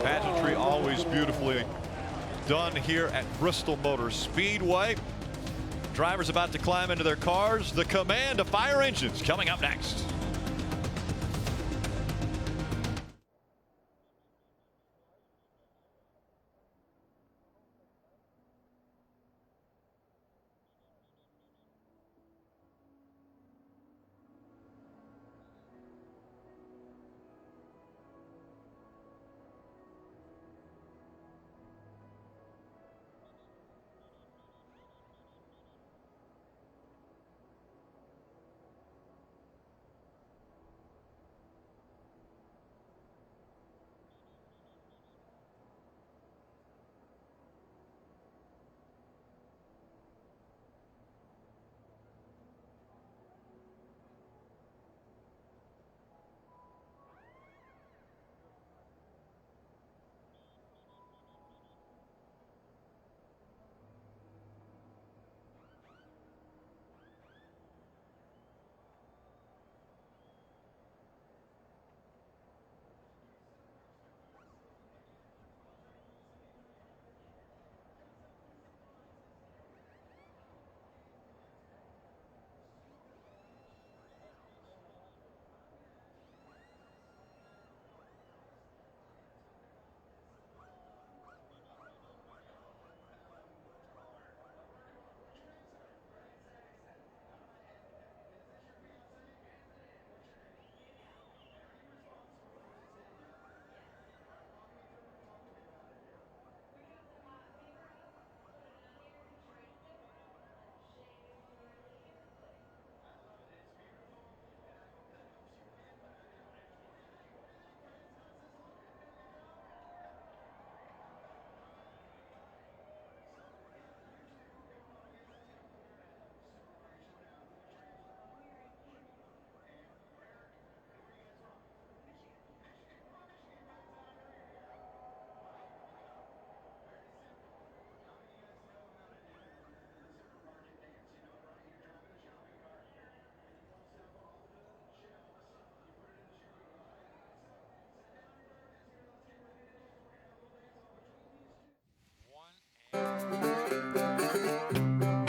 Pageantry always beautifully done here at Bristol Motor Speedway. Drivers about to climb into their cars. The command of fire engines coming up next.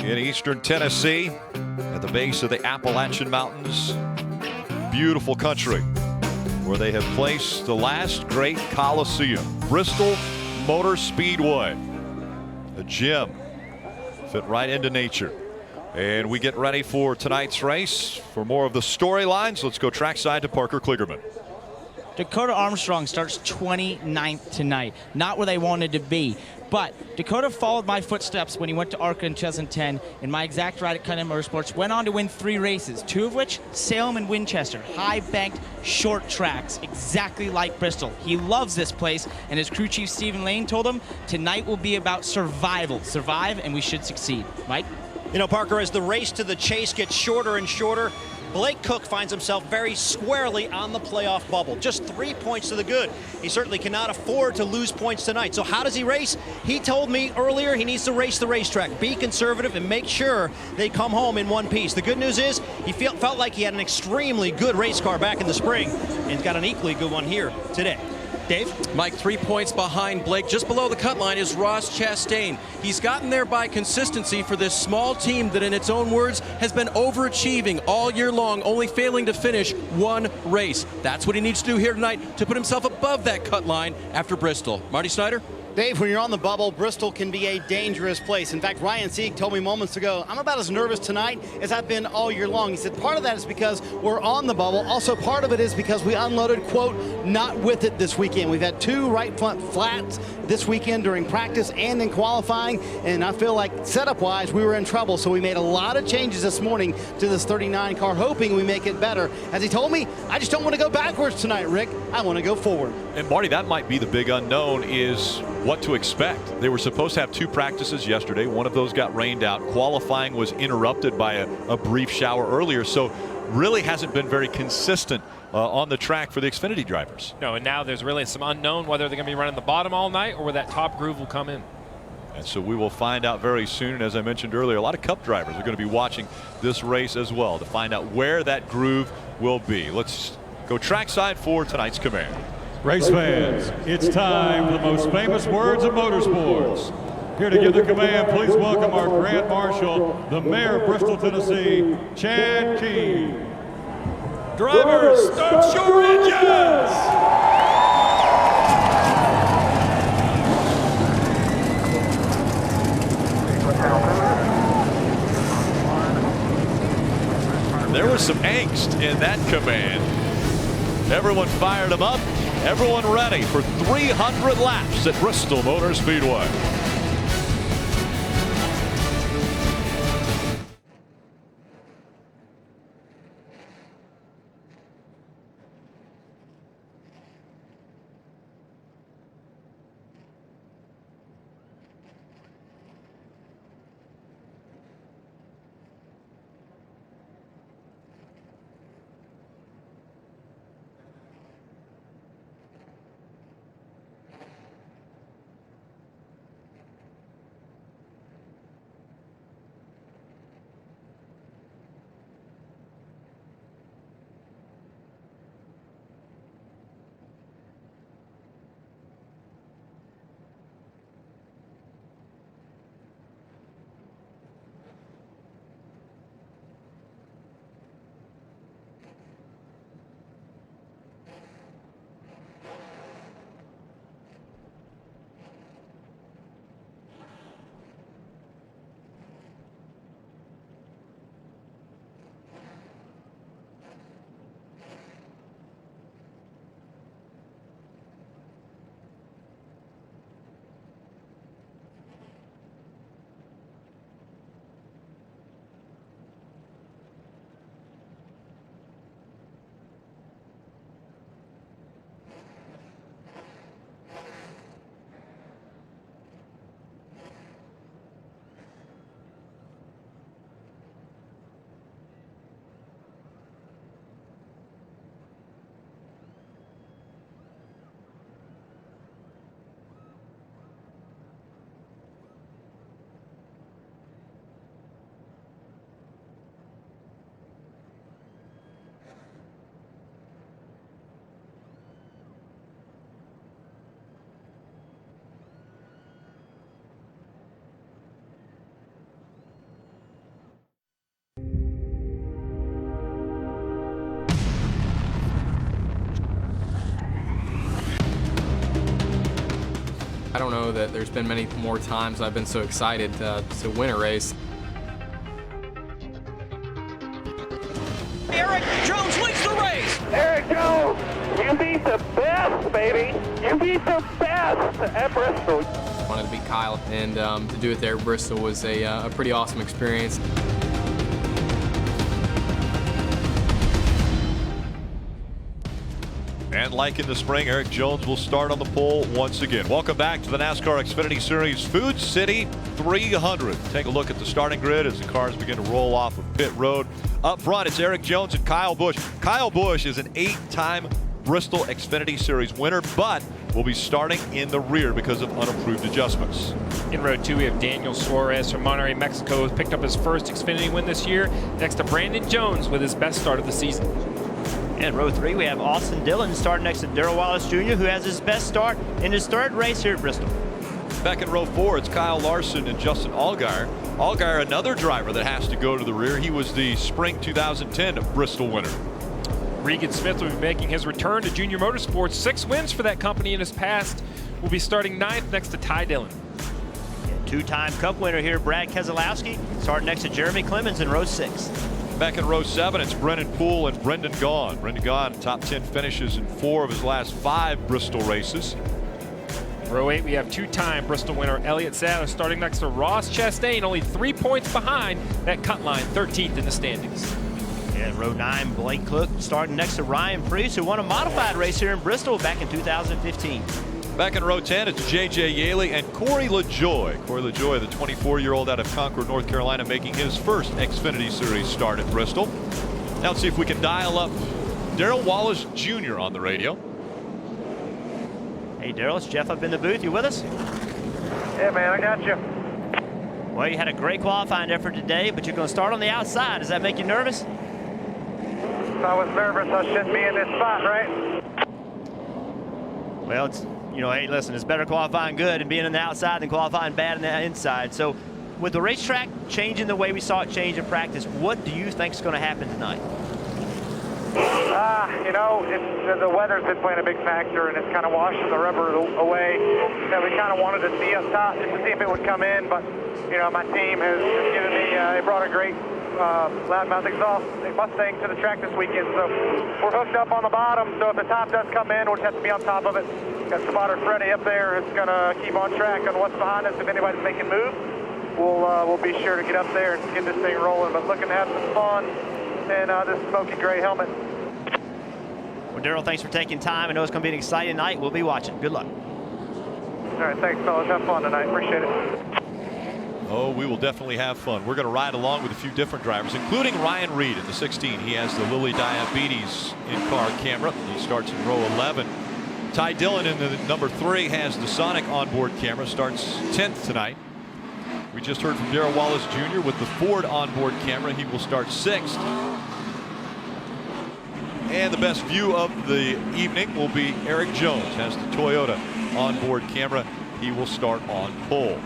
In eastern Tennessee, at the base of the Appalachian Mountains, beautiful country where they have placed the last great Coliseum, Bristol Motor Speedway, a gem fit right into nature. And we get ready for tonight's race. For more of the storylines, let's go trackside to Parker Kligerman. Dakota Armstrong starts 29th tonight. Not where they wanted to be. But Dakota followed my footsteps when he went to ARCA in 2010 in my exact ride at Cunningham Motorsports. Went on to win 3 races, 2 of which Salem and Winchester. High-banked, short tracks, exactly like Bristol. He loves this place, and his crew chief Stephen Lane told him tonight will be about survival. Survive, and we should succeed. Mike? You know, Parker, as the race to the chase gets shorter and shorter, Blake Koch finds himself very squarely on the playoff bubble. Just 3 points to the good. He certainly cannot afford to lose points tonight. So how does he race? He told me earlier he needs to race the racetrack, be conservative, and make sure they come home in one piece. The good news is he felt like he had an extremely good race car back in the spring, and he's got an equally good one here today. Dave? Mike, 3 points behind Blake. Just below the cut line is Ross Chastain. He's gotten there by consistency for this small team that, in its own words, has been overachieving all year long, only failing to finish 1 race. That's what he needs to do here tonight to put himself above that cut line after Bristol. Marty Snyder? Dave, when you're on the bubble, Bristol can be a dangerous place. In fact, Ryan Sieg told me moments ago, I'm about as nervous tonight as I've been all year long. He said part of that is because we're on the bubble. Also, part of it is because we unloaded, quote, not with it this weekend. We've had 2 right front flats this weekend during practice and in qualifying, and I feel like setup-wise, we were in trouble. So we made a lot of changes this morning to this 39 car, hoping we make it better. As he told me, I just don't want to go backwards tonight, Rick. I want to go forward. And Marty, that might be the big unknown, is what to expect. They were supposed to have 2 practices yesterday. One of those got rained out. Qualifying was interrupted by a brief shower earlier, so really hasn't been very consistent on the track for the Xfinity drivers. No, and now there's really some unknown whether they're going to be running the bottom all night or where that top groove will come in. And so we will find out very soon. And as I mentioned earlier, a lot of Cup drivers are going to be watching this race as well to find out where that groove will be. Let's go trackside for tonight's command. Race fans, it's time for the most famous words of motorsports. Here to give the command, please welcome our Grand Marshal, the Mayor of Bristol, Tennessee, Chad King. Drivers, start your engines! There was some angst in that command. Everyone fired them up. Everyone ready for 300 laps at Bristol Motor Speedway. I don't know that there's been many more times I've been so excited to win a race. Eric Jones leads the race. Eric Jones, you beat the best, baby. You beat the best at Bristol. Wanted to beat Kyle, and to do it there at Bristol was a pretty awesome experience. And like in the spring, Eric Jones will start on the pole once again. Welcome back to the NASCAR Xfinity Series Food City 300. Take a look at the starting grid as the cars begin to roll off of pit road. Up front, it's Eric Jones and Kyle Busch. Kyle Busch is an 8-time Bristol Xfinity Series winner, but will be starting in the rear because of unapproved adjustments. In row 2, we have Daniel Suarez from Monterrey, Mexico, who's picked up his first Xfinity win this year. Next to Brandon Jones with his best start of the season. In row 3, we have Austin Dillon starting next to Darrell Wallace Jr., who has his best start in his third race here at Bristol. Back in row 4, it's Kyle Larson and Justin Allgaier. Allgaier, another driver that has to go to the rear. He was the spring 2010 Bristol winner. Regan Smith will be making his return to Junior Motorsports. 6 wins for that company in his past. Will be starting 9th next to Ty Dillon. Two-time Cup winner here, Brad Keselowski, starting next to Jeremy Clemens in row 6. Back in row 7, it's Brennan Poole and Brendan Gaughan. Brendan Gaughan, top 10 finishes in 4 of his last 5 Bristol races. Row 8, we have 2-time Bristol winner Elliott Sadler starting next to Ross Chastain, only 3 points behind that cut line, 13th in the standings. In row 9, Blake Cook starting next to Ryan Preece, who won a modified race here in Bristol back in 2015. Back in row 10, it's J.J. Yaley and Corey LaJoie. Corey LaJoie, the 24-year-old out of Concord, North Carolina, making his first Xfinity Series start at Bristol. Now let's see if we can dial up Darrell Wallace Jr. on the radio. Hey, Darrell, it's Jeff up in the booth. You with us? Yeah, man, I got you. Well, you had a great qualifying effort today, but you're going to start on the outside. Does that make you nervous? I was nervous. I shouldn't be in this spot, right? Well, it's, you know, hey, listen, it's better qualifying good and being on the outside than qualifying bad on the inside. So with the racetrack changing the way we saw it change in practice, what do you think is going to happen tonight? You know, the weather's been playing a big factor, and it's kind of washing the rubber away. That we kind of wanted to see up top just to see if it would come in, but you know, my team has given me. They brought a great loudmouth exhaust Mustang to the track this weekend, so we're hooked up on the bottom. So if the top does come in, we'll just have to be on top of it. Got spotter Freddie up there. It's gonna keep on track on what's behind us. If anybody's making moves, we'll be sure to get up there and get this thing rolling. But looking to have some fun in this smoky gray helmet. Well, Daryl, thanks for taking time. I know it's going to be an exciting night. We'll be watching. Good luck. All right, thanks, fellas. Have fun tonight. Appreciate it. Oh, we will definitely have fun. We're going to ride along with a few different drivers, including Ryan Reed in the 16. He has the Lilly Diabetes in-car camera. He starts in row 11. Ty Dillon in the number 3 has the Sonic onboard camera. Starts 10th tonight. We just heard from Darrell Wallace Jr. with the Ford onboard camera. He will start 6th. And the best view of the evening will be Eric Jones, has the Toyota onboard camera. He will start on pole.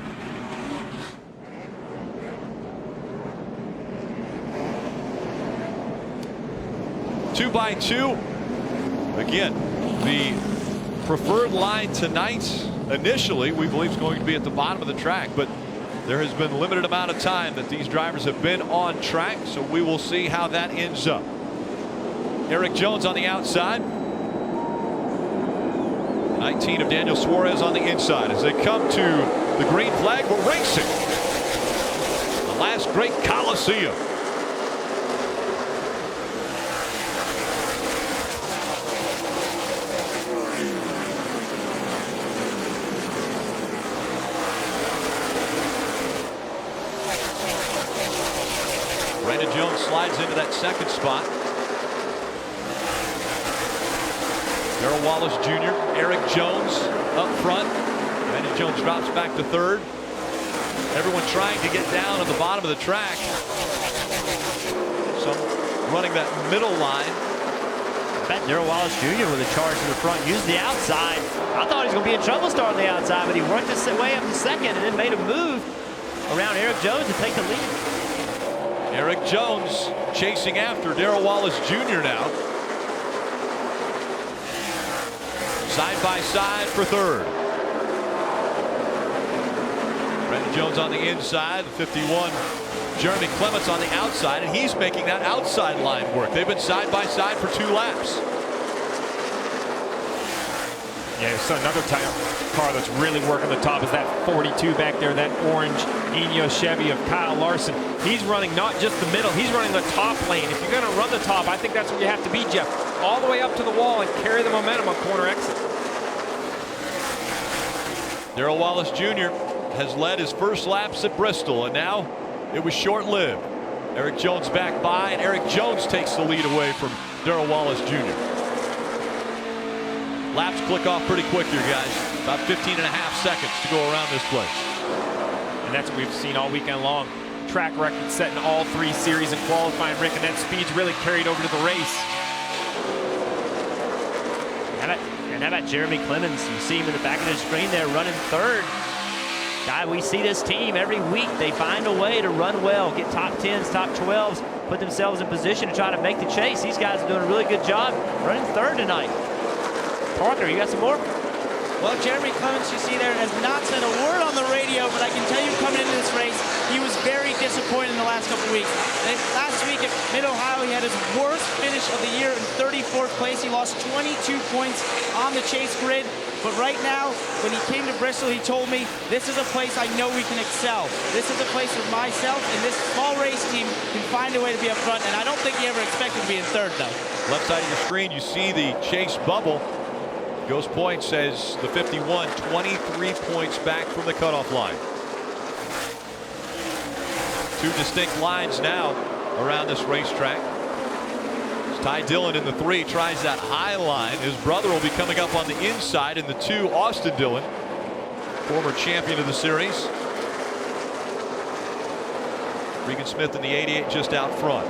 Two by two. Again, the preferred line tonight initially we believe is going to be at the bottom of the track, but there has been a limited amount of time that these drivers have been on track, so we will see how that ends up. Eric Jones on the outside. 19 of Daniel Suarez on the inside. As they come to the green flag, we're racing. The last great Coliseum. Brandon Jones slides into that 2nd spot. Darrell Wallace Jr., Eric Jones up front. Brandon Jones drops back to 3rd. Everyone trying to get down on the bottom of the track. Some running that middle line. I bet Darrell Wallace Jr. with a charge to the front. Used the outside. I thought he was going to be in trouble starting the outside, but he worked his way up to 2nd and then made a move around Eric Jones to take the lead. Eric Jones chasing after Darrell Wallace Jr. now. Side by side for 3rd. Brandon Jones on the inside, 51. Jeremy Clements on the outside, and he's making that outside line work. They've been side by side for 2 laps. Yeah, so another car that's really working the top is that 42 back there, that orange Ineos Chevy of Kyle Larson. He's running not just the middle, he's running the top lane. If you're going to run the top, I think that's where you have to be, Jeff. All the way up to the wall and carry the momentum on corner exit. Darrell Wallace Jr. has led his first laps at Bristol, and now it was short-lived. Eric Jones back by, and Eric Jones takes the lead away from Darrell Wallace Jr. Laps click off pretty quick here, guys. About 15.5 seconds to go around this place. And that's what we've seen all weekend long. Track record set in all 3 series and qualifying, Rick, and that speed's really carried over to the race. And how about Jeremy Clemens? You see him in the back of the screen there running 3rd. Guy, we see this team every week. They find a way to run well, get top 10s, top 12s, put themselves in position to try to make the chase. These guys are doing a really good job running 3rd tonight. Parker, you got some more? Well, Jeremy Clements, you see there, has not said a word on the radio, but I can tell you coming into this race, he was very disappointed in the last couple of weeks. And last week at Mid-Ohio, he had his worst finish of the year in 34th place. He lost 22 points on the chase grid. But right now, when he came to Bristol, he told me, this is a place I know we can excel. This is a place where myself and this small race team can find a way to be up front. And I don't think he ever expected to be in 3rd, though. Left side of your screen, you see the chase bubble. Ghost Point says the 51, 23 points back from the cutoff line. 2 distinct lines now around this racetrack. Ty Dillon in the 3 tries that high line. His brother will be coming up on the inside in the 2, Austin Dillon, former champion of the series. Regan Smith in the 88 just out front.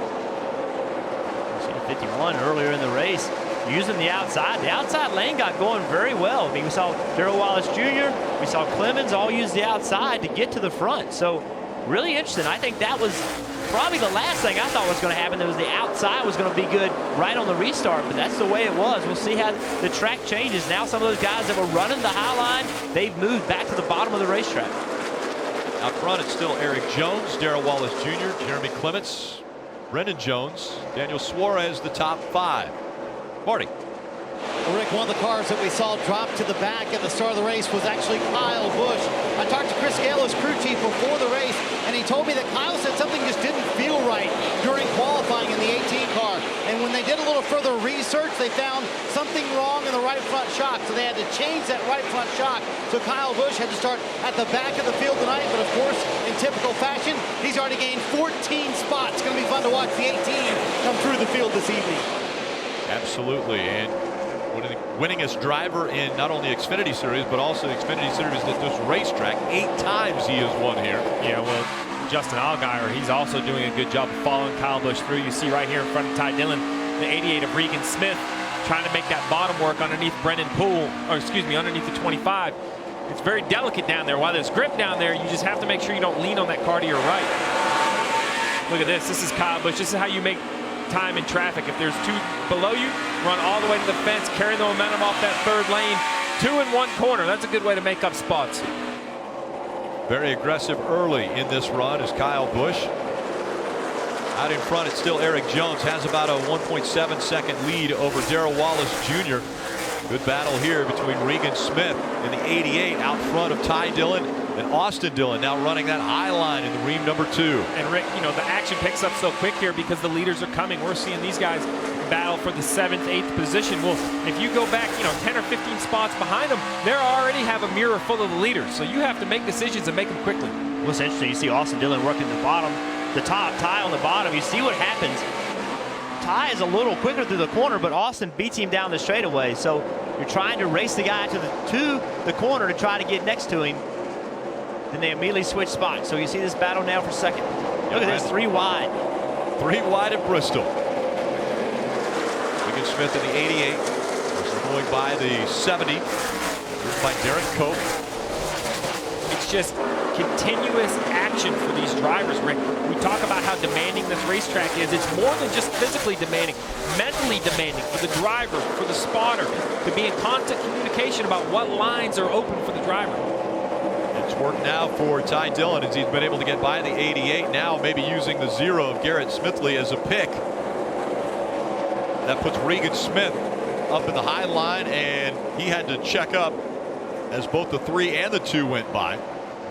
51 earlier in the race, using the outside. The outside lane got going very well. I mean, we saw Darrell Wallace Jr., we saw Clemens all use the outside to get to the front. So really interesting. I think that was probably the last thing I thought was going to happen. That was the outside was going to be good right on the restart, but that's the way it was. We'll see how the track changes. Now some of those guys that were running the high line, they've moved back to the bottom of the racetrack. Out front, it's still Eric Jones, Darrell Wallace Jr., Jeremy Clements, Brendan Jones, Daniel Suarez, the top 5. Marty. Well, Rick, one of the cars that we saw drop to the back at the start of the race was actually Kyle Busch. I talked to Chris Gale, his crew chief, before the race, and he told me that Kyle said something just didn't feel right during qualifying in the 18 car. And when they did a little further research, they found something wrong in the right front shock, so they had to change that right front shock. So Kyle Busch had to start at the back of the field tonight, but of course, in typical fashion, he's already gained 14 spots. It's going to be fun to watch the 18 come through the field this evening. Absolutely, and winningest driver in not only Xfinity Series, but also Xfinity Series at this racetrack. 8 times he has won here. Yeah, well, Justin Allgaier, he's also doing a good job of following Kyle Busch through. You see right here in front of Ty Dillon, the 88 of Regan Smith, trying to make that bottom work underneath Brendan Poole, or excuse me, underneath the 25. It's very delicate down there. While there's grip down there, you just have to make sure you don't lean on that car to your right. Look at this. This is Kyle Busch. This is how you make time in traffic. If there's 2 below you, run all the way to the fence, carry the momentum off that 3rd lane, 2 in 1 corner. That's a good way to make up spots. Very aggressive early in this run is Kyle Busch. Out in front, it's still Eric Jones, has about a 1.7 second lead over Darrell Wallace Jr. Good battle here between Regan Smith and the 88 out front of Ty Dillon and Austin Dillon, now running that high line in the ream number 2. And Rick, you know, the action picks up so quick here because the leaders are coming. We're seeing these guys battle for the 7th, 8th position. Well, if you go back, 10 or 15 spots behind them, they already have a mirror full of the leaders. So you have to make decisions and make them quickly. What's interesting, you see Austin Dillon working the bottom, the top, Ty on the bottom. You see what happens. Ty is a little quicker through the corner, but Austin beats him down the straightaway. So you're trying to race the guy to the corner to try to get next to him. Then they immediately switch spots. So you see this battle now for second. Look at this, 3 wide. 3 wide at Bristol. Regan Smith in the 88. Going by the 70. Here's by Derek Cope. It's just continuous action for these drivers, Rick. We talk about how demanding this racetrack is. It's more than just physically demanding, mentally demanding for the driver, for the spotter, to be in constant communication about what lines are open for the driver. It's worked now for Ty Dillon as he's been able to get by the 88. Now maybe using the 0 of Garrett Smithley as a pick. That puts Regan Smith up in the high line, and he had to check up as both the 3 and the 2 went by.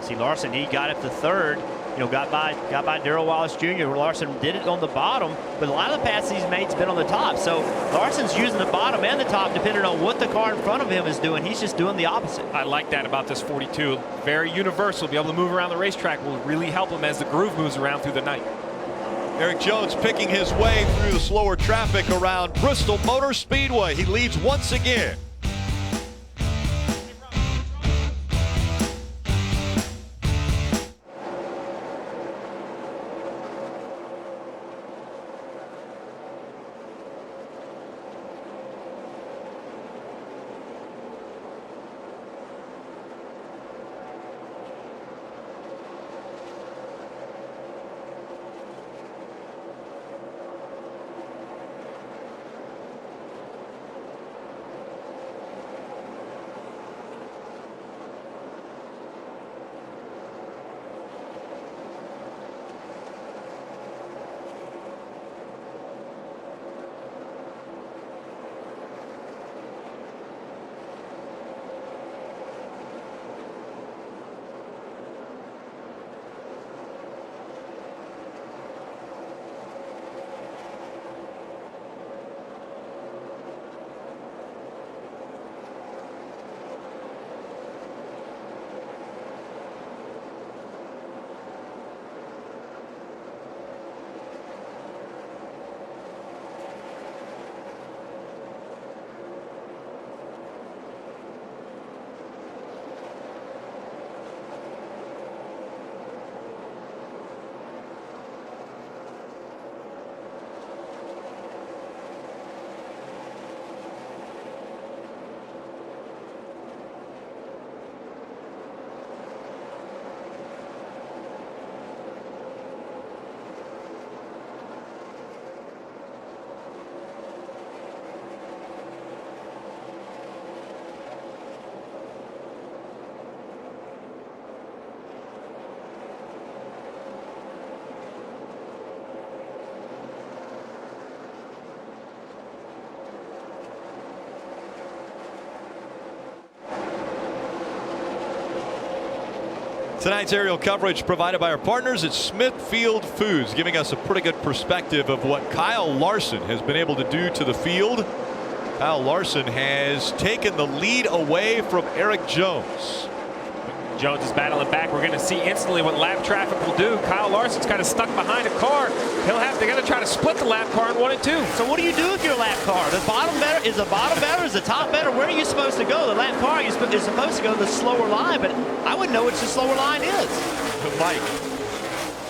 See Larson, he got up to 3rd. Got by Darrell Wallace Jr. Larson did it on the bottom, but a lot of the passes he's made's been on the top. So Larson's using the bottom and the top depending on what the car in front of him is doing. He's just doing the opposite. I like that about this 42. Very universal. Be able to move around the racetrack will really help him as the groove moves around through the night. Eric Jones picking his way through the slower traffic around Bristol Motor Speedway. He leads once again. Tonight's aerial coverage provided by our partners at Smithfield Foods, giving us a pretty good perspective of what Kyle Larson has been able to do to the field. Kyle Larson has taken the lead away from Eric Jones. Jones is battling back. We're going to see instantly what lap traffic will do. Kyle Larson's kind of stuck behind a car. They're going to try to split the lap car in 1 and 2. So what do you do if you're a lap car? The bottom better? Is the bottom better? Is the top better? Where are you supposed to go? The lap car is supposed to go the slower line, but I wouldn't know which the slower line is. Mike.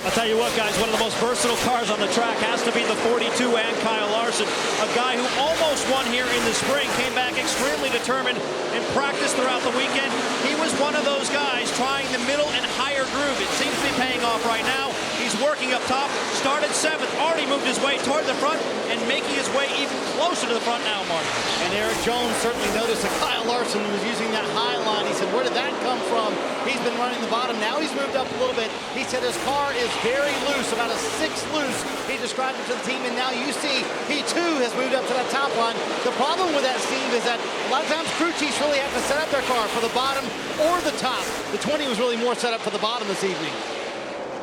I'll tell you what, guys, one of the most versatile cars on the track has to be the 42 and Kyle Larson, a guy who almost won here in the spring, came back extremely determined and practiced throughout the weekend. He was one of those guys trying the middle and higher groove. It seems to be paying off right now. He's working up top, started 7th, already moved his way toward the front and making his way even closer to the front now, Mark. And Eric Jones certainly noticed that Kyle Larson was using that high line. He said, where did that come from? He's been running the bottom. Now he's moved up a little bit. He said his car is very loose, about a 6 loose. He described it to the team, and now you see he too has moved up to that top line. The problem with that, Steve, is that a lot of times crew chiefs really have to set up their car for the bottom or the top. The 20 was really more set up for the bottom this evening.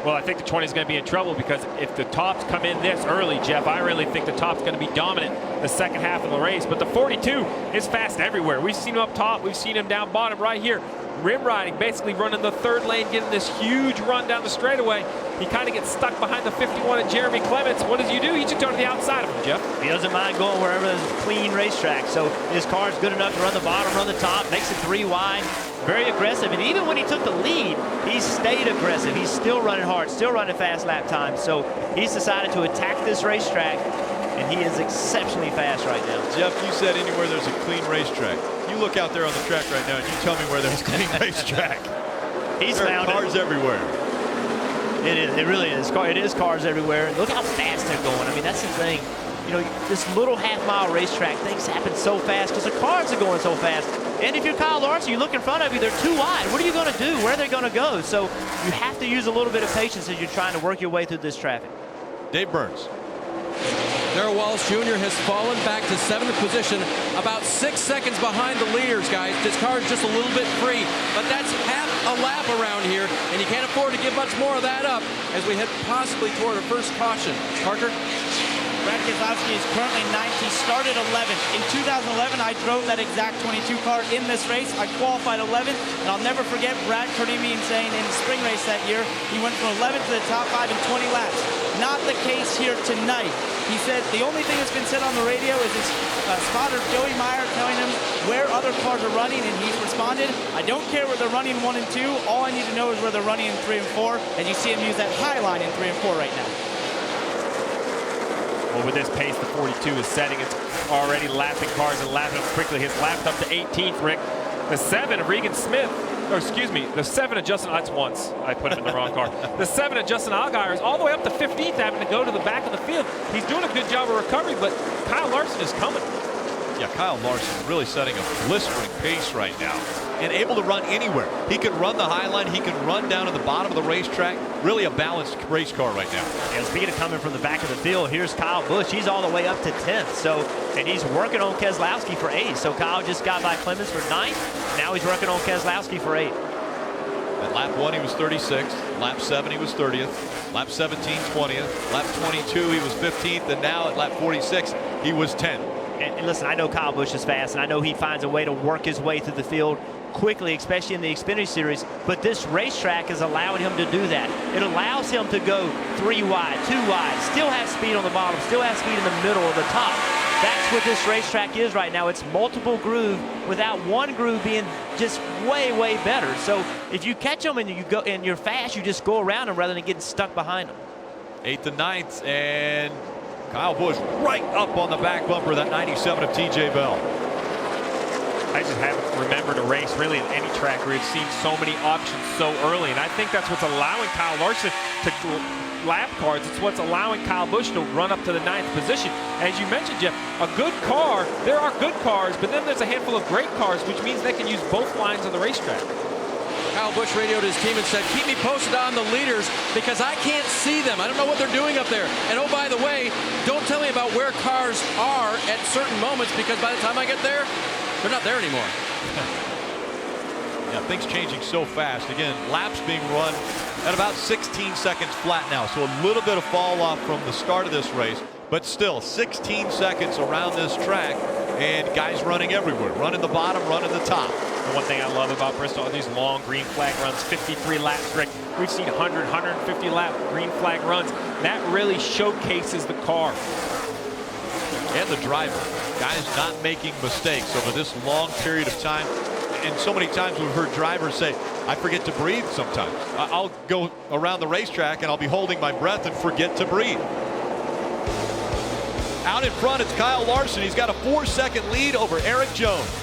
Well, I think the 20 is going to be in trouble because if the tops come in this early, Jeff, I really think the top's going to be dominant the second half of the race. But the 42 is fast everywhere. We've seen him up top. We've seen him down bottom right here. Rim riding, basically running the 3rd lane, getting this huge run down the straightaway. He kind of gets stuck behind the 51 of Jeremy Clements. What does he do? He just go to the outside of him, Jeff. He doesn't mind going wherever there's a clean racetrack. So his car is good enough to run the bottom, run the top, makes it 3 wide. Very aggressive, and even when he took the lead, he stayed aggressive. He's still running hard, still running fast lap times. So he's decided to attack this racetrack, and he is exceptionally fast right now. Jeff, you said anywhere there's a clean racetrack. You look out there on the track right now and you tell me where there's a clean racetrack. He's there found are cars everywhere. It is. It really is. It is cars everywhere. Look how fast they're going. I mean, that's the thing. You know, this little half-mile racetrack, things happen so fast because the cars are going so fast. And if you're Kyle Larson, you look in front of you, they're too wide. What are you going to do? Where are they going to go? So you have to use a little bit of patience as you're trying to work your way through this traffic. Dave Burns. Darrell Wallace Jr. has fallen back to 7th position, about 6 seconds behind the leaders, guys. This car is just a little bit free, but that's half a lap around here, and you can't afford to give much more of that up as we head possibly toward a first caution. Parker? Brad Keselowski is currently 9th. He started 11th. In 2011, I drove that exact 22 car in this race. I qualified 11th, and I'll never forget Brad turning me and saying in the spring race that year, he went from 11th to the top 5 in 20 laps. Not the case here tonight. He said the only thing that's been said on the radio is his spotter, Joey Meyer, telling him where other cars are running, and he's responded, I don't care where they're running 1 and 2. All I need to know is where they're running in 3 and 4, and you see him use that high line in 3 and 4 right now. Well, with this pace, the 42 is setting. It's already lapping cars and lapping them quickly. He's lapped up to 18th, Rick. The 7 of Regan Smith, or excuse me, the 7 of Justin, that's once. I put him in the wrong car. The 7 of Justin Allgaier is all the way up to 15th, having to go to the back of the field. He's doing a good job of recovering, but Kyle Larson is coming. Yeah, Kyle Larson really setting a blistering pace right now and able to run anywhere. He can run the high line. He can run down to the bottom of the racetrack. Really a balanced race car right now. And speaking of coming from the back of the field, here's Kyle Busch. He's all the way up to 10th. So, and he's working on Keselowski for 8th. So Kyle just got by Clements for 9th. Now he's working on Keselowski for 8th. At lap 1, he was 36th. Lap 7, he was 30th. Lap 17, 20th. Lap 22, he was 15th. And now at lap 46, he was 10th. And listen, I know Kyle Busch is fast, and I know he finds a way to work his way through the field quickly, especially in the Xfinity Series, but this racetrack is allowing him to do that. It allows him to go 3 wide, 2 wide, still have speed on the bottom, still have speed in the middle or the top. That's what this racetrack is right now. It's multiple groove without one groove being just way, way better. So if you catch them and you go and you're fast, you just go around them rather than getting stuck behind them. 8th and 9th, and Kyle Busch right up on the back bumper of that 97 of TJ Bell. I just haven't remembered a race really in any track where we've seen so many options so early, and I think that's what's allowing Kyle Larson to lap cars. It's what's allowing Kyle Busch to run up to the 9th position. As you mentioned, Jeff, a good car, there are good cars, but then there's a handful of great cars, which means they can use both lines on the racetrack. Kyle Busch radioed his team and said, keep me posted on the leaders because I can't see them. I don't know what they're doing up there. And oh, by the way, don't tell me about where cars are at certain moments because by the time I get there, they're not there anymore. Yeah, things changing so fast. Again, laps being run at about 16 seconds flat now. So a little bit of fall off from the start of this race, but still 16 seconds around this track, and guys running everywhere, running the bottom, running the top. The one thing I love about Bristol are these long green flag runs, 53 laps, Rick. We've seen 100, 150 lap green flag runs. That really showcases the car. And the driver. Guys not making mistakes over this long period of time. And so many times we've heard drivers say, I forget to breathe sometimes. I'll go around the racetrack and I'll be holding my breath and forget to breathe. Out in front, it's Kyle Larson. He's got a 4-second lead over Eric Jones.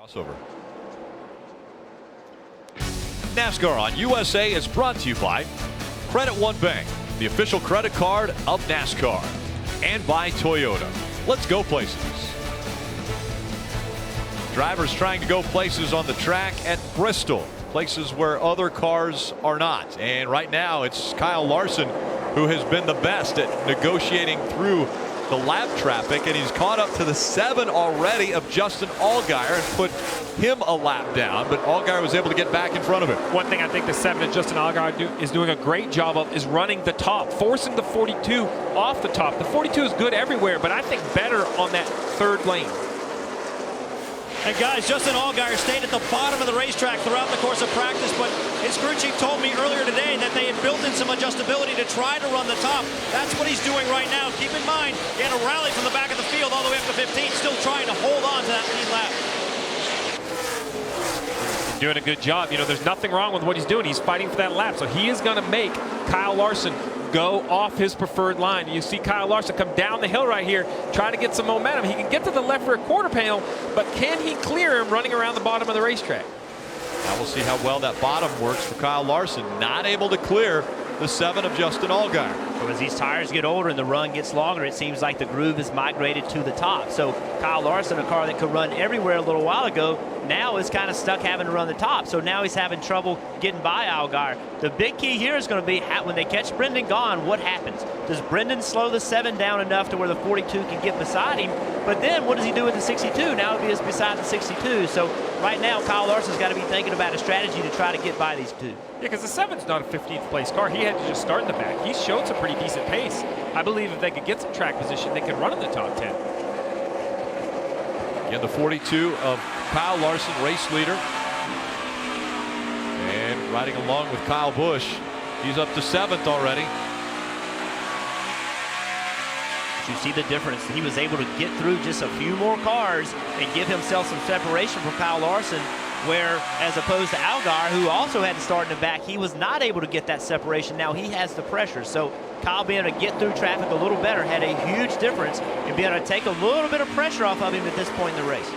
Crossover. NASCAR on USA is brought to you by Credit One Bank, the official credit card of NASCAR, and by Toyota. Let's go places. Drivers trying to go places on the track at Bristol, places where other cars are not. And right now it's Kyle Larson who has been the best at negotiating through the lap traffic, and he's caught up to the 7 already of Justin Allgaier and put him a lap down, but Allgaier was able to get back in front of him. One thing I think the 7 and Justin Allgaier is doing a great job of is running the top, forcing the 42 off the top. The 42 is good everywhere, but I think better on that third lane. And guys, Justin Allgaier stayed at the bottom of the racetrack throughout the course of practice, but his crew chief told me earlier today that they had built in some adjustability to try to run the top. That's what he's doing right now. Keep in mind, he had a rally from the back of the field all the way up to 15, still trying to hold on to that lead lap. He's doing a good job. You know, there's nothing wrong with what he's doing. He's fighting for that lap, so he is going to make Kyle Larson go off his preferred line. You see Kyle Larson come down the hill right here, try to get some momentum. He can get to the left rear quarter panel, but can he clear him running around the bottom of the racetrack? Now we'll see how well that bottom works for Kyle Larson. Not able to clear the 7 of Justin Allgaier. So as these tires get older and the run gets longer, it seems like the groove has migrated to the top. So Kyle Larson, a car that could run everywhere a little while ago, now is kind of stuck having to run the top. So now he's having trouble getting by Allgaier. The big key here is going to be when they catch Brendan gone, what happens? Does Brendan slow the 7 down enough to where the 42 can get beside him? But then what does he do with the 62? Now he is beside the 62. So right now Kyle Larson's got to be thinking about a strategy to try to get by these two. Yeah, because the 7's not a 15th place car. He had to just start in the back. He showed some pretty decent pace. I believe if they could get some track position, they could run in the top 10. Again, the 42 of Kyle Larson, race leader. And riding along with Kyle Busch He's up to 7th already. You see the difference. He was able to get through just a few more cars and give himself some separation from Kyle Larson, where as opposed to Algar, who also had to start in the back, he was not able to get that separation. Now he has the pressure. So Kyle being able to get through traffic a little better had a huge difference in being able to take a little bit of pressure off of him at this point in the race.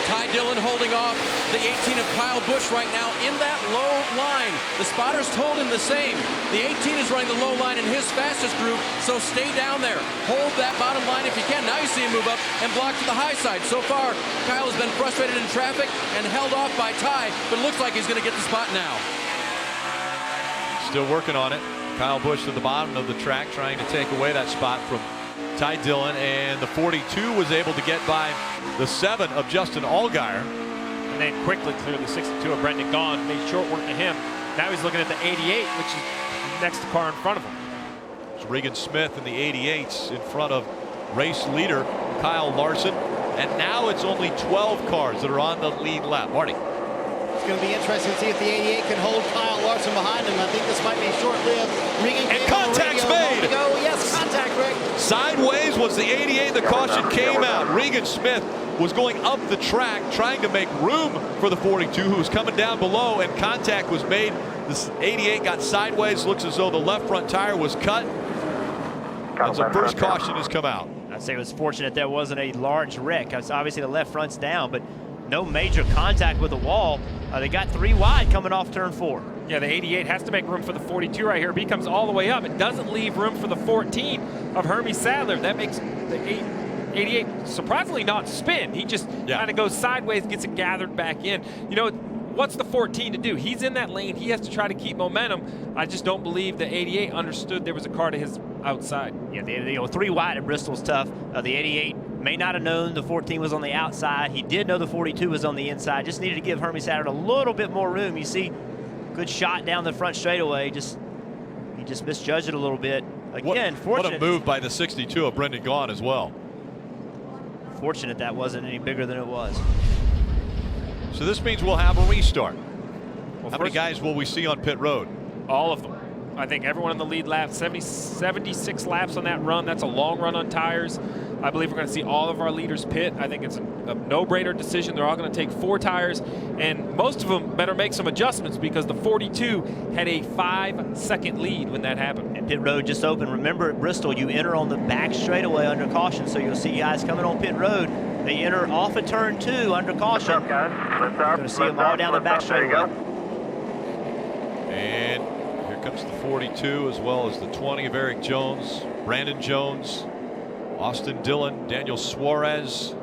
Ty Dillon holding off the 18 of Kyle Busch right now in that low line. The spotters told him the same. The 18 is running the low line in his fastest group, so stay down there. Hold that bottom line if you can. Now you see him move up and block to the high side. So far, Kyle has been frustrated in traffic and held off by Ty, but it looks like he's going to get the spot now. Still working on it. Kyle Busch at the bottom of the track trying to take away that spot from Ty Dillon, and the 42 was able to get by the 7 of Justin Allgaier. And then quickly cleared the 62 of Brendan Gaughan, made short work to him. Now he's looking at the 88, which is the next car in front of him. It's Regan Smith in the 88s in front of race leader Kyle Larson. And now it's only 12 cars that are on the lead lap. Marty. It's going to be interesting to see if the 88 can hold Kyle Larson behind him. I think this might be short-lived. And contact's made. Yes, contact, Rick. Sideways was the 88. The caution came out. Regan Smith was going up the track trying to make room for the 42 who was coming down below, and contact was made. This 88 got sideways. Looks as though the left front tire was cut. As the first caution has come out. I'd say it was fortunate there wasn't a large wreck. Obviously the left front's down, but no major contact with the wall. They got 3 wide coming off turn 4. Yeah, the 88 has to make room for the 42 right here. If he comes all the way up, it doesn't leave room for the 14 of Hermie Sadler. That makes the 88 surprisingly not spin. He just kind of goes sideways, gets it gathered back in. You know, what's the 14 to do? He's in that lane. He has to try to keep momentum. I just don't believe the 88 understood there was a car to his outside. Yeah, 3 wide at Bristol's tough. The 88 may not have known the 14 was on the outside. He did know the 42 was on the inside. Just needed to give Hermie Sadler a little bit more room. You see, good shot down the front straightaway. He just misjudged it a little bit. Again, fortunate. What a move by the 62 of Brendan Gaughan as well. Fortunate that wasn't any bigger than it was. So this means we'll have a restart. Well, how many guys will we see on pit road? All of them. I think everyone on the lead lap, 76 laps on that run. That's a long run on tires. I believe we're going to see all of our leaders pit. I think it's a no-brainer decision. They're all going to take 4 tires, and most of them better make some adjustments because the 42 had a 5-second lead when that happened. And pit road just opened. Remember at Bristol, you enter on the back straightaway under caution, so you'll see guys coming on pit road. They enter off of turn 2 under caution. What's up, guys? Lift You're up. going to see them all down the back straightaway. And here comes the 42 as well as the 20 of Eric Jones, Brandon Jones, Austin Dillon, Daniel Suarez,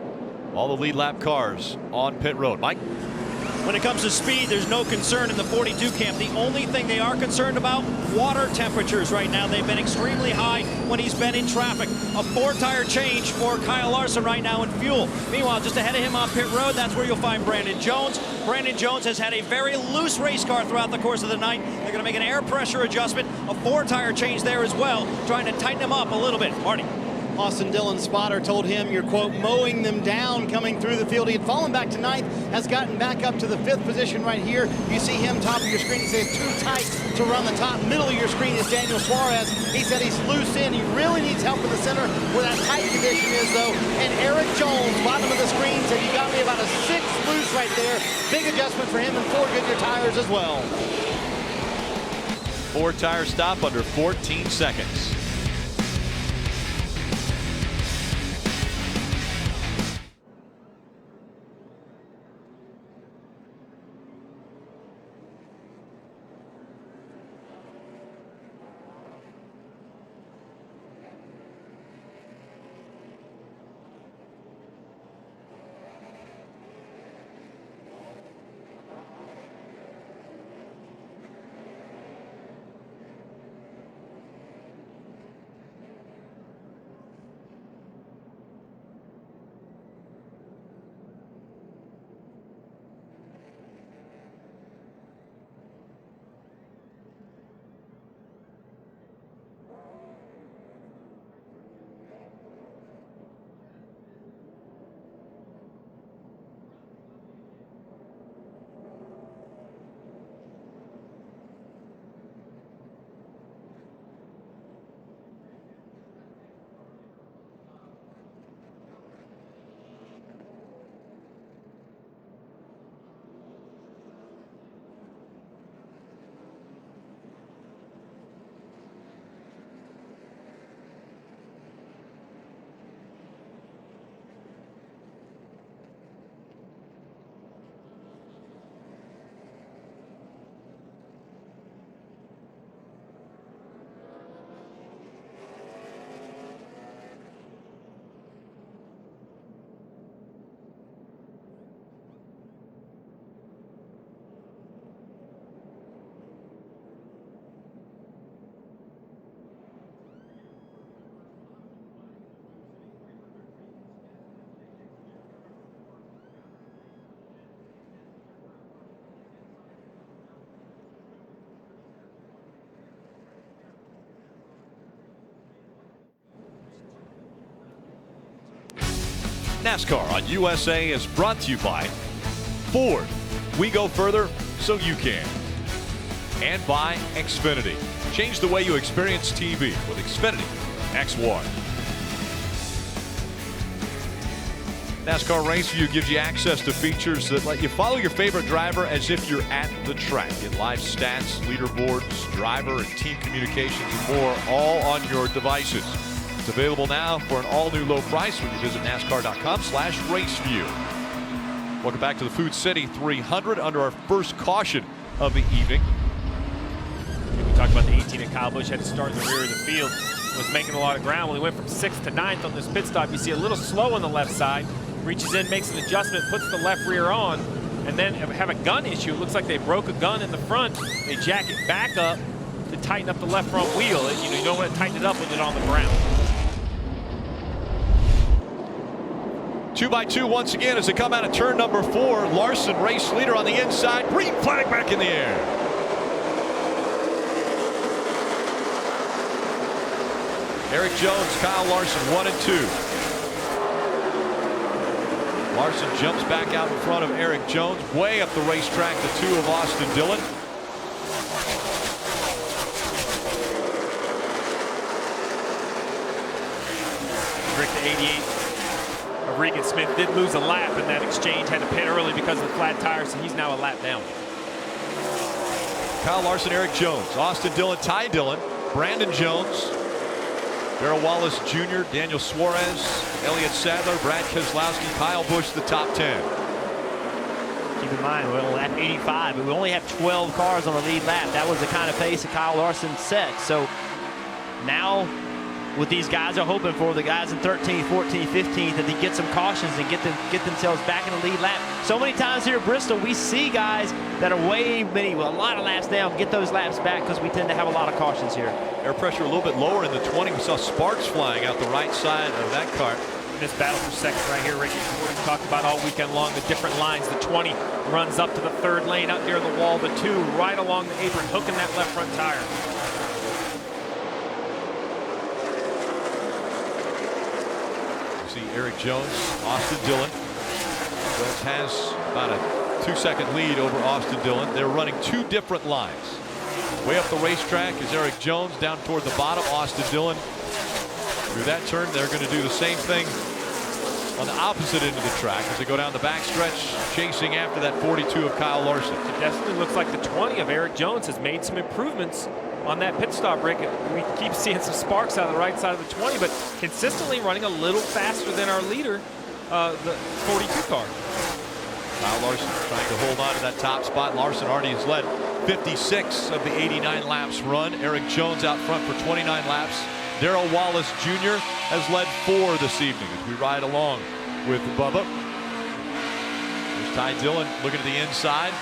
all the lead lap cars on pit road. Mike? When it comes to speed, there's no concern in the 42 camp. The only thing they are concerned about, water temperatures right now. They've been extremely high when he's been in traffic. A 4-tire change for Kyle Larson right now in fuel. Meanwhile, just ahead of him on pit road, that's where you'll find Brandon Jones. Brandon Jones has had a very loose race car throughout the course of the night. They're going to make an air pressure adjustment, a 4-tire change there as well, trying to tighten him up a little bit. Marty. Austin Dillon's spotter told him you're, quote, mowing them down coming through the field. He had fallen back to 9th, has gotten back up to the 5th position right here. You see him top of your screen. He says too tight to run the top. Middle of your screen is Daniel Suarez. He said he's loose in. He really needs help in the center where that tight condition is, though. And Eric Jones, bottom of the screen, said you got me about a 6th loose right there. Big adjustment for him and 4 Goodyear tires as well. 4-tire stop under 14 seconds. NASCAR on USA is brought to you by Ford. We go further so you can. And by XFINITY. Change the way you experience TV with XFINITY X1. NASCAR Race View gives you access to features that let you follow your favorite driver as if you're at the track. Get live stats, leaderboards, driver and team communications, and more, all on your devices. It's available now for an all-new low price when you visit NASCAR.com/raceview. Welcome back to the Food City 300 under our first caution of the evening. We talked about the 18 that Kyle Busch had to start in the rear of the field. Was making a lot of ground. When he went from 6th to 9th on this pit stop, you see a little slow on the left side. Reaches in, makes an adjustment, puts the left rear on, and then have a gun issue. It looks like they broke a gun in the front. They jack it back up to tighten up the left front wheel. You don't want to tighten it up with it on the ground. 2x2 once again as they come out of turn number 4. Larson, race leader on the inside. Green flag back in the air. Eric Jones, Kyle Larson, 1 and 2. Larson jumps back out in front of Eric Jones, way up the racetrack, the 2 of Austin Dillon. Rick, the 88 of Regan Smith did lose a lap in that exchange, had to pit early because of the flat tires, so he's now a lap down. Kyle Larson, Eric Jones, Austin Dillon, Ty Dillon, Brandon Jones, Darrell Wallace Jr., Daniel Suarez, Elliott Sadler, Brad Keselowski, Kyle Busch, the top 10. Keep in mind, we're on lap 85, but we only have 12 cars on the lead lap. That was the kind of pace that Kyle Larson set. So now what these guys are hoping for, the guys in 13th, 14th, 15th, that they get some cautions and get themselves back in the lead lap. So many times here at Bristol, we see guys that are a lot of laps down, get those laps back because we tend to have a lot of cautions here. Air pressure a little bit lower in the 20. We saw sparks flying out the right side of that car. In this battle for second right here, Ricky, we talked about all weekend long the different lines. The 20 runs up to the 3rd lane out near the wall. The 2 right along the apron, hooking that left front tire. You see Eric Jones, Austin Dillon. Jones has about a 2-second lead over Austin Dillon. They're running 2 different lines. Way up the racetrack is Eric Jones. Down toward the bottom, Austin Dillon. Through that turn, they're going to do the same thing on the opposite end of the track as they go down the backstretch, chasing after that 42 of Kyle Larson. It definitely looks like the 20 of Eric Jones has made some improvements on that pit stop, Rick. We keep seeing some sparks out of the right side of the 20, but consistently running a little faster than our leader, the 42 car. Kyle Larson trying to hold on to that top spot. Larson already has led 56 of the 89 laps run. Eric Jones out front for 29 laps. Darrell Wallace Jr. has led 4 this evening as we ride along with Bubba. There's Ty Dillon looking at the inside.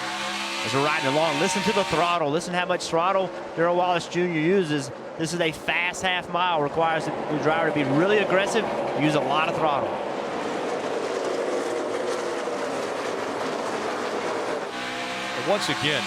As we're riding along, listen to the throttle. Listen how much throttle Darrell Wallace Jr. uses. This is a fast half mile. Requires the driver to be really aggressive, use a lot of throttle. And once again,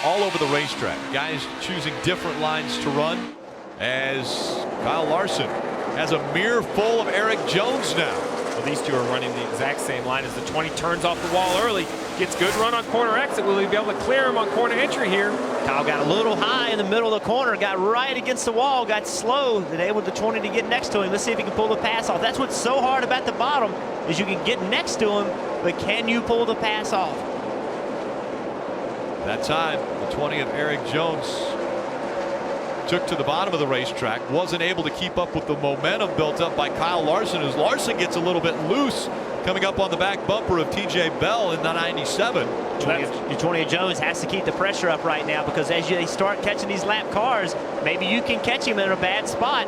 all over the racetrack, guys choosing different lines to run, as Kyle Larson has a mirror full of Eric Jones now. Well, these two are running the exact same line as the 20 turns off the wall early. Gets good run on corner exit. Will he be able to clear him on corner entry here? Kyle got a little high in the middle of the corner, got right against the wall, got slow, then able the 20 to get next to him. Let's see if he can pull the pass off. That's what's so hard about the bottom, is you can get next to him, but can you pull the pass off? That time, the 20 of Eric Jones took to the bottom of the racetrack, wasn't able to keep up with the momentum built up by Kyle Larson as Larson gets a little bit loose coming up on the back bumper of TJ Bell in the 97. 20 Jones has to keep the pressure up right now, because as they start catching these lap cars, maybe you can catch him in a bad spot.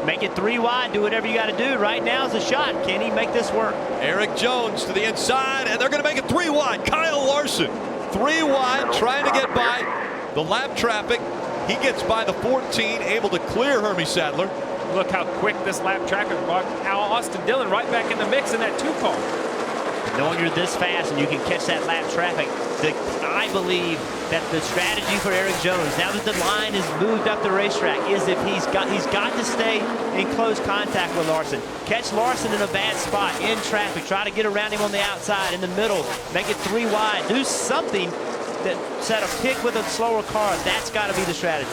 Make it 3 wide, do whatever you got to do. Right now is a shot. Can he make this work? Eric Jones to the inside, and they're going to make it 3 wide. Kyle Larson 3 wide, trying to get by the lap traffic. He gets by the 14, able to clear Hermie Sadler. Look how quick this lap traffic brought Austin Dillon right back in the mix in that 2 car. Knowing you're this fast and you can catch that lap traffic, I believe that the strategy for Eric Jones, now that the line is moved up the racetrack, is if he's got to stay in close contact with Larson. Catch Larson in a bad spot, in traffic, try to get around him on the outside, in the middle, make it 3 wide, do something that set a pick with a slower car. That's got to be the strategy.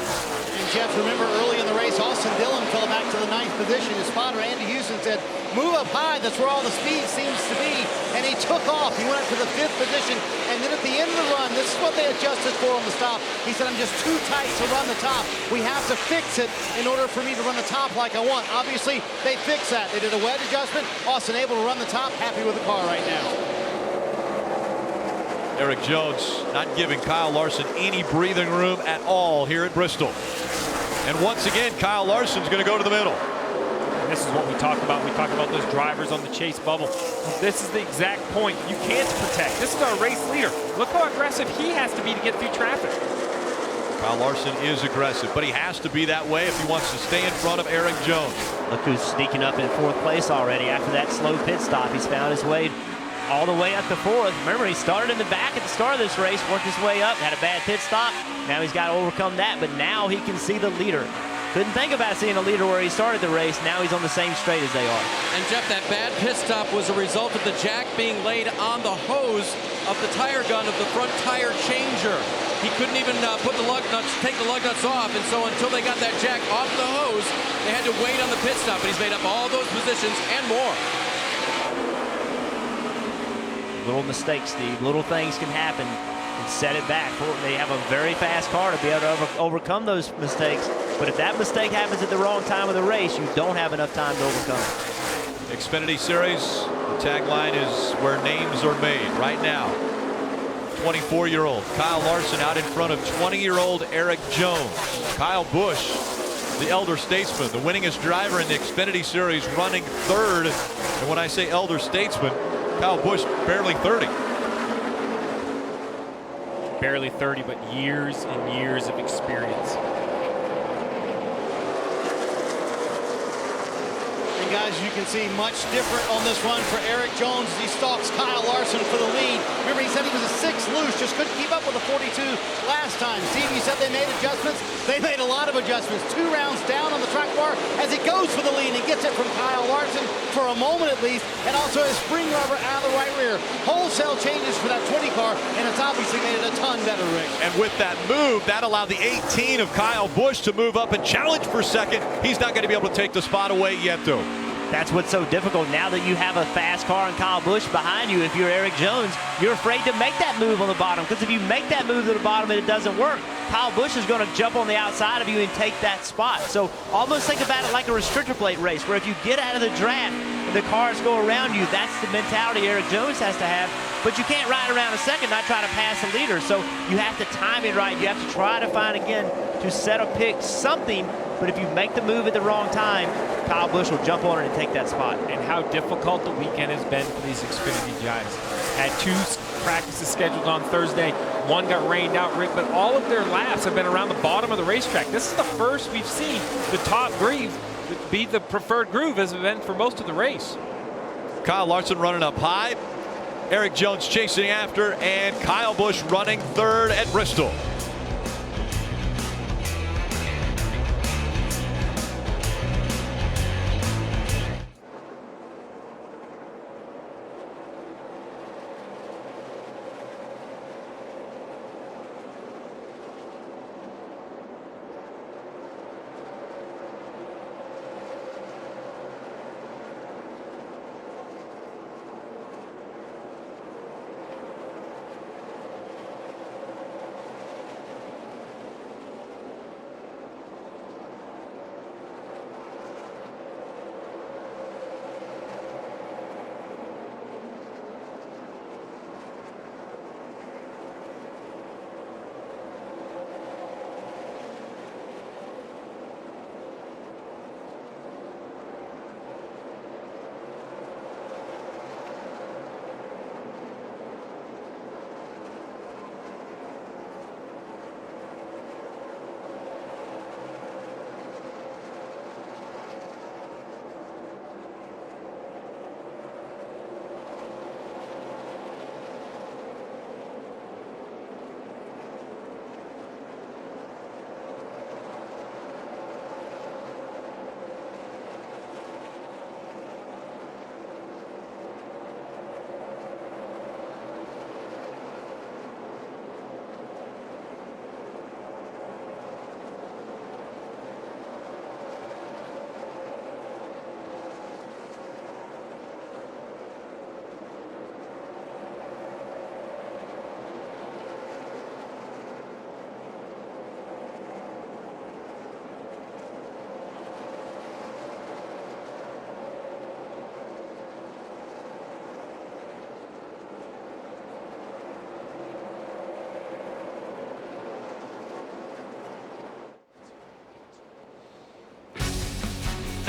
And Jeff, remember early in the race, Austin Dillon fell back to the 9th position. His spotter, Andy Houston, said, move up high, that's where all the speed seems to be. And he took off. He went up to the 5th position. And then at the end of the run, this is what they adjusted for on the stop. He said, I'm just too tight to run the top. We have to fix it in order for me to run the top like I want. Obviously, they fixed that. They did a wedge adjustment. Austin able to run the top, happy with the car right now. Eric Jones not giving Kyle Larson any breathing room at all here at Bristol. And once again, Kyle Larson's going to go to the middle. And this is what we talk about. We talk about those drivers on the chase bubble. This is the exact point. You can't protect. This is our race leader. Look how aggressive he has to be to get through traffic. Kyle Larson is aggressive, but he has to be that way if he wants to stay in front of Eric Jones. Look who's sneaking up in 4th place already after that slow pit stop. He's found his way all the way up to 4th. Remember, he started in the back at the start of this race, worked his way up, had a bad pit stop. Now he's got to overcome that, but now he can see the leader. Couldn't think about seeing a leader where he started the race. Now he's on the same straight as they are. And Jeff, that bad pit stop was a result of the jack being laid on the hose of the tire gun of the front tire changer. He couldn't even put the lug nuts, take the lug nuts off, and so until they got that jack off the hose, they had to wait on the pit stop, and he's made up all those positions and more. Little mistakes, Steve. Little things can happen and set it back. They have a very fast car to be able to overcome those mistakes. But if that mistake happens at the wrong time of the race, you don't have enough time to overcome it. Xfinity Series, the tagline is where names are made right now. 24-year-old Kyle Larson out in front of 20-year-old Eric Jones. Kyle Busch, the elder statesman, the winningest driver in the Xfinity Series, running 3rd. And when I say elder statesman, Kyle Busch barely 30. Barely 30, but years and years of experience. And guys, you can see much different on this run for Eric Jones as he stalks Kyle Larson for the lead. Remember, he said he was a 6th loose, just couldn't keep up with the 42 last time. Steve, you said they made adjustments. They made a lot of adjustments. 2 rounds down on the track bar as he goes for the lead and gets it from Kyle Larson for a moment at least, and also his spring rubber out of the right rear. Wholesale changes for that 20 car, and it's obviously made it a ton better, Rick. And with that move, that allowed the 18 of Kyle Busch to move up and challenge for 2nd. He's not going to be able to take the spot away yet, though. That's what's so difficult. Now that you have a fast car and Kyle Busch behind you, if you're Eric Jones, you're afraid to make that move on the bottom, because if you make that move to the bottom and it doesn't work, Kyle Busch is going to jump on the outside of you and take that spot. So almost think about it like a restrictor plate race, where if you get out of the draft and the cars go around you, that's the mentality Eric Jones has to have. But you can't ride around a second not try to pass the leader. So you have to time it right. You have to try to find, again, to set a pick, something. But if you make the move at the wrong time, Kyle Busch will jump on it and take that spot. And how difficult the weekend has been for these Xfinity guys. Had 2 practices scheduled on Thursday. 1 got rained out, Rick, but all of their laps have been around the bottom of the racetrack. This is the first we've seen the top groove be the preferred groove as it's been for most of the race. Kyle Larson running up high. Eric Jones chasing after, and Kyle Busch running 3rd at Bristol.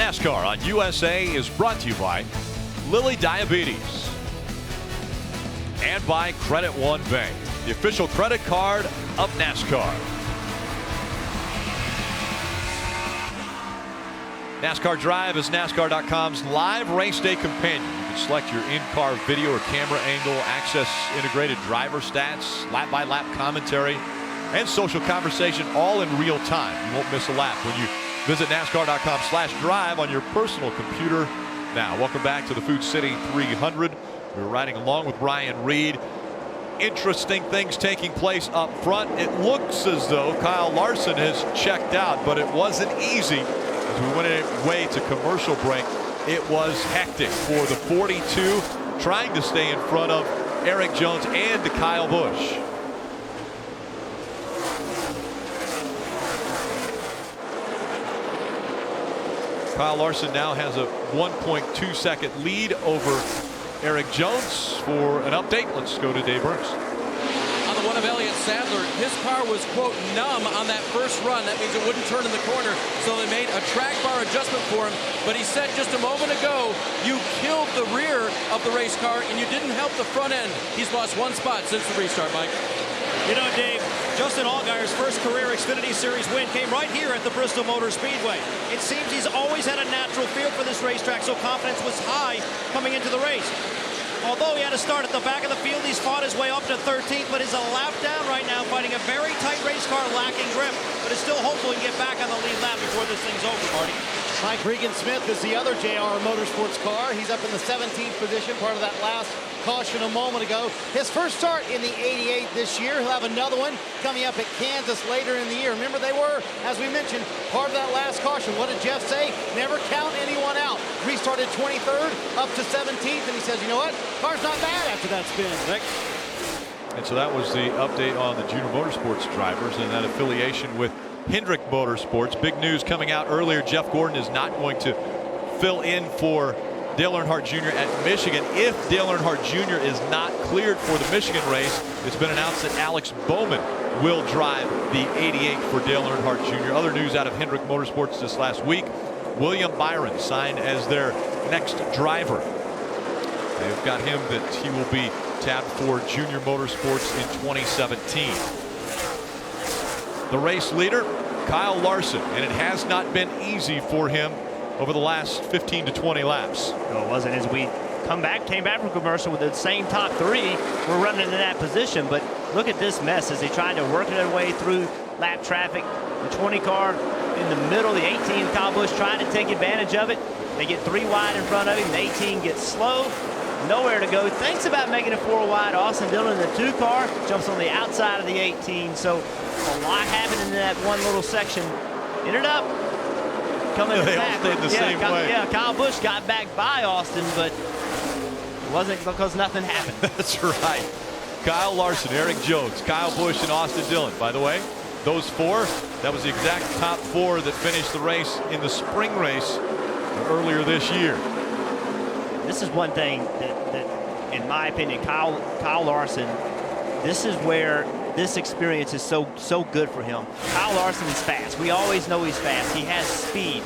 NASCAR on USA is brought to you by Lilly Diabetes and by Credit One Bank, the official credit card of NASCAR. NASCAR Drive is NASCAR.com's live race day companion. You can select your in-car video or camera angle, access integrated driver stats, lap-by-lap commentary, and social conversation all in real time. You won't miss a lap when you visit NASCAR.com/drive on your personal computer now. Welcome back to the Food City 300. We're riding along with Ryan Reed. Interesting things taking place up front. It looks as though Kyle Larson has checked out, but it wasn't easy. As we went away to commercial break, it was hectic for the 42, trying to stay in front of Eric Jones and to Kyle Busch. Kyle Larson now has a 1.2 second lead over Eric Jones. For an update, let's go to Dave Burns. On the one of Elliott Sadler, his car was, quote, numb on that first run. That means it wouldn't turn in the corner, so they made a track bar adjustment for him. But he said just a moment ago, you killed the rear of the race car and you didn't help the front end. He's lost one spot since the restart, Mike. You know, Dave, Justin Allgaier's first career Xfinity Series win came right here at the Bristol Motor Speedway. It seems he's always had a natural feel for this racetrack, so confidence was high coming into the race. Although he had to start at the back of the field, he's fought his way up to 13th, but is a lap down right now, fighting a very tight race car, lacking grip, but is still hopeful he can get back on the lead lap before this thing's over, Marty. Mike Regan-Smith is the other JR Motorsports car. He's up in the 17th position, part of that last caution a moment ago. His first start in the 88 this year. He'll have another one coming up at Kansas later in the year. Remember, they were, as we mentioned, part of that last caution. What did Jeff say? Never count anyone out. Restarted 23rd, up to 17th, and he says, you know what? Car's not bad after that spin, Rick. And so that was the update on the Junior Motorsports drivers and that affiliation with Hendrick Motorsports. Big news coming out earlier. Jeff Gordon is not going to fill in for Dale Earnhardt Jr. at Michigan. If Dale Earnhardt Jr. is not cleared for the Michigan race, it's been announced that Alex Bowman will drive the 88 for Dale Earnhardt Jr. Other news out of Hendrick Motorsports this last week, William Byron signed as their next driver. They've got him that he will be tabbed for Junior Motorsports in 2017. The race leader, Kyle Larson, and it has not been easy for him over the last 15 to 20 laps. No, it wasn't. As we came back from commercial with the same top three, we're running into that position. But look at this mess as they tried to work their way through lap traffic. The 20 car in the middle, the 18, Kyle Busch trying to take advantage of it. They get 3 wide in front of him. The 18 gets slow. Nowhere to go. Thinks about making it 4 wide. Austin Dillon in the 2 car jumps on the outside of the 18. So a lot happened in that one little section. Ended up coming they back. All stayed the same way. Yeah, Kyle Busch got back by Austin, but it wasn't because nothing happened. That's right. Kyle Larson, Eric Jones, Kyle Busch, and Austin Dillon. By the way, those 4, that was the exact top 4 that finished the race in the spring race earlier this year. This is one thing that in my opinion, Kyle Larson, this is where this experience is so good for him. Kyle Larson is fast. We always know he's fast. He has speed.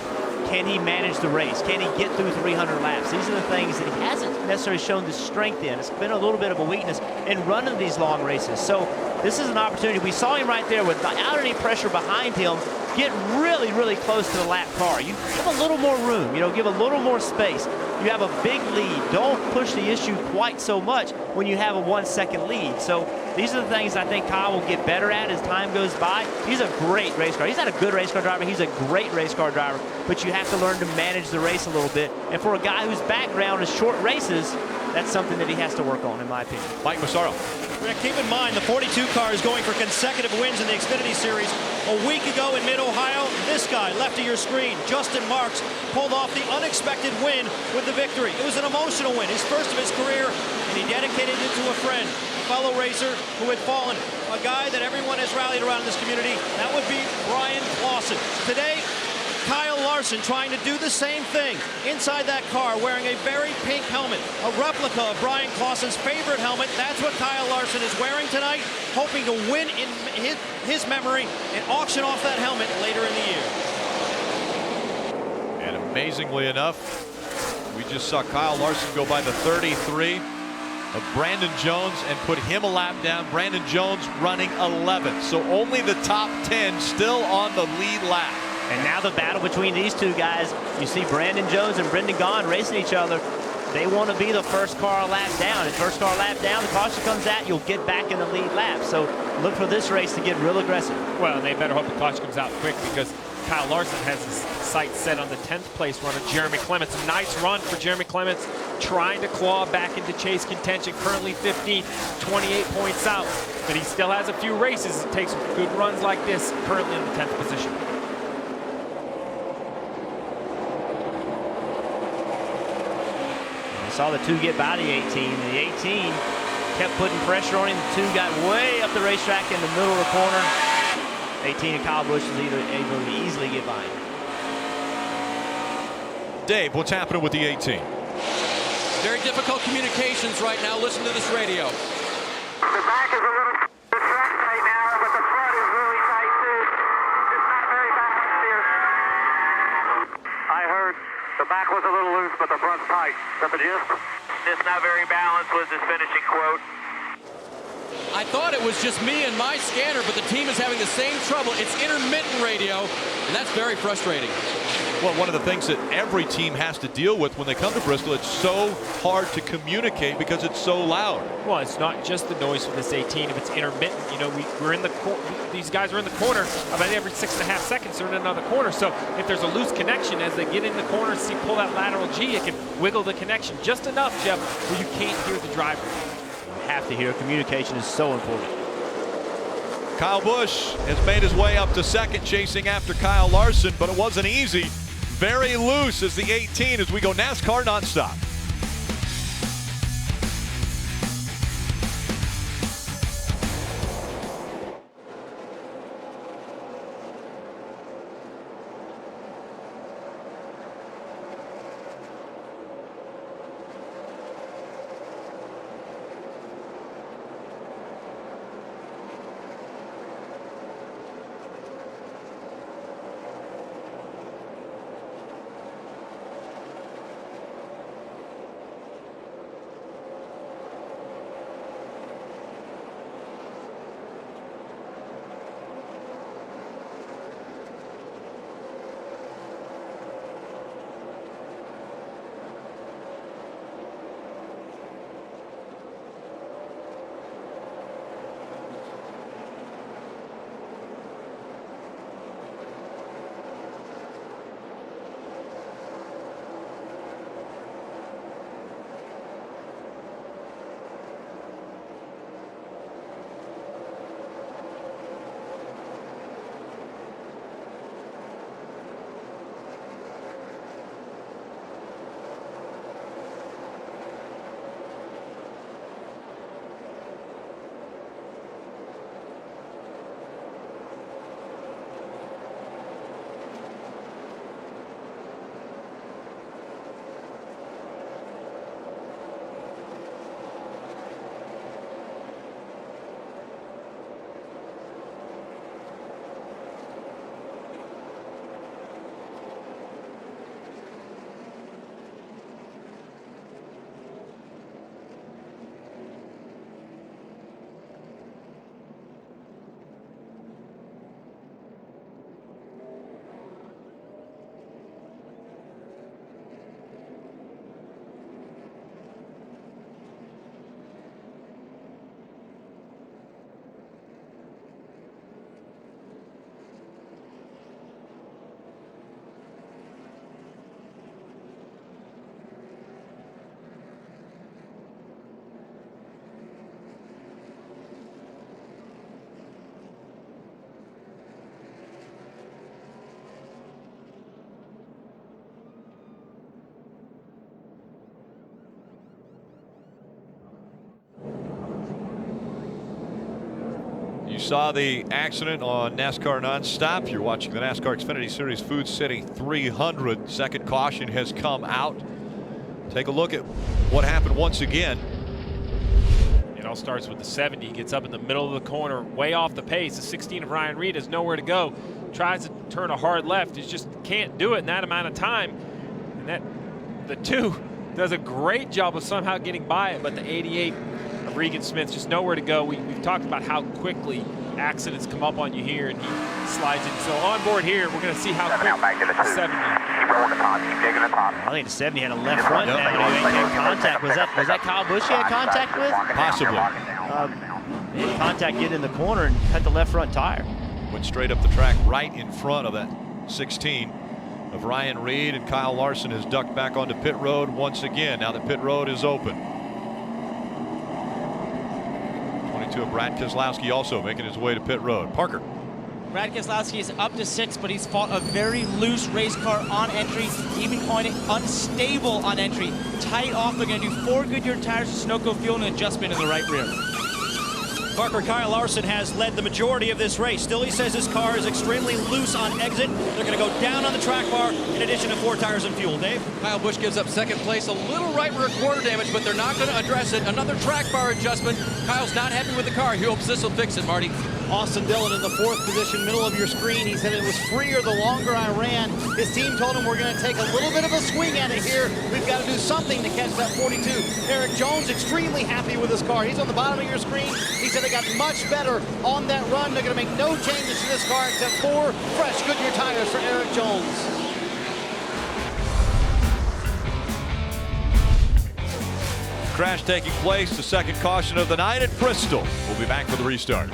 Can he manage the race? Can he get through 300 laps? These are the things that he hasn't necessarily shown the strength in. It's been a little bit of a weakness in running these long races. So this is an opportunity. We saw him right there without any pressure behind him get really, really close to the lap car. You give a little more room, give a little more space. You have a big lead. Don't push the issue quite so much when you have a 1-second lead. So these are the things I think Kyle will get better at as time goes by. He's a great race car. He's not a good race car driver. He's a great race car driver. But you have to learn to manage the race a little bit. And for a guy whose background is short races, that's something that he has to work on, in my opinion. Mike Massaro. Rick, keep in mind the 42 car is going for consecutive wins in the Xfinity Series. A week ago in Mid-Ohio, this guy, left of your screen, Justin Marks, pulled off the unexpected win with the victory. It was an emotional win, his first of his career, and he dedicated it to a friend, a fellow racer who had fallen, a guy that everyone has rallied around in this community. That would be Brian Clausen. Today, Kyle Larson trying to do the same thing inside that car, wearing a very pink helmet, a replica of Brian Clausen's favorite helmet. That's what Kyle Larson is wearing tonight, hoping to win in his memory and auction off that helmet later in the year. And a Amazingly enough, we just saw Kyle Larson go by the 33 of Brandon Jones and put him a lap down. Brandon Jones running 11. So only the top 10 still on the lead lap. And now the battle between these two guys, you see Brandon Jones and Brendan Gaughan racing each other. They want to be the first car lap down. And first car lap down, the caution comes out, you'll get back in the lead lap. So look for this race to get real aggressive. Well, and they better hope the caution comes out quick, because Kyle Larson has his sights set on the 10th place runner, Jeremy Clements. A nice run for Jeremy Clements, trying to claw back into chase contention. Currently 15th, 28 points out, but he still has a few races. It takes good runs like this, currently in the 10th position. We saw the 2 get by the 18. The 18 kept putting pressure on him. The 2 got way up the racetrack in the middle of the corner. 18 and Kyle Busch was either able to easily get by him. Dave, what's happening with the 18? Very difficult communications right now. Listen to this radio. The back is a little track right now, but the front is really tight too. It's not very balanced here. I heard the back was a little loose, but the front's tight. Is that the gist? It's not very balanced was his finishing quote. I thought it was just me and my scanner, but the team is having the same trouble. It's intermittent radio, and that's very frustrating. Well, one of the things that every team has to deal with when they come to Bristol, it's so hard to communicate because it's so loud. Well, it's not just the noise from this 18. If it's intermittent, you know, we're in the these guys are in the corner about every 6.5 seconds. They're in another corner. So if there's a loose connection as they get in the corner, see pull that lateral G, it can wiggle the connection just enough, Jeff, where you can't hear the driver. You have to hear. Communication is so important. Kyle Busch has made his way up to second, chasing after Kyle Larson, but it wasn't easy. Very loose as the 18 as we go NASCAR nonstop. You saw the accident on NASCAR Nonstop. You're watching the NASCAR Xfinity Series Food City 300. Second caution has come out. Take a look at what happened once again. It all starts with the 70. He gets up in the middle of the corner, way off the pace. The 16 of Ryan Reed has nowhere to go. Tries to turn a hard left. He just can't do it in that amount of time. The 2 does a great job of somehow getting by it, but the 88 of Regan Smith just nowhere to go. We've talked about how quickly accidents come up on you here, and he slides in. So on board here, we're going to see how quick the 70. I think the 70 had a left front now. He had contact. Was that Kyle Busch he had contact with? Possibly. He had contact getting in the corner and cut the left front tire. Went straight up the track right in front of that 16 of Ryan Reed, and Kyle Larson has ducked back onto pit road once again. Now the pit road is open. 22 of Brad Keselowski also making his way to pit road. Parker. Brad Keselowski is up to 6, but he's fought a very loose race car on entry, even calling it unstable on entry. Tight off, they're going to do 4 Goodyear tires with Sunoco fuel and an adjustment in the right rear. Parker, Kyle Larson has led the majority of this race. Still, he says his car is extremely loose on exit. They're going to go down on the track bar in addition to 4 tires and fuel. Dave? Kyle Busch gives up second place, a little right rear quarter damage, but they're not going to address it. Another track bar adjustment. Kyle's not happy with the car. He hopes this will fix it, Marty. Austin Dillon in the 4th position, middle of your screen. He said it was freer the longer I ran. His team told him we're going to take a little bit of a swing at it here. We've got to do something to catch that 42. Eric Jones extremely happy with his car. He's on the bottom of your screen. He said they got much better on that run. They're going to make no changes to this car except 4 fresh Goodyear tires for Eric Jones. Crash taking place, the second caution of the night at Bristol. We'll be back for the restart.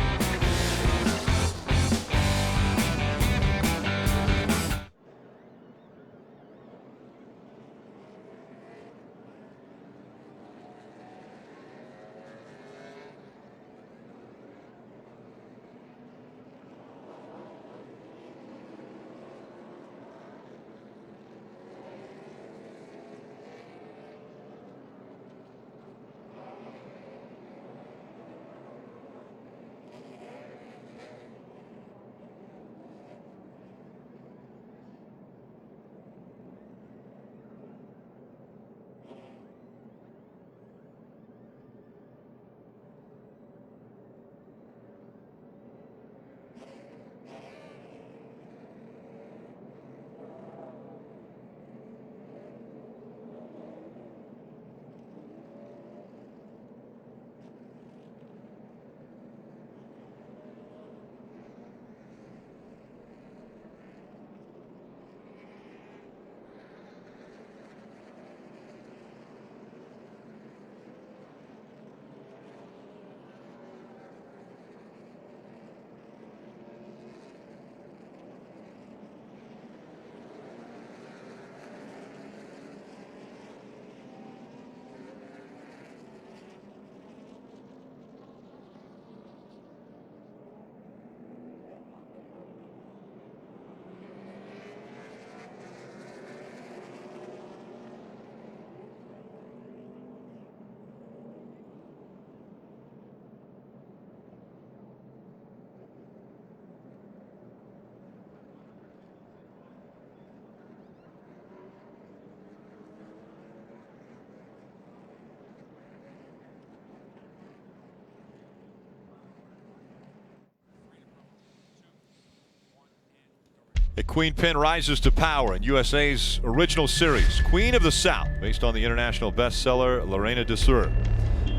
A Queen Pin rises to power in USA's original series, Queen of the South, based on the international bestseller Lorena Dessert.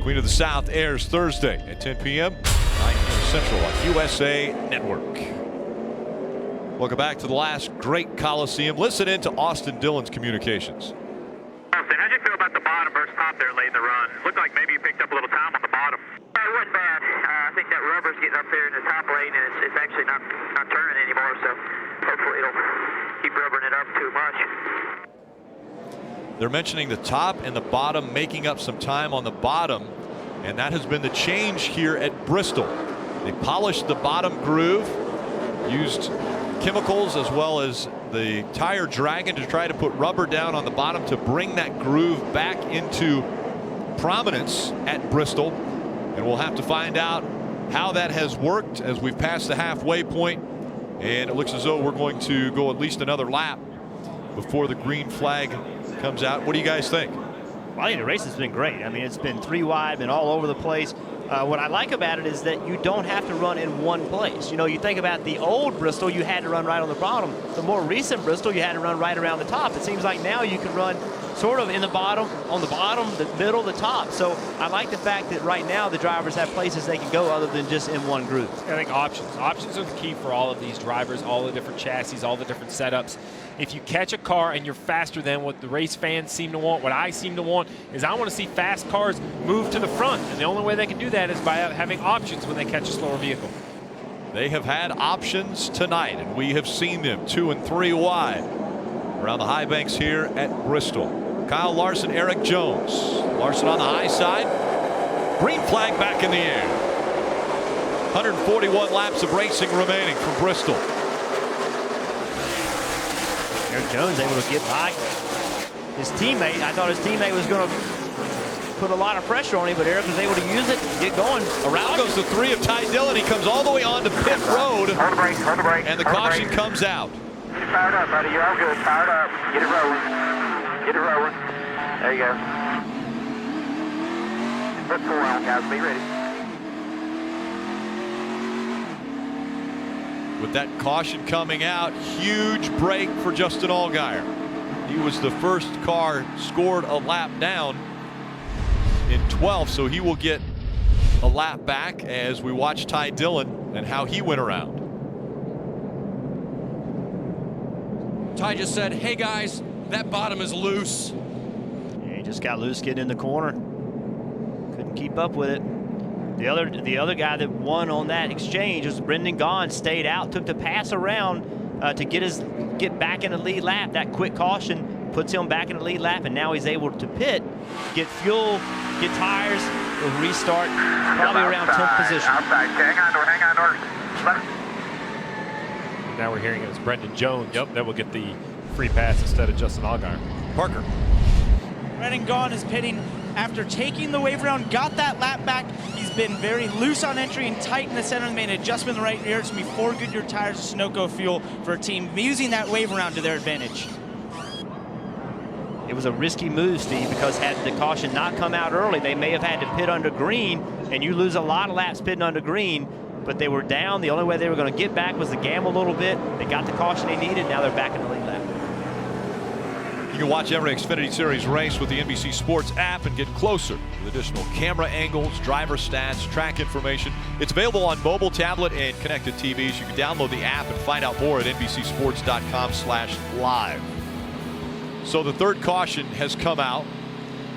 Queen of the South airs Thursday at 10 p.m., 9 p.m. Central on USA Network. Welcome back to the last great Coliseum. Listen in to Austin Dillon's communications. Austin, how'd you feel about the bottom versus top there late in the run? Looked like maybe you picked up a little time on the bottom. It wasn't bad. I think that rubber's getting up there in the top lane, and it's actually not turning anymore, so hopefully it'll keep rubbering it up too much. They're mentioning the top and the bottom making up some time on the bottom, and that has been the change here at Bristol. They polished the bottom groove, used chemicals as well as the tire dragon to try to put rubber down on the bottom to bring that groove back into prominence at Bristol. And we'll have to find out how that has worked as we've passed the halfway point. And it looks as though we're going to go at least another lap before the green flag comes out. What do you guys think? Well, I think the race has been great. I mean, it's been 3 wide, been all over the place. What I like about it is that you don't have to run in one place. You know, you think about the old Bristol, you had to run right on the bottom. The more recent Bristol, you had to run right around the top. It seems like now you can run sort of in the bottom, on the bottom, the middle, the top. So I like the fact that right now the drivers have places they can go other than just in one group. I think options are the key for all of these drivers, all the different chassis, all the different setups. If you catch a car and you're faster than what the race fans seem to want, what I seem to want, is I want to see fast cars move to the front. And the only way they can do that is by having options when they catch a slower vehicle. They have had options tonight, and we have seen them 2 and 3 wide around the high banks here at Bristol. Kyle Larson, Eric Jones. Larson on the high side. Green flag back in the air. 141 laps of racing remaining from Bristol. Eric Jones able to get by his teammate. I thought his teammate was going to put a lot of pressure on him, but Eric was able to use it and get going. Around goes the 3 of Ty Dillon. He comes all the way on to pit road. Hold the brake, hold the brake. And the caution comes out. Get fired up, buddy. You're all good. Fired up. Get it rolling. Get it rolling. There you go. Put 4 on, guys. Be ready. With that caution coming out, huge break for Justin Allgaier. He was the first car scored a lap down in 12th, so he will get a lap back as we watch Ty Dillon and how he went around. Ty just said, hey guys, that bottom is loose. Yeah, he just got loose getting in the corner. Couldn't keep up with it. The other guy that won on that exchange was Brendan Gaughan. Stayed out, took the pass around to get back in the lead lap. That quick caution puts him back in the lead lap, and now he's able to pit, get fuel, get tires, he'll restart probably around 10th position. Outside. Hang on to her. Now we're hearing it was Brendan Jones that will get the free pass instead of Justin Allgaier. Parker. Brendan Gaughan is pitting after taking the wave around, got that lap back. He's been very loose on entry and tight in the center and made an adjustment in the right rear. It's going to be 4 Goodyear tires of Sunoco fuel for a team using that wave around to their advantage. It was a risky move, Steve, because had the caution not come out early, they may have had to pit under green, and you lose a lot of laps pitting under green, but they were down. The only way they were going to get back was to gamble a little bit. They got the caution they needed. Now they're back in the lead lap. You can watch every Xfinity Series race with the NBC Sports app and get closer with additional camera angles, driver stats, track information. It's available on mobile, tablet, and connected TVs. You can download the app and find out more at NBCSports.com/live. So the third caution has come out.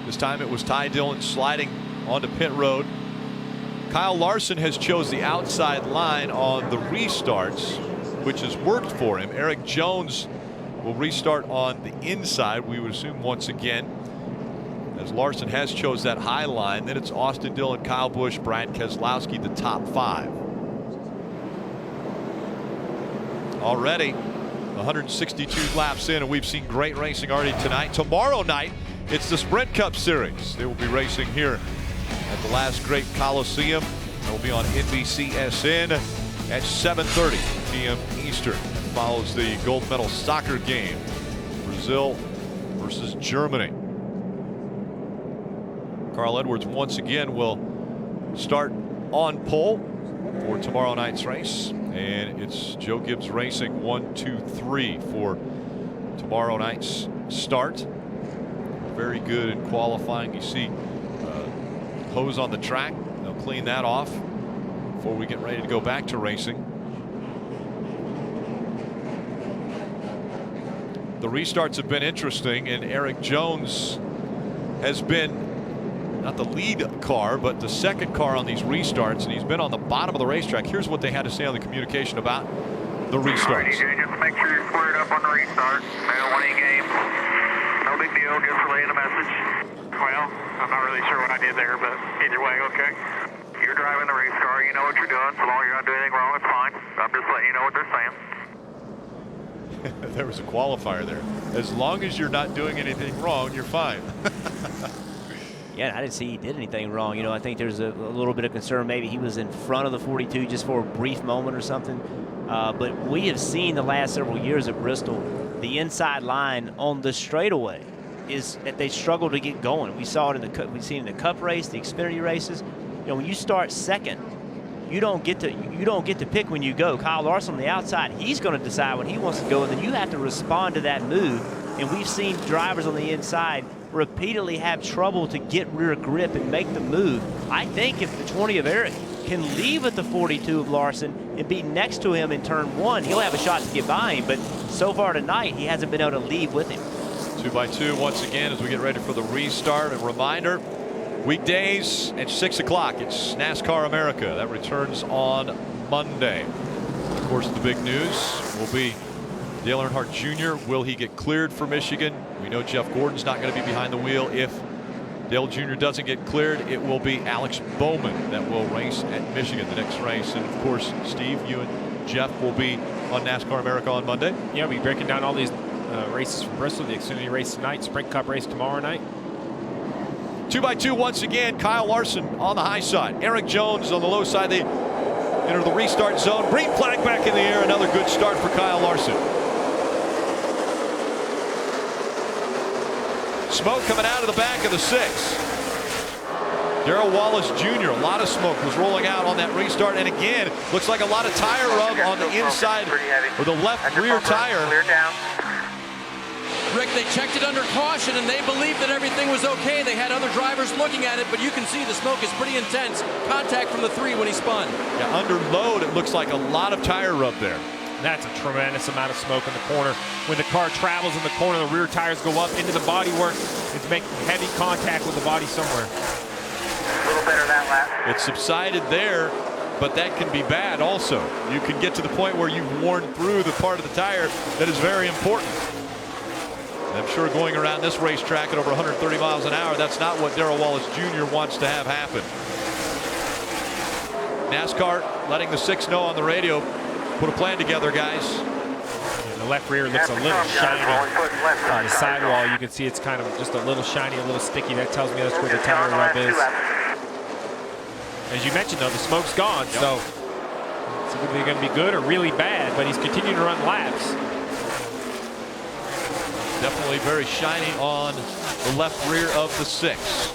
This time it was Ty Dillon sliding onto pit road. Kyle Larson has chose the outside line on the restarts, which has worked for him. Eric Jones will restart on the inside, we would assume once again, as Larson has chose that high line. Then it's Austin Dillon, Kyle Busch, Brad Keselowski, the top 5. Already 162 laps in, and we've seen great racing already tonight. Tomorrow night, it's the Sprint Cup Series. They will be racing here at the last great Coliseum. They'll be on NBCSN at 7:30 p.m. Eastern. Follows the gold medal soccer game, Brazil versus Germany. Carl Edwards once again will start on pole for tomorrow night's race, and it's Joe Gibbs Racing 1, 2, 3 for tomorrow night's start. Very good in qualifying. You see hose on the track. They'll clean that off before we get ready to go back to racing. The restarts have been interesting, and Eric Jones has been not the lead car, but the second car on these restarts, and he's been on the bottom of the racetrack. Here's what they had to say on the communication about the restarts. Just make sure you're squared up on the restart. They don't want any games. No big deal, just relaying a message. Well, I'm not really sure what I did there, but either way, okay. You're driving the race car, you know what you're doing. So long as you're not doing anything wrong, it's fine. I'm just letting you know what they're saying. There was a qualifier there. As long as you're not doing anything wrong, you're fine. Yeah, I didn't see he did anything wrong. You know, I think there's a little bit of concern. Maybe he was in front of the 42 just for a brief moment or something. But we have seen the last several years at Bristol, the inside line on the straightaway is that they struggle to get going. We saw it in the Cup. We've seen it in the Cup race, the Xfinity races. You know, when you start second, you don't get to pick when you go. Kyle Larson on the outside, he's going to decide when he wants to go, and then you have to respond to that move And we've seen drivers on the inside repeatedly have trouble to get rear grip and make the move. I think if the 20 of Eric can leave at the 42 of Larson and be next to him in turn 1, he'll have a shot to get by him. But so far tonight, he hasn't been able to leave with him. 2x2 once again as we get ready for the restart. A reminder, weekdays at 6 o'clock, it's NASCAR America. That returns on Monday. Of course, the big news will be Dale Earnhardt Jr. Will he get cleared for Michigan? We know Jeff Gordon's not going to be behind the wheel. If Dale Jr. doesn't get cleared, it will be Alex Bowman that will race at Michigan the next race. And of course, Steve, you and Jeff will be on NASCAR America on Monday. Yeah, we'll be breaking down all these races from Bristol, the Xfinity race tonight, Sprint Cup race tomorrow night. 2x2 once again. Kyle Larson on the high side. Eric Jones on the low side. They enter the restart zone. Green flag back in the air. Another good start for Kyle Larson. Smoke coming out of the back of the 6. Darrell Wallace Jr. A lot of smoke was rolling out on that restart, and again looks like a lot of tire rub on the inside or the left rear tire. Rick, they checked it under caution and they believed that everything was okay. They had other drivers looking at it, but you can see the smoke is pretty intense. Contact from the 3 when he spun. Yeah, under load, it looks like a lot of tire rub there. That's a tremendous amount of smoke in the corner. When the car travels in the corner, the rear tires go up into the bodywork. It's making heavy contact with the body somewhere. A little better that lap. It subsided there, but that can be bad also. You can get to the point where you've worn through the part of the tire that is very important. I'm sure going around this racetrack at over 130 miles an hour, that's not what Darrell Wallace Jr. wants to have happen. NASCAR letting the 6 know on the radio, put a plan together, guys. And the left rear looks a little shiny on the sidewall. You can see it's kind of just a little shiny, a little sticky. That tells me that's where the tire rub is. As you mentioned, though, the smoke's gone, so it's either going to be good or really bad, but he's continuing to run laps. Definitely very shiny on the left rear of the 6.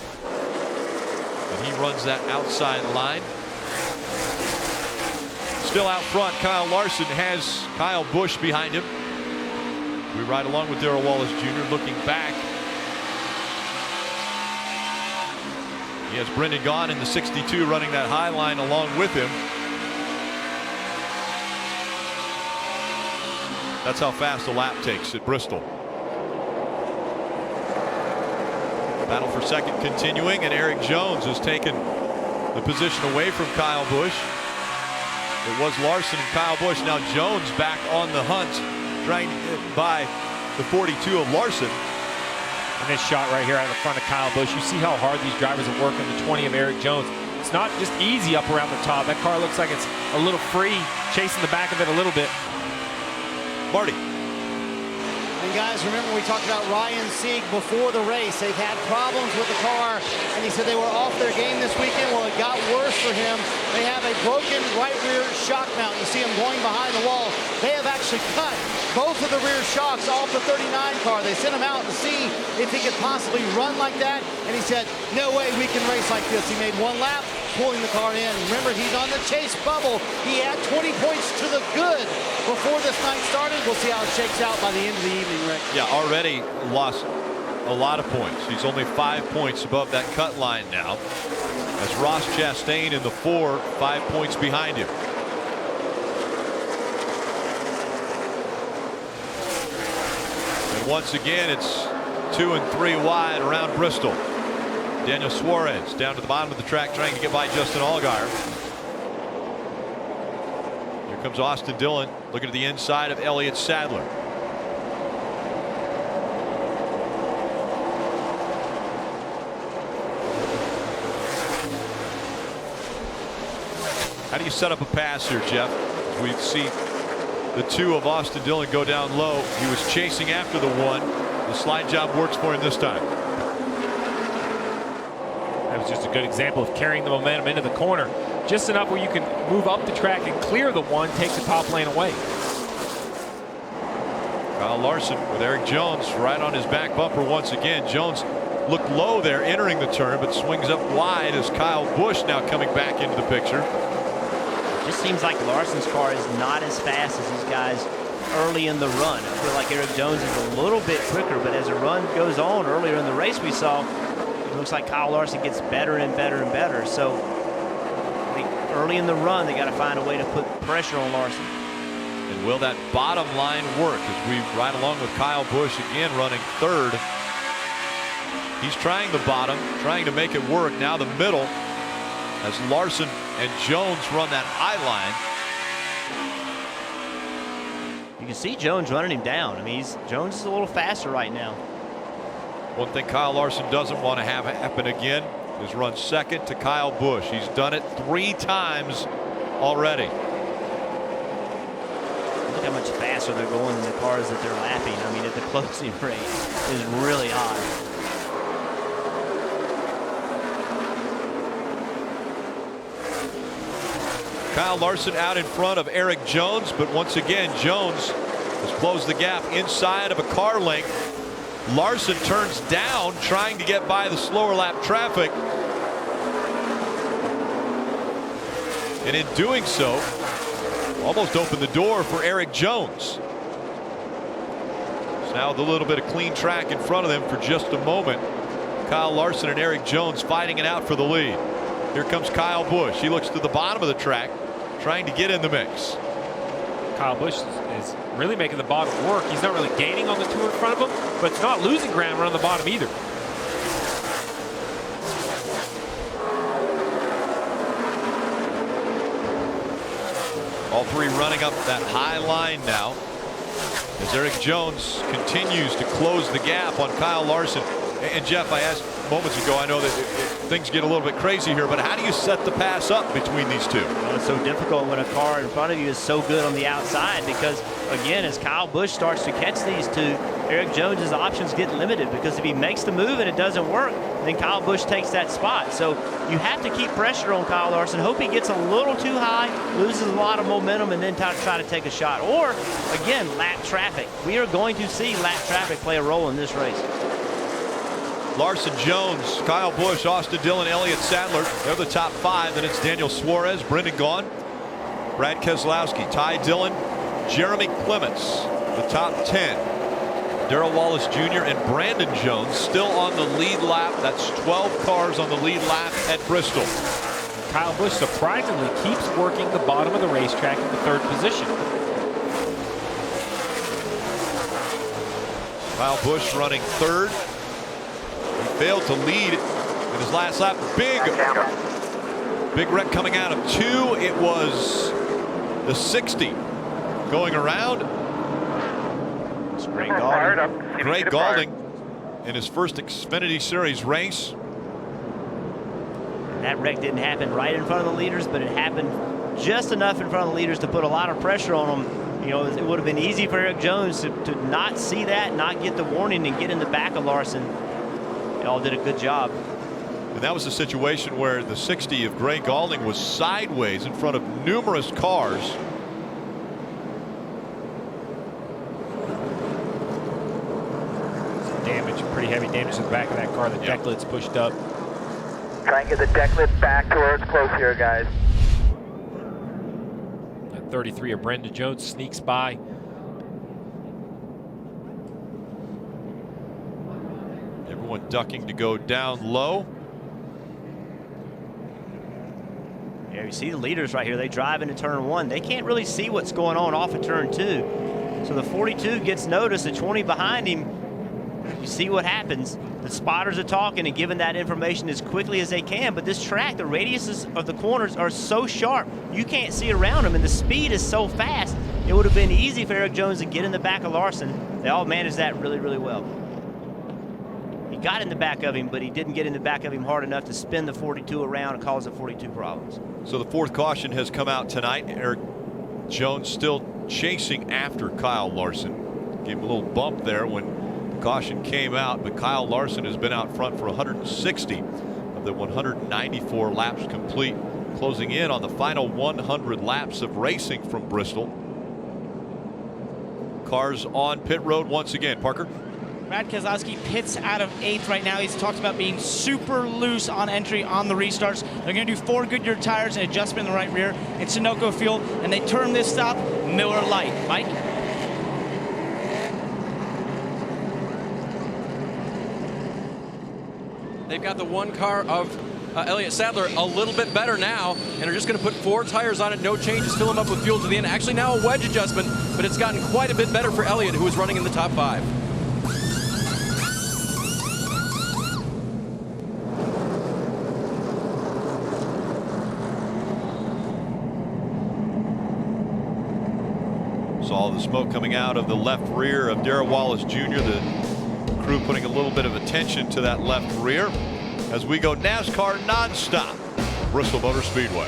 And he runs that outside line. Still out front, Kyle Larson has Kyle Busch behind him. We ride along with Darrell Wallace Jr. looking back. He has Brendan Gaughan in the 62 running that high line along with him. That's how fast a lap takes at Bristol. Battle for second continuing, and Eric Jones has taken the position away from Kyle Busch. It was Larson and Kyle Busch. Now Jones back on the hunt, trying to get by the 42 of Larson. And this shot right here out of the front of Kyle Busch, you see how hard these drivers are working the 20 of Eric Jones. It's not just easy up around the top. That car looks like it's a little free, chasing the back of it a little bit. Marty. And guys, remember we talked about Ryan Sieg before the race. They've had problems with the car, and he said they were off their game this weekend. Well, it got worse for him. They have a broken right rear shock mount. You see him going behind the wall. They have actually cut both of the rear shocks off the 39 car. They sent him out to see if he could possibly run like that, and he said, no way we can race like this. He made one lap, pulling the car in. Remember, he's on the chase bubble. He had 20 points to the good before this night started. We'll see how it shakes out by the end of the evening, Rick. Yeah, already lost a lot of points. He's only 5 points above that cut line now. As Ross Chastain in the 4, 5 points behind him. And once again, it's 2 and 3 wide around Bristol. Daniel Suarez down to the bottom of the track trying to get by Justin Allgaier. Here comes Austin Dillon looking at the inside of Elliott Sadler. How do you set up a pass here, Jeff? We see the 2 of Austin Dillon go down low. He was chasing after the 1. The slide job works for him this time. That was just a good example of carrying the momentum into the corner. Just enough where you can move up the track and clear the 1, take the top lane away. Kyle Larson with Eric Jones right on his back bumper once again. Jones looked low there entering the turn, but swings up wide as Kyle Busch now coming back into the picture. Just seems like Larson's car is not as fast as these guys early in the run. I feel like Eric Jones is a little bit quicker, but as the run goes on, earlier in the race we saw, it looks like Kyle Larson gets better and better and better. So I think early in the run, they got to find a way to put pressure on Larson. And will that bottom line work as we ride along with Kyle Busch again running third? He's trying the bottom, trying to make it work. Now the middle as Larson and Jones run that high line. You can see Jones running him down. I mean, Jones is a little faster right now. One thing Kyle Larson doesn't want to have happen again is run second to Kyle Busch. He's done it 3 times already. Look how much faster they're going than the cars that they're lapping. I mean, at the closing rate is really high. Kyle Larson out in front of Eric Jones, but once again, Jones has closed the gap inside of a car length. Larson turns down, trying to get by the slower lap traffic. And in doing so, almost opened the door for Eric Jones. So now with a little bit of clean track in front of them for just a moment. Kyle Larson and Eric Jones fighting it out for the lead. Here comes Kyle Busch. He looks to the bottom of the track, trying to get in the mix. Kyle Busch is really making the bottom work. He's not really gaining on the 2 in front of him, but it's not losing ground around the bottom either. All 3 running up that high line now as Eric Jones continues to close the gap on Kyle Larson. And Jeff, I asked moments ago, I know that things get a little bit crazy here, but how do you set the pass up between these two? Well, it's so difficult when a car in front of you is so good on the outside because, again, as Kyle Busch starts to catch these two, Eric Jones's options get limited because if he makes the move and it doesn't work, then Kyle Busch takes that spot. So you have to keep pressure on Kyle Larson, hope he gets a little too high, loses a lot of momentum, and then try to take a shot. Or, again, lap traffic. We are going to see lap traffic play a role in this race. Larson, Jones, Kyle Busch, Austin Dillon, Elliott Sadler. They're the top 5. Then it's Daniel Suarez, Brendan Gaughan, Brad Keselowski, Ty Dillon, Jeremy Clements, the top 10. Darrell Wallace Jr. and Brandon Jones still on the lead lap. That's 12 cars on the lead lap at Bristol. Kyle Busch surprisingly keeps working the bottom of the racetrack in the 3rd position. Kyle Busch running 3rd. He failed to lead in his last lap. Big wreck coming out of 2. It was the 60 going around. It's Greg Gaulding. Greg Gaulding in his first Xfinity Series race. That wreck didn't happen right in front of the leaders, but it happened just enough in front of the leaders to put a lot of pressure on them. You know, it would have been easy for Eric Jones to not see that, not get the warning, and get in the back of Larson. They all did a good job. And that was a situation where the 60 of Greg Gaulding was sideways in front of numerous cars. Damage, pretty heavy damage to the back of that car. The deck lid's pushed up. Try and get the deck lid back to where it's close here, guys. At 33 of Brendan Jones sneaks by. Everyone ducking to go down low. Yeah, you see the leaders right here. They drive into turn 1. They can't really see what's going on off of turn 2. So the 42 gets noticed. The 20 behind him, you see what happens. The spotters are talking and giving that information as quickly as they can. But this track, the radiuses of the corners are so sharp, you can't see around them. And the speed is so fast, it would have been easy for Eric Jones to get in the back of Larson. They all managed that really, really well. He got in the back of him, but he didn't get in the back of him hard enough to spin the 42 around and cause the 42 problems. So the 4th caution has come out tonight. Eric Jones still chasing after Kyle Larson. Gave him a little bump there when the caution came out, but Kyle Larson has been out front for 160 of the 194 laps complete, closing in on the final 100 laps of racing from Bristol. Cars on pit road once again. Parker? Brad Keselowski pits out of 8th right now. He's talked about being super loose on entry on the restarts. They're going to do 4 Goodyear tires and adjustment in the right rear in Sunoco Field, and they term this stop Miller Lite. Mike? They've got the one car of Elliott Sadler a little bit better now, and are just going to put 4 tires on it, no changes, fill them up with fuel to the end. Actually now a wedge adjustment, but it's gotten quite a bit better for Elliott, who is running in the top 5. Saw the smoke coming out of the left rear of Darrell Wallace Jr. The crew putting a little bit of attention to that left rear as we go NASCAR nonstop, Bristol Motor Speedway.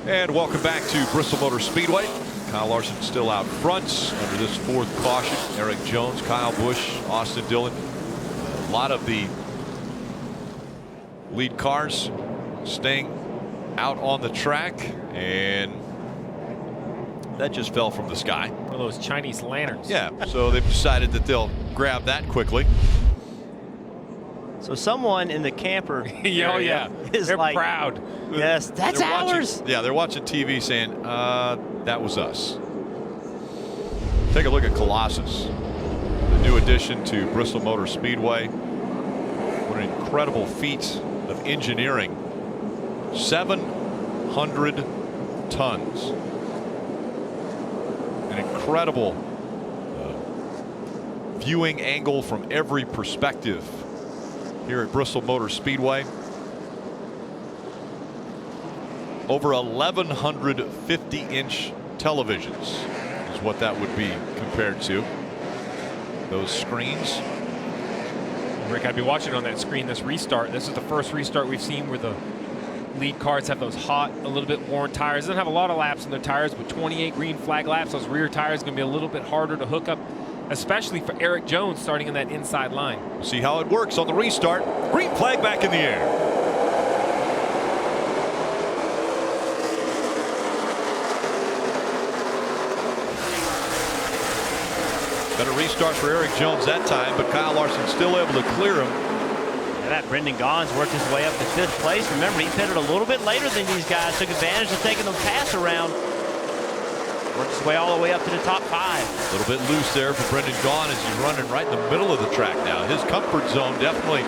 And welcome back to Bristol Motor Speedway. Kyle Larson still out front under this 4th caution. Eric Jones, Kyle Busch, Austin Dillon. A lot of the lead cars staying out on the track, and that just fell from the sky. One of those Chinese lanterns. Yeah, so they've decided that they'll grab that quickly. So someone in the camper Oh yeah, is they're like, proud. Yes, that's ours. Yeah, they're watching TV saying, that was us. Take a look at Colossus, the new addition to Bristol Motor Speedway. What an incredible feat of engineering. 700 tons. An incredible viewing angle from every perspective here at Bristol Motor Speedway. Over 1,150-inch televisions is what that would be compared to. Those screens. Rick, I'd be watching on that screen this restart. This is the first restart we've seen where the lead cars have those hot, a little bit worn tires. Doesn't have a lot of laps in their tires, but 28 green flag laps. Those rear tires going to be a little bit harder to hook up, especially for Eric Jones starting in that inside line. We'll see how it works on the restart. Green flag back in the air. Better restart for Eric Jones that time, but Kyle Larson still able to clear him. Yeah, that Brendan Gaughan's worked his way up to 5th place. Remember, he pitted a little bit later than these guys, took advantage of taking the pass around. Worked his way all the way up to the top 5. A little bit loose there for Brendan Gaughan as he's running right in the middle of the track now. His comfort zone definitely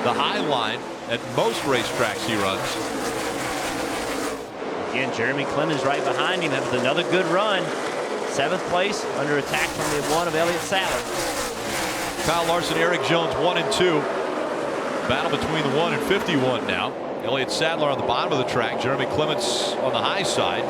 the high line at most racetracks he runs. Again, Jeremy Clemens right behind him with another good run. 7th place under attack from the 1 of Elliott Sadler. Kyle Larson, Eric Jones 1 and 2. Battle between the 1 and 51 now. Elliott Sadler on the bottom of the track. Jeremy Clements on the high side.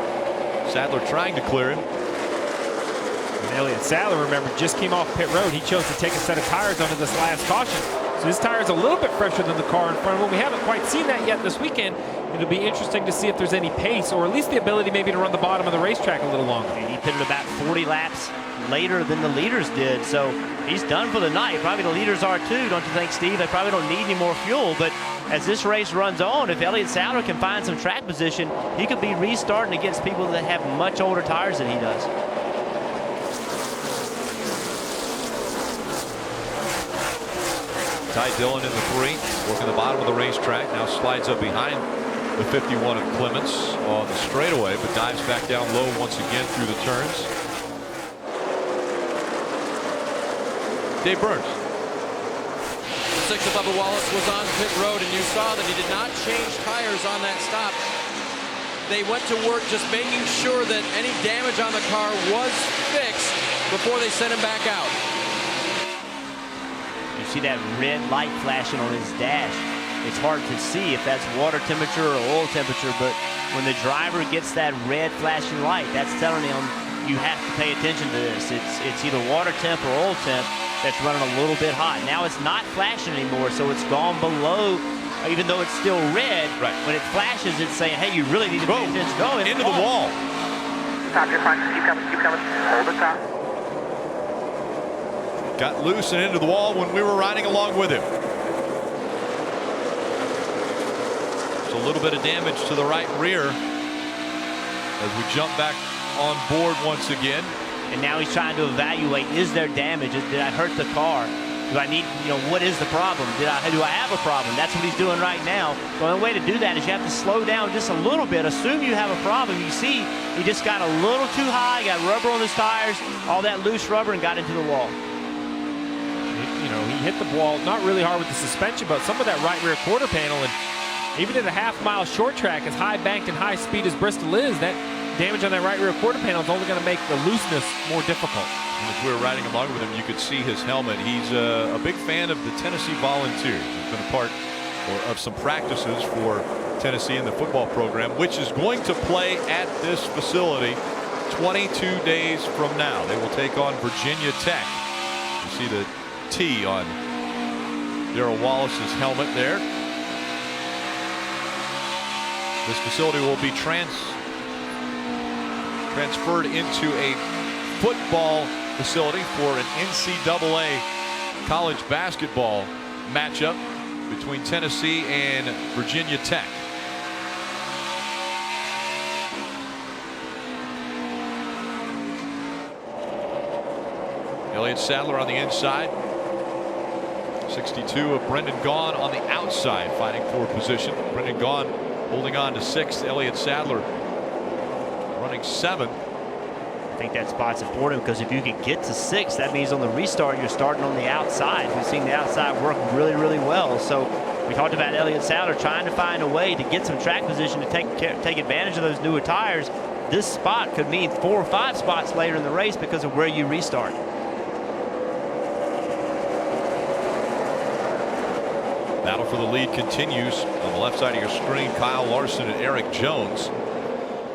Sadler trying to clear him. And Elliott Sadler, remember, just came off pit road. He chose to take a set of tires under this last caution. So his tire is a little bit fresher than the car in front of him. We haven't quite seen that yet this weekend. It'll be interesting to see if there's any pace or at least the ability maybe to run the bottom of the racetrack a little longer. And he pitted about 40 laps later than the leaders did. So he's done for the night. Probably the leaders are too, don't you think, Steve? They probably don't need any more fuel. But as this race runs on, if Elliott Sadler can find some track position, he could be restarting against people that have much older tires than he does. Ty Dillon in the 3, working the bottom of the racetrack. Now slides up behind the 51 of Clements on the straightaway, but dives back down low once again through the turns. Dave Burns. 6 of Bubba Wallace was on pit road, and you saw that he did not change tires on that stop. They went to work just making sure that any damage on the car was fixed before they sent him back out. You see that red light flashing on his dash. It's hard to see if that's water temperature or oil temperature, but when the driver gets that red flashing light, that's telling him you have to pay attention to this. It's either water temp or oil temp that's running a little bit hot. Now it's not flashing anymore, so it's gone below, even though it's still red. Right. When it flashes, it's saying, hey, you really need to pay attention. Go into the wall. Stop, you're fine. Keep coming, keep coming. Hold the top. Got loose and into the wall when we were riding along with him. So a little bit of damage to the right rear as we jump back on board once again. And now he's trying to evaluate, is there damage? Did I hurt the car? Do I need, what is the problem? Do I have a problem? That's what he's doing right now. The only way to do that is you have to slow down just a little bit. Assume you have a problem. You see, he just got a little too high, got rubber on his tires, all that loose rubber, and got into the wall. He hit the wall not really hard with the suspension, but some of that right rear quarter panel, and even at a half-mile short track, as high banked and high speed as Bristol is, that damage on that right rear quarter panel is only going to make the looseness more difficult. And as we were riding along with him, you could see his helmet. He's a big fan of the Tennessee Volunteers. He's been a part of some practices for Tennessee in the football program, which is going to play at this facility 22 days from now. They will take on Virginia Tech. You see the T on Darrell Wallace's helmet there. This facility will be transferred into a football facility for an NCAA college basketball matchup between Tennessee and Virginia Tech. Elliott Sadler on the inside. 62 of Brendan Gaughan on the outside, fighting for position. Brendan Gaughan holding on to 6th. Elliott Sadler running 7th. I think that spot's important because if you can get to 6th, that means on the restart you're starting on the outside. We've seen the outside work really, really well. So we talked about Elliott Sadler trying to find a way to get some track position to take advantage of those newer tires. This spot could mean 4 or 5 spots later in the race because of where you restart. Battle for the lead continues. On the left side of your screen, Kyle Larson and Eric Jones.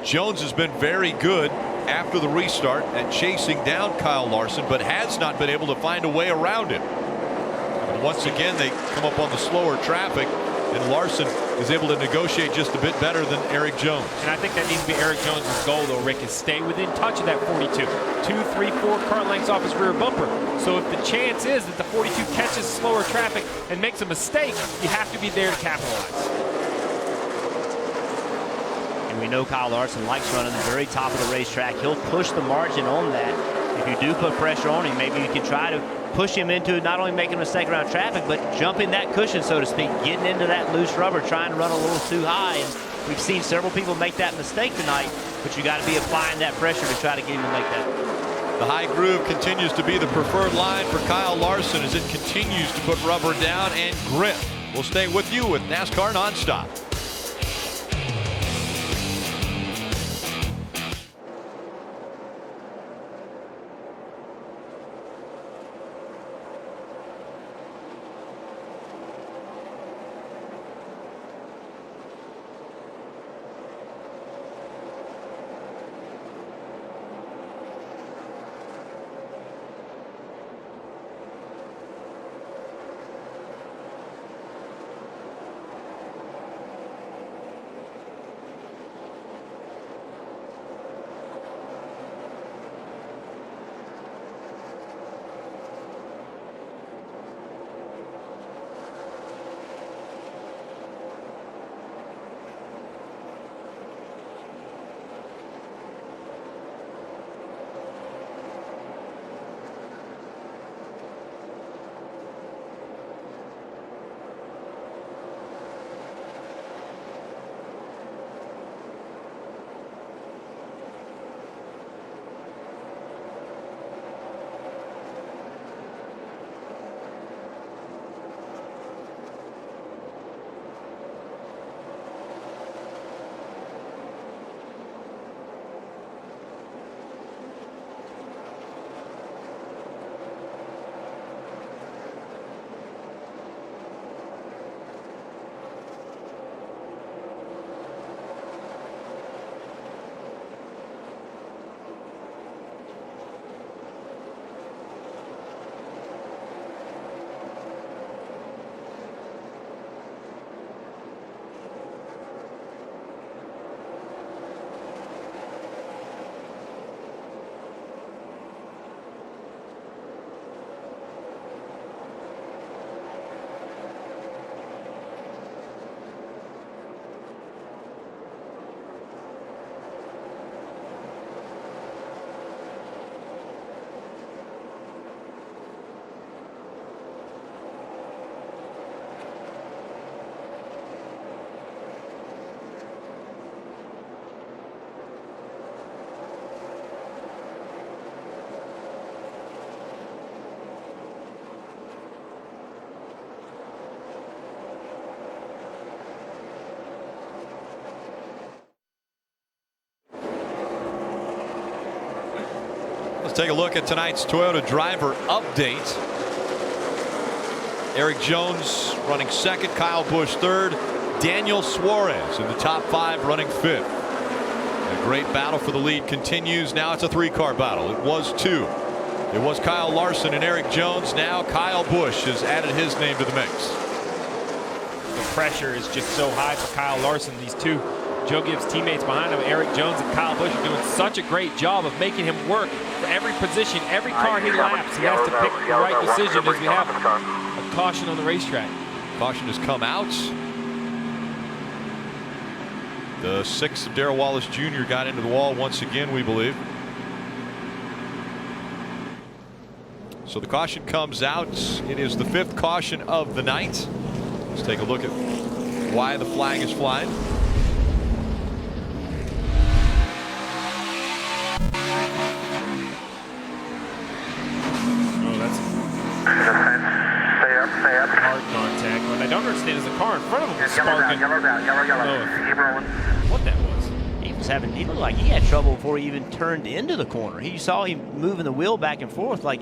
Jones has been very good after the restart at chasing down Kyle Larson, but has not been able to find a way around him. And once again, they come up on the slower traffic, and Larson is able to negotiate just a bit better than Eric Jones. And I think that needs to be Eric Jones' goal, though, Rick, is stay within touch of that 42. 2, 3, 4 car lengths off his rear bumper. So if the chance is that the 42 catches slower traffic and makes a mistake, you have to be there to capitalize. And we know Kyle Larson likes running the very top of the racetrack. He'll push the margin on that. If you do put pressure on him, maybe you can try to push him into not only making a mistake around traffic, but jumping that cushion, so to speak, getting into that loose rubber, trying to run a little too high. And we've seen several people make that mistake tonight. but you got to be applying that pressure to try to get him to make that. The high groove continues to be the preferred line for Kyle Larson as it continues to put rubber down and grip. We'll stay with you with NASCAR Nonstop. Let's take a look at tonight's Toyota driver update. Eric Jones running second, Kyle Busch third, Daniel Suarez in the top 5 running 5th. A great battle for the lead continues. Now it's a 3-car battle. It was 2. It was Kyle Larson and Eric Jones. Now Kyle Busch has added his name to the mix. The pressure is just so high for Kyle Larson. These two Joe Gibbs teammates behind him, Eric Jones and Kyle Busch, are doing such a great job of making him work for every position, every car he laps. He has to pick the right decision as we have a caution on the racetrack. Caution has come out. The 6th of Darrell Wallace Jr. got into the wall once again, we believe. So the caution comes out. It is the 5th caution of the night. Let's take a look at why the flag is flying. Hard contact. What I don't understand is the car in front of him was sparking. What that was. He looked like he had trouble before he even turned into the corner. You saw him moving the wheel back and forth like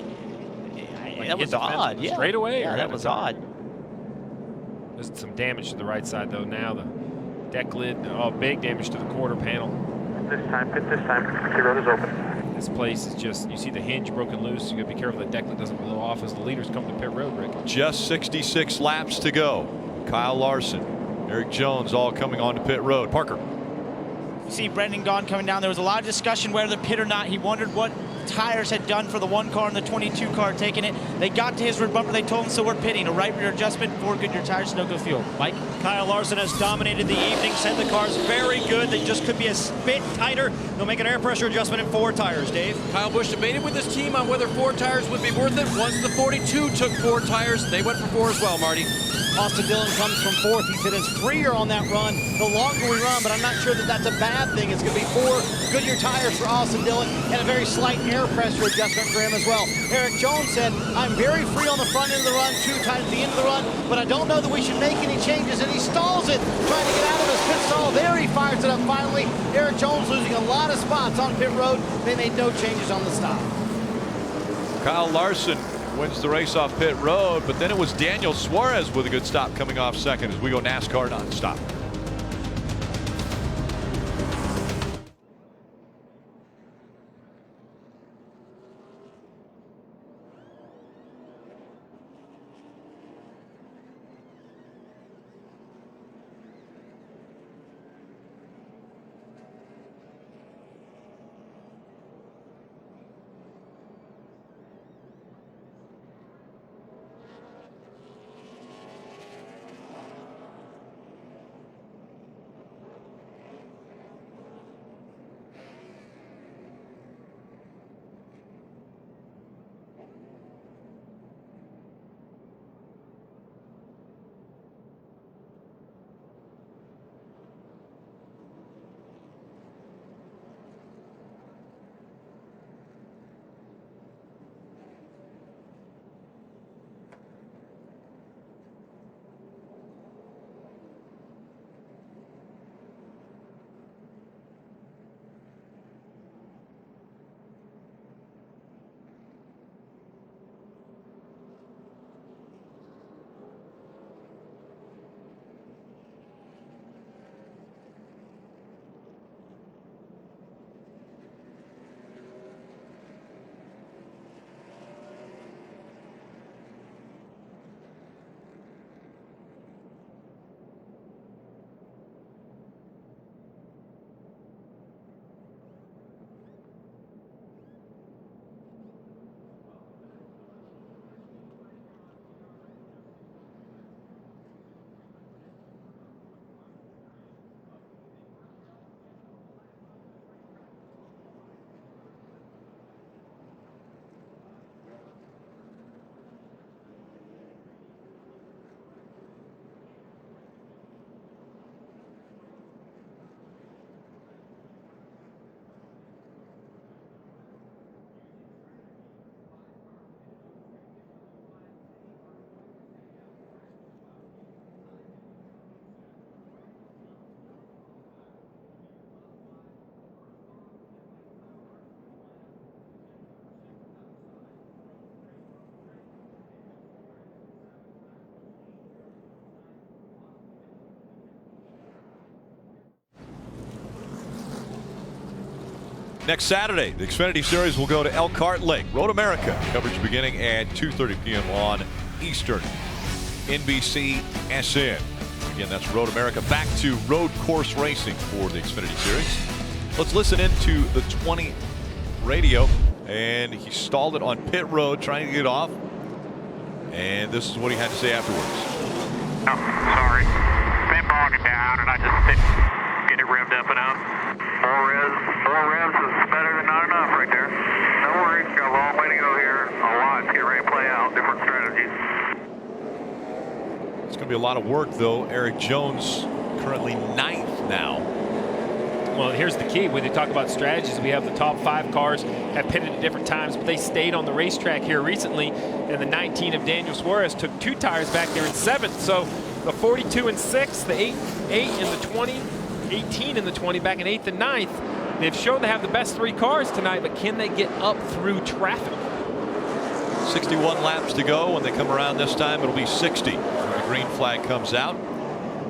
that was odd. Yeah, straight away. Yeah, that was odd. There's some damage to the right side though. Now the deck lid. Oh, big damage to the quarter panel. This time, the road is open. This place is just, you see the hinge broken loose. You gotta be careful the deck lid doesn't blow off as the leaders come to pit road, Rick. Just 66 laps to go. Kyle Larson, Eric Jones all coming on to pit road. Parker. You see Brendan Gaughan coming down. There was a lot of discussion whether to pit or not. He wondered what what tires had done for the 1 car and the 22 car, taking it. They got to his rear bumper. They told him, so we're pitting. A right rear adjustment, 4 Goodyear tires, no go fuel. Mike? Kyle Larson has dominated the evening, said the car's very good. They just could be a bit tighter. They'll make an air pressure adjustment in 4 tires, Dave. Kyle Busch debated with his team on whether 4 tires would be worth it. Once the 42 took 4 tires, they went for 4 as well, Marty. Austin Dillon comes from 4th. He said it's freer on that run the longer we run, but I'm not sure that that's a bad thing. It's going to be 4 Goodyear tires for Austin Dillon and a very slight air pressure adjustment for him as well. Eric Jones said, I'm very free on the front end of the run, too tight at the end of the run, but I don't know that we should make any changes, and he stalls it, trying to get out of his pit stall. There he fires it up finally. Eric Jones losing a lot of spots on pit road. They made no changes on the stop. Kyle Larson wins the race off pit road, but then it was Daniel Suarez with a good stop coming off second as we go NASCAR nonstop. Next Saturday, the Xfinity Series will go to Elkhart Lake, Road America. Coverage beginning at 2:30 p.m. on Eastern. NBC SN. Again, that's Road America. Back to road course racing for the Xfinity Series. Let's listen into the 20 radio. And he stalled it on pit road, trying to get off. And this is what he had to say afterwards. Oh, sorry. Been bogging down, and I just didn't get it revved up enough. 4 revs is better than not enough right there. No worries, got a long way to go here. A lot to get ready to play out, different strategies. It's going to be a lot of work, though. Eric Jones currently 9th now. Well, here's the key. When you talk about strategies, we have the top 5 cars have pitted at different times, but they stayed on the racetrack here recently. And the 19 of Daniel Suarez took 2 tires back there in 7th. So the 42 and 6, the 8 and the 20, 18 and the 20 back in 8th and 9th. They've shown they have the best 3 cars tonight, but can they get up through traffic? 61 laps to go. When they come around this time, it'll be 60 when the green flag comes out.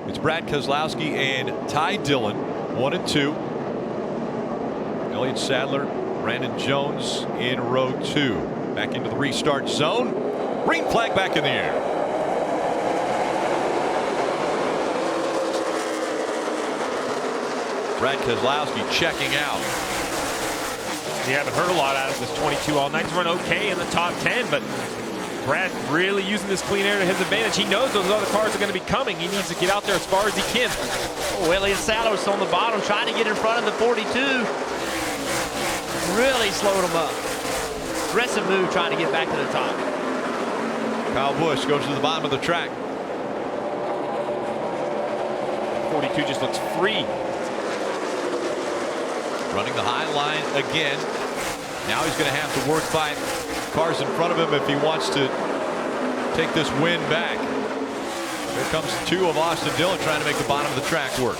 It's Brad Keselowski and Ty Dillon, 1 and 2. Elliott Sadler, Brandon Jones in row 2. Back into the restart zone. Green flag back in the air. Brad Keselowski checking out. We haven't heard a lot out of this 22 all night. He's run okay in the top 10, but Brad really using this clean air to his advantage. He knows those other cars are going to be coming. He needs to get out there as far as he can. Oh, Elliott Salos on the bottom trying to get in front of the 42. Really slowed him up. Aggressive move trying to get back to the top. Kyle Busch goes to the bottom of the track. 42 just looks free. Running the high line again. Now he's going to have to work by cars in front of him if he wants to take this win back. Here comes two of Austin Dillon trying to make the bottom of the track work.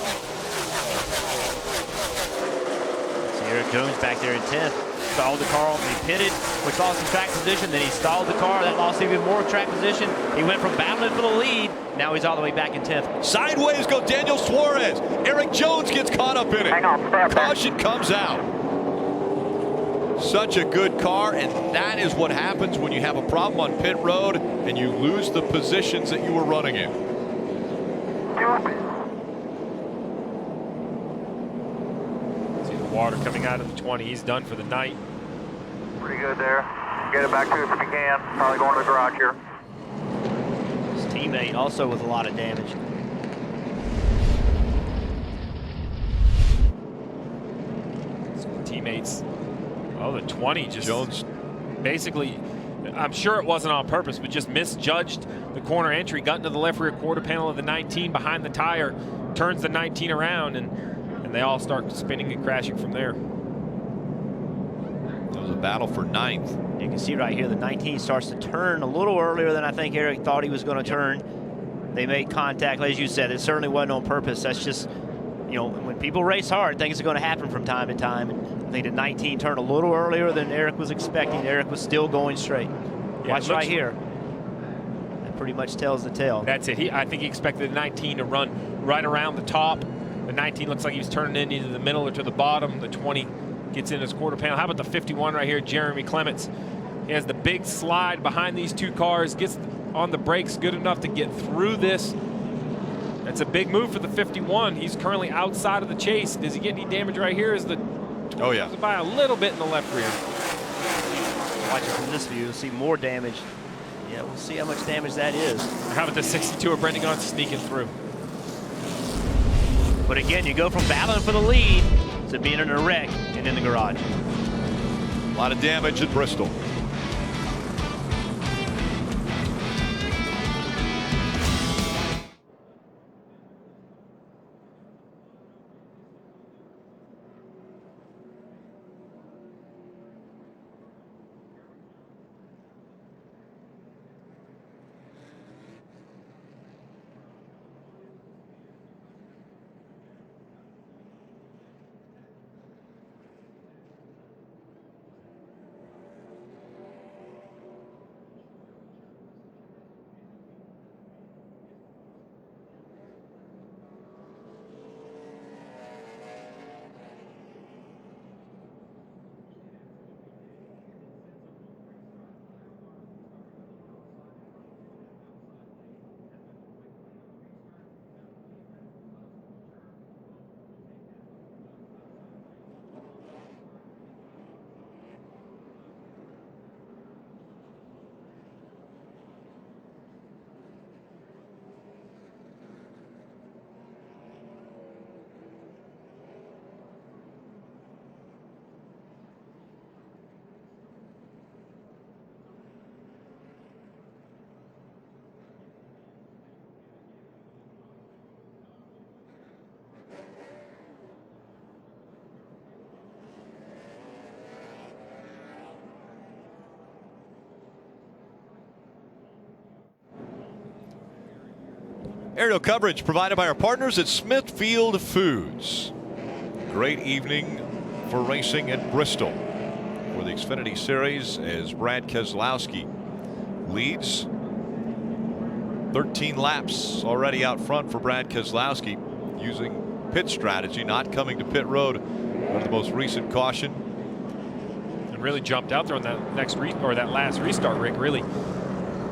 See Eric Jones back there in 10th. Stalled the car, he pitted, which lost his track position. Then he stalled the car, that lost even more track position. He went from battling for the lead. Now he's all the way back in 10th. Sideways go Daniel Suarez. Eric Jones gets caught up in it. Caution comes out. Such a good car, and that is what happens when you have a problem on pit road and you lose the positions that you were running in. See the water coming out of the 20. He's done for the night. Pretty good there. Get it back to us if you can. Probably going to the garage here. His teammate also with a lot of damage. Teammates. Oh, the 20 just Jones basically, I'm sure it wasn't on purpose, but just misjudged the corner entry, got into the left rear quarter panel of the 19 behind the tire, turns the 19 around, and they all start spinning and crashing from there. It was a battle for 9th. You can see right here the 19 starts to turn a little earlier than I think Eric thought he was going to turn. They made contact, as you said. It certainly wasn't on purpose. That's just, you know, when people race hard, things are going to happen from time to time. And I think the 19 turned a little earlier than Eric was expecting. Eric was still going straight. Yeah, watch right here. That pretty much tells the tale. That's it. I think he expected the 19 to run right around the top. The 19 looks like he was turning in either the middle or to the bottom. The 20 gets in his quarter panel. How about the 51 right here, Jeremy Clements? He has the big slide behind these two cars, gets on the brakes good enough to get through this. That's a big move for the 51. He's currently outside of the chase. Does he get any damage right here? Is the Oh yeah, by a little bit in the left rear. Watching from this view, you'll see more damage. Yeah, we'll see how much damage that is. How about the 62 of Brendan Gaughan sneaking through? But again, you go from battling for the lead to being in a wreck and in the garage. A lot of damage at Bristol. Aerial coverage provided by our partners at Smithfield Foods. Great evening for racing at Bristol for the Xfinity Series as Brad Keselowski leads. 13 laps already out front for Brad Keselowski using pit strategy, not coming to pit road under the most recent caution. And really jumped out there on that that last restart, Rick. Really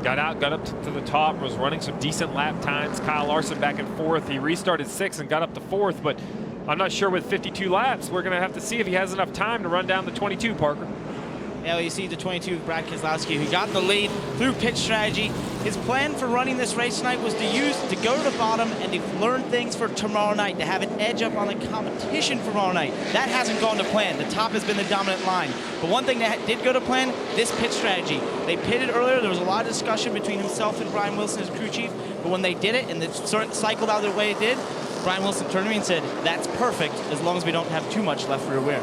got out, got up to the top, was running some decent lap times. Kyle Larson back and forth. He restarted 6th and got up to 4th, but I'm not sure with 52 laps. We're going to have to see if he has enough time to run down the 22, Parker. Yeah, well, you see the 22 of Brad Keselowski, who got the lead through pit strategy. His plan for running this race tonight was to go to the bottom and to learn things for tomorrow night, to have an edge up on the competition for tomorrow night. That hasn't gone to plan. The top has been the dominant line. But one thing that did go to plan, this pit strategy. They pitted earlier. There was a lot of discussion between himself and Brian Wilson as crew chief. But when they did it and it cycled out the way it did, Brian Wilson turned to me and said, that's perfect as long as we don't have too much left rear wear.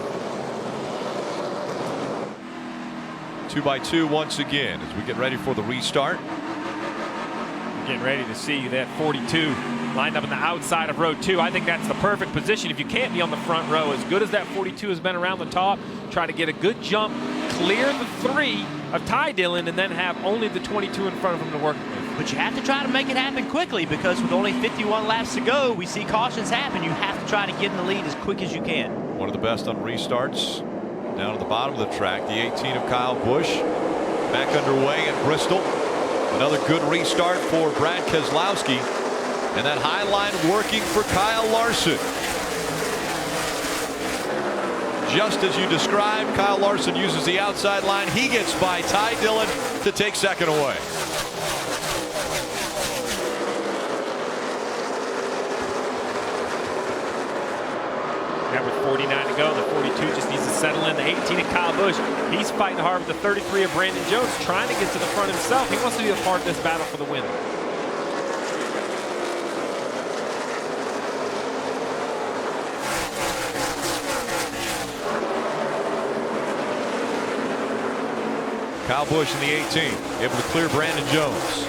2x2 once again as we get ready for the restart. Getting ready to see that 42 lined up on the outside of row 2. I think that's the perfect position. If you can't be on the front row, as good as that 42 has been around the top, try to get a good jump, clear the 3 of Ty Dillon, and then have only the 22 in front of him to work with. But you have to try to make it happen quickly, because with only 51 laps to go, we see cautions happen. You have to try to get in the lead as quick as you can. One of the best on restarts. Down at the bottom of the track, the 18 of Kyle Busch back underway at Bristol. Another good restart for Brad Keselowski, and that high line working for Kyle Larson. Just as you described, Kyle Larson uses the outside line. He gets by Ty Dillon to take second away. Now with 49 to go, the 42 just needs to settle in. The 18 of Kyle Busch, he's fighting hard with the 33 of Brandon Jones, trying to get to the front himself. He wants to be a part of this battle for the win. Kyle Busch in the 18, able to clear Brandon Jones.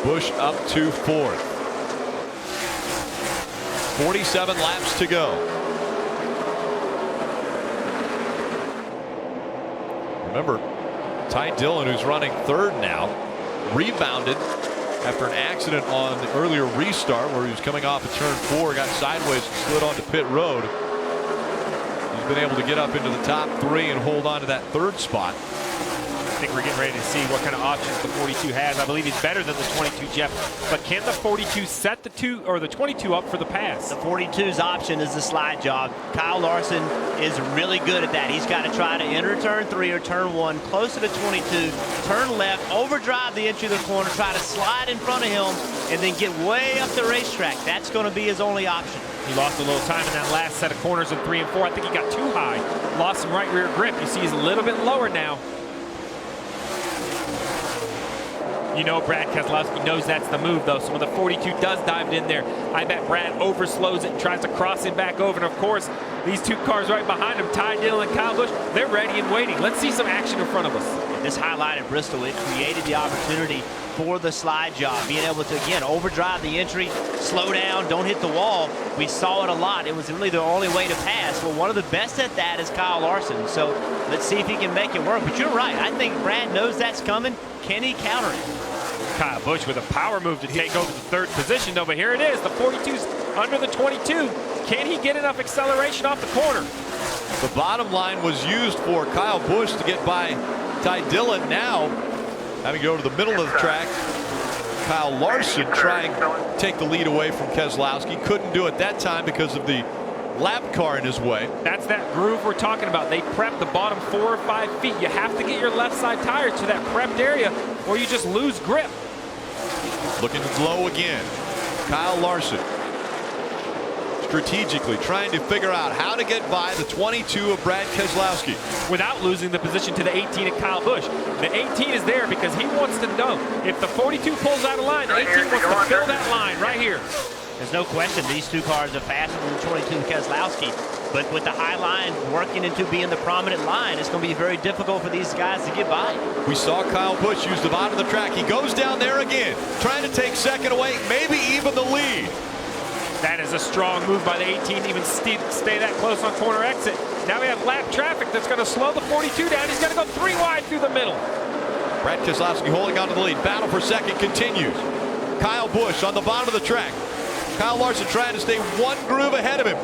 Busch up to 4th. 47 laps to go. Remember, Ty Dillon, who's running 3rd now, rebounded after an accident on the earlier restart where he was coming off of turn 4, got sideways and slid onto pit road. He's been able to get up into the top 3 and hold on to that 3rd spot. I think we're getting ready to see what kind of options the 42 has. I believe he's better than the 22, Jeff. But can the 42 set the 22 up for the pass? The 42's option is the slide job. Kyle Larson is really good at that. He's got to try to enter turn 3 or turn 1, close to the 22, turn left, overdrive the entry of the corner, try to slide in front of him, and then get way up the racetrack. That's going to be his only option. He lost a little time in that last set of corners in 3 and 4. I think he got too high. Lost some right rear grip. You see he's a little bit lower now. You know Brad Keselowski knows that's the move, though. So when the 42 does dive in there, I bet Brad overslows it and tries to cross him back over. And, of course, these 2 cars right behind him, Ty Dillon and Kyle Busch, they're ready and waiting. Let's see some action in front of us. This highlight at Bristol, it created the opportunity for the slide job, being able to, again, overdrive the entry, slow down, don't hit the wall. We saw it a lot. It was really the only way to pass. Well, one of the best at that is Kyle Larson. So let's see if he can make it work. But you're right. I think Brad knows that's coming. Can he counter it? Kyle Busch with a power move to take over the 3rd position, though. But here it is. The 42's under the 22. Can he get enough acceleration off the corner? The bottom line was used for Kyle Busch to get by Ty Dillon. Now, having to go to the middle of the track, Kyle Larson trying to take the lead away from Keselowski. Couldn't do it that time because of the lap car in his way. That's that groove we're talking about. They prep the bottom 4 or 5 feet. You have to get your left side tire to that prepped area or you just lose grip. Looking low again. Kyle Larson strategically trying to figure out how to get by the 22 of Brad Keselowski without losing the position to the 18 of Kyle Busch. The 18 is there because he wants to know if the 42 pulls out of line, the 18 wants to fill that line right here. There's no question these 2 cars are faster than the 22 of Keselowski. But with the high line working into being the prominent line, it's going to be very difficult for these guys to get by. We saw Kyle Busch use the bottom of the track. He goes down there again, trying to take second away, maybe even the lead. That is a strong move by the 18 to even stay that close on corner exit. Now we have lap traffic that's going to slow the 42 down. He's going to go 3 wide through the middle. Brad Keselowski holding on to the lead. Battle for second continues. Kyle Busch on the bottom of the track. Kyle Larson trying to stay 1 groove ahead of him.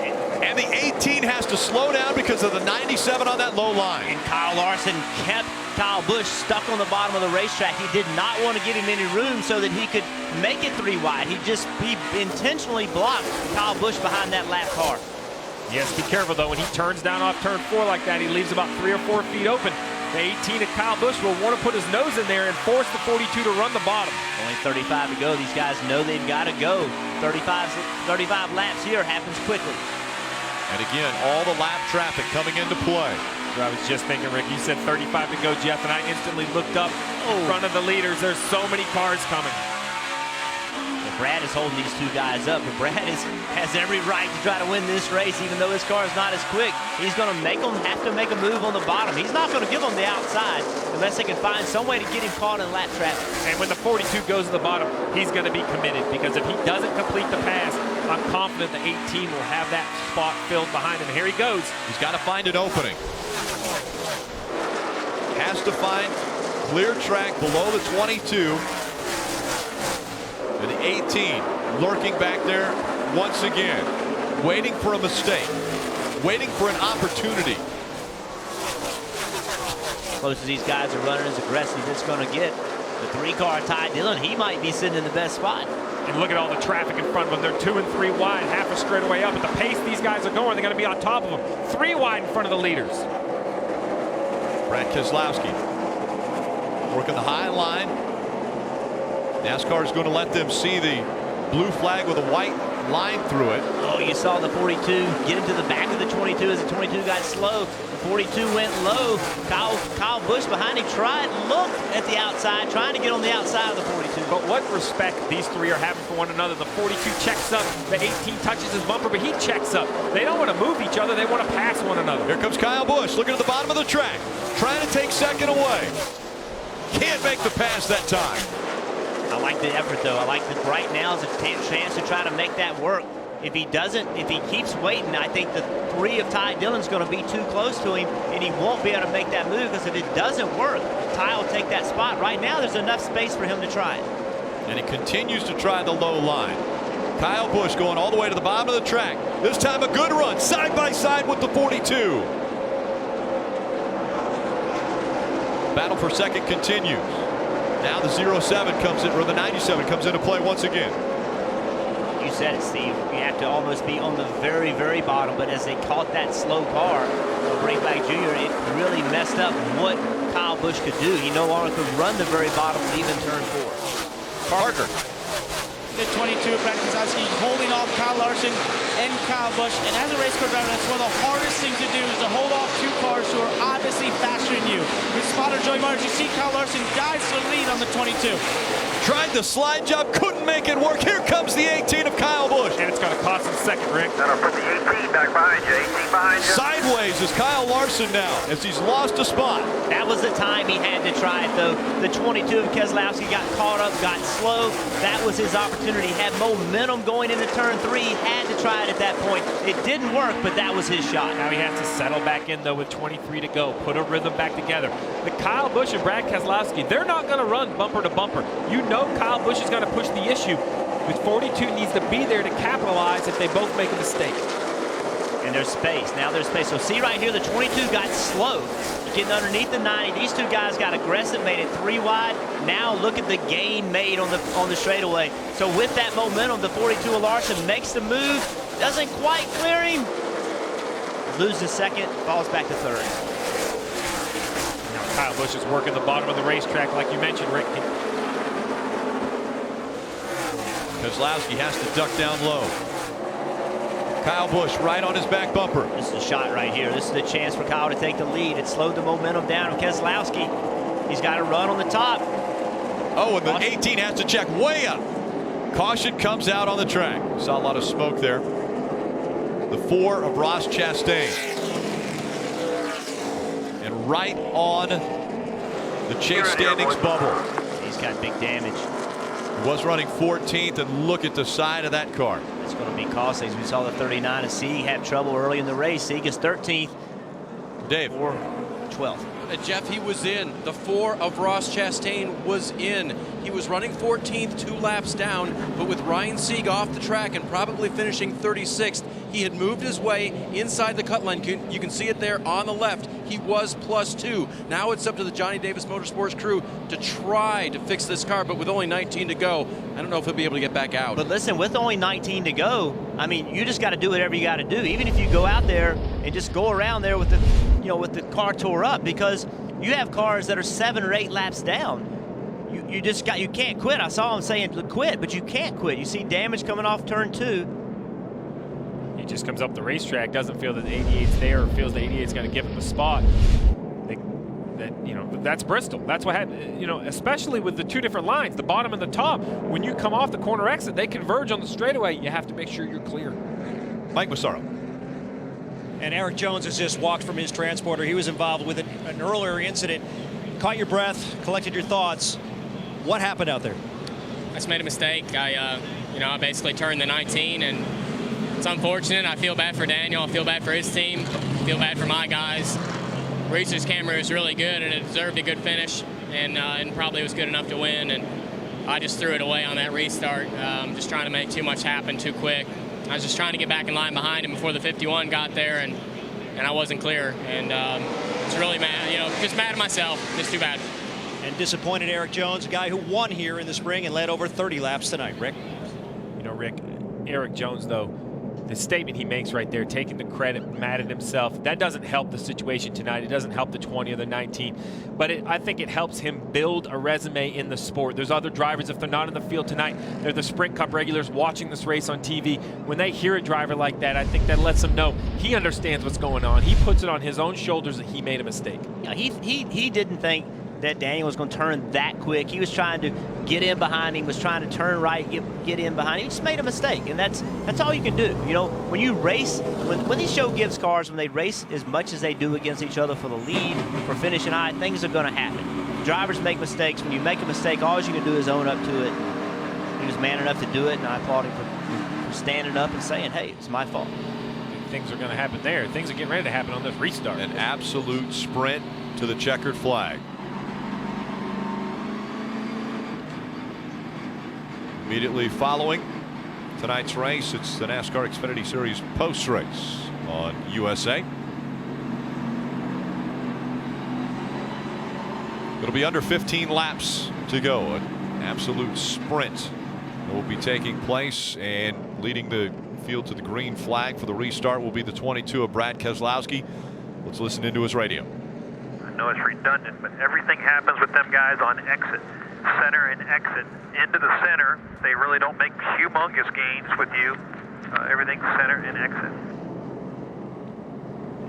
And the 18 has to slow down because of the 97 on that low line. And Kyle Larson kept Kyle Busch stuck on the bottom of the racetrack. He did not want to give him any room so that he could make it 3 wide. He intentionally blocked Kyle Busch behind that lap car. Yes, be careful though. When he turns down off turn 4 like that, he leaves about 3 or 4 feet open. The 18 of Kyle Busch will want to put his nose in there and force the 42 to run the bottom. Only 35 to go. These guys know they've got to go. 35 laps here happens quickly. And again, all the lap traffic coming into play. I was just thinking, Rick, you said 35 to go, Jeff, and I instantly looked up in front of the leaders. There's so many cars coming. Brad is holding these 2 guys up, but Brad has every right to try to win this race, even though his car is not as quick. He's going to have to make a move on the bottom. He's not going to give them the outside unless they can find some way to get him caught in lap traffic. And when the 42 goes to the bottom, he's going to be committed, because if he doesn't complete the pass, I'm confident the 18 will have that spot filled behind him. Here he goes. He's got to find an opening. Has to find clear track below the 22. And the 18 lurking back there once again, waiting for a mistake, waiting for an opportunity. Close as these guys are running, as aggressive as it's going to get. The 3-car Ty Dillon, he might be sitting in the best spot. And look at all the traffic in front of them. They're 2 and 3 wide, half a straightaway up. At the pace these guys are going, they're going to be on top of them. 3 wide in front of the leaders. Brad Keselowski working the high line. NASCAR is going to let them see the blue flag with a white line through it. Oh, you saw the 42 get into the back of the 22 as the 22 got slow. The 42 went low. Kyle Busch behind him looked at the outside, trying to get on the outside of the 42. But what respect these 3 are having for one another. The 42 checks up, the 18 touches his bumper, but he checks up. They don't want to move each other, they want to pass one another. Here comes Kyle Busch, looking at the bottom of the track, trying to take second away. Can't make the pass that time. I like the effort, though. I like that right now is a chance to try to make that work. If he doesn't, if he keeps waiting, I think the 3 of Ty Dillon's going to be too close to him, and he won't be able to make that move, because if it doesn't work, Ty will take that spot. Right now, there's enough space for him to try it. And he continues to try the low line. Kyle Busch going all the way to the bottom of the track. This time a good run, side by side with the 42. Battle for second continues. Now the 07 comes in, or the 97 comes into play once again. You said it, Steve. You have to almost be on the very, very bottom. But as they caught that slow car, Brakeback Jr., it really messed up what Kyle Busch could do. He no longer could run the very bottom, leaving turn 4. Parker. The 22 of Brad Keselowski holding off Kyle Larson and Kyle Busch. And as a race car driver, that's one of the hardest things to do, is to hold off 2 cars who are obviously faster than you. With spotter Joey Martin, you see Kyle Larson dives to the lead on the 22. Tried the slide job, couldn't make it work. Here comes the 18 of Kyle Busch. And it's going to cost him second, Rick. Gonna put the 18 back behind you. 18 behind you. Sideways is Kyle Larson now, as he's lost a spot. That was the time he had to try it, though. The 22 of Keselowski got caught up, got slow. That was his opportunity. He had momentum going into turn 3. He had to try it at that point. It didn't work, but that was his shot. Now he has to settle back in, though, with 23 to go. Put a rhythm back together. The Kyle Busch and Brad Keselowski, they're not going to run bumper to bumper. You know Kyle Busch is going to push the issue. With 42 needs to be there to capitalize if they both make a mistake. And there's space. Now there's space. So see right here, the 22 got slow. Getting underneath the 90. These 2 guys got aggressive, made it 3 wide. Now look at the gain made on the straightaway. So with that momentum, the 42 of Larson makes the move. Doesn't quite clear him. Loses second, falls back to 3rd. Now Kyle Busch is working the bottom of the racetrack, like you mentioned, Rick. Keselowski has to duck down low. Kyle Busch right on his back bumper. This is the shot right here. This is the chance for Kyle to take the lead. It slowed the momentum down of Keselowski. He's got to run on the top. Oh, and the 18 has to check way up. Caution comes out on the track. Saw a lot of smoke there. The 4 of Ross Chastain. And right on the chase standings bubble. He's got big damage. He was running 14th, and look at the side of that car. It's going to be costly. As we saw the 39 of Sieg have trouble early in the race. Sieg is 13th. Dave. Or 12th. Jeff, he was in. The 4 of Ross Chastain was in. He was running 14th, 2 laps down, but with Ryan Sieg off the track and probably finishing 36th, he had moved his way inside the cut line. You can see it there on the left. He was +2. Now it's up to the Johnny Davis Motorsports crew to try to fix this car, but with only 19 to go, I don't know if he'll be able to get back out. But listen, with only 19 to go, I mean, you just got to do whatever you got to do. Even if you go out there and just go around there with the, with the car tore up, because you have cars that are 7 or 8 laps down. You can't quit. I saw him saying to quit, but you can't quit. You see damage coming off turn 2. He just comes up the racetrack, doesn't feel that the 88's there, or feels the 88's going to give him the spot. That's Bristol. That's what happened, especially with the 2 different lines, the bottom and the top. When you come off the corner exit, they converge on the straightaway. You have to make sure you're clear. Mike Massaro. And Eric Jones has just walked from his transporter. He was involved with an earlier incident. Caught your breath, collected your thoughts. What happened out there? I just made a mistake. I basically turned the 19, and it's unfortunate. I feel bad for Daniel. I feel bad for his team. I feel bad for my guys. Reese's Camry was really good, and it deserved a good finish, and probably was good enough to win. And I just threw it away on that restart, just trying to make too much happen too quick. I was just trying to get back in line behind him before the 51 got there, and I wasn't clear. And it's really mad, just mad at myself. Just too bad. And disappointed Eric Jones, a guy who won here in the spring and led over 30 laps tonight. Rick? Rick, Eric Jones, though, the statement he makes right there, taking the credit, mad at himself, that doesn't help the situation tonight. It doesn't help the 20 or the 19. But I think it helps him build a resume in the sport. There's other drivers, if they're not in the field tonight, they're the Sprint Cup regulars watching this race on TV. When they hear a driver like that, I think that lets them know he understands what's going on. He puts it on his own shoulders that he made a mistake. Yeah, he didn't think that Daniel was going to turn that quick. He was trying to get in behind him, was trying to turn right, get in behind him. He just made a mistake, and that's all you can do. When you race, when these show gives cars, when they race as much as they do against each other for the lead, for finishing high, things are going to happen. Drivers make mistakes. When you make a mistake, all you can do is own up to it. He was man enough to do it, and I applaud him for standing up and saying, hey, it's my fault. Things are going to happen there. Things are getting ready to happen on this restart. An absolute sprint to the checkered flag. Immediately following tonight's race, it's the NASCAR Xfinity Series post-race on USA. It'll be under 15 laps to go. An absolute sprint will be taking place, and leading the field to the green flag for the restart will be the 22 of Brad Keselowski. Let's listen into his radio. I know it's redundant, but everything happens with them guys on exit. Center and exit. Into the center, they really don't make humongous gains with you. Everything's center and exit.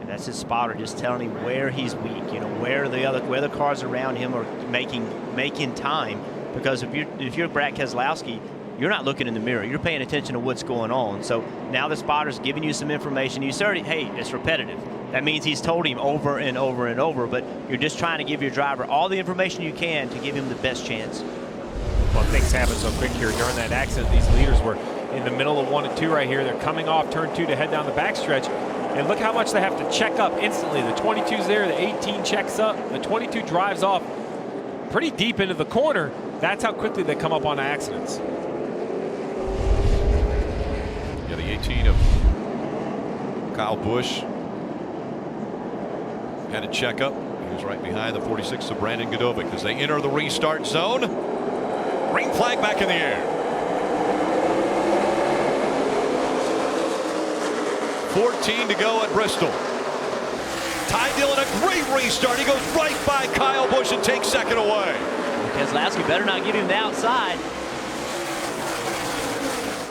And that's his spotter just telling him where he's weak, where the cars around him are making time. Because if you're Brad Keselowski, you're not looking in the mirror. You're paying attention to what's going on. So now the spotter's giving you some information. You certainly, hey, it's repetitive. That means he's told him over and over and over, but you're just trying to give your driver all the information you can to give him the best chance. Well, things happen so quick here during that accident. These leaders were in the middle of 1 and 2 right here. They're coming off turn 2 to head down the backstretch. And look how much they have to check up instantly. The 22's there, the 18 checks up, the 22 drives off pretty deep into the corner. That's how quickly they come up on accidents. Yeah, the 18 of Kyle Busch had a checkup. He was right behind the 46 of Brandon Godovic as they enter the restart zone. Green flag back in the air. 14 to go at Bristol. Ty Dillon, a great restart. He goes right by Kyle Busch and takes second away. Keselowski better not give him the outside.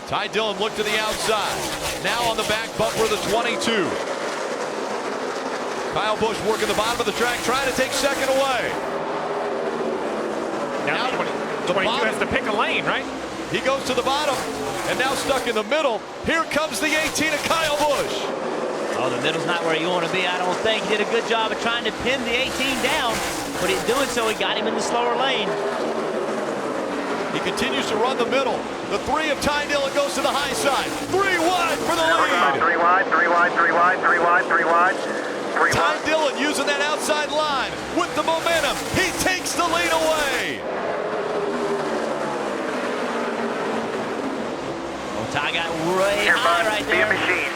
Ty Dillon looked to the outside. Now on the back bumper, the 22. Kyle Busch working the bottom of the track, trying to take second away. Now 22 has to pick a lane, right? He goes to the bottom, and now stuck in the middle. Here comes the 18 of Kyle Busch. Oh, the middle's not where you want to be, I don't think. He did a good job of trying to pin the 18 down, but in doing so, he got him in the slower lane. He continues to run the middle. The 3 of Ty Dillon goes to the high side. 3 wide for the lead. 3 wide, 3 wide, 3 wide, 3 wide, 3 wide. Ty Dillon using that outside line with the momentum. He takes the lead away. Oh, Ty got way high right there. Machine.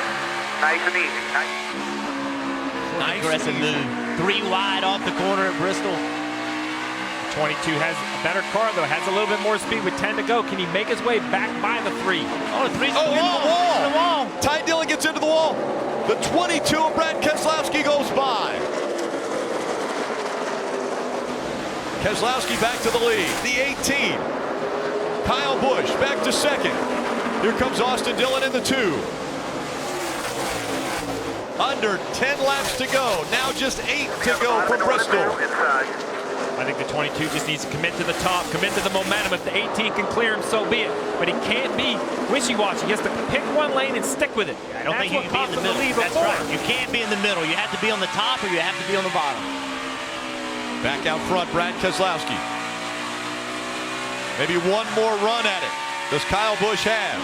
Nice and easy. Nice aggressive move. 3 wide off the corner at Bristol. 22 has a better car, though. Has a little bit more speed with 10 to go. Can he make his way back by the 3? Oh, the 3's into the wall. Ty Dillon gets into the wall. The 22 of Brad Keselowski goes by. Keselowski back to the lead. The 18. Kyle Busch back to second. Here comes Austin Dillon in the 2. Under 10 laps to go. Now just 8 to go for Bristol. I think the 22 just needs to commit to the top, commit to the momentum. If the 18 can clear him, so be it. But he can't be wishy-washy. He has to pick one lane and stick with it. I don't think you can be in the middle. That's right. You can't be in the middle. You have to be on the top or you have to be on the bottom. Back out front, Brad Keselowski. Maybe one more run at it. Does Kyle Busch have?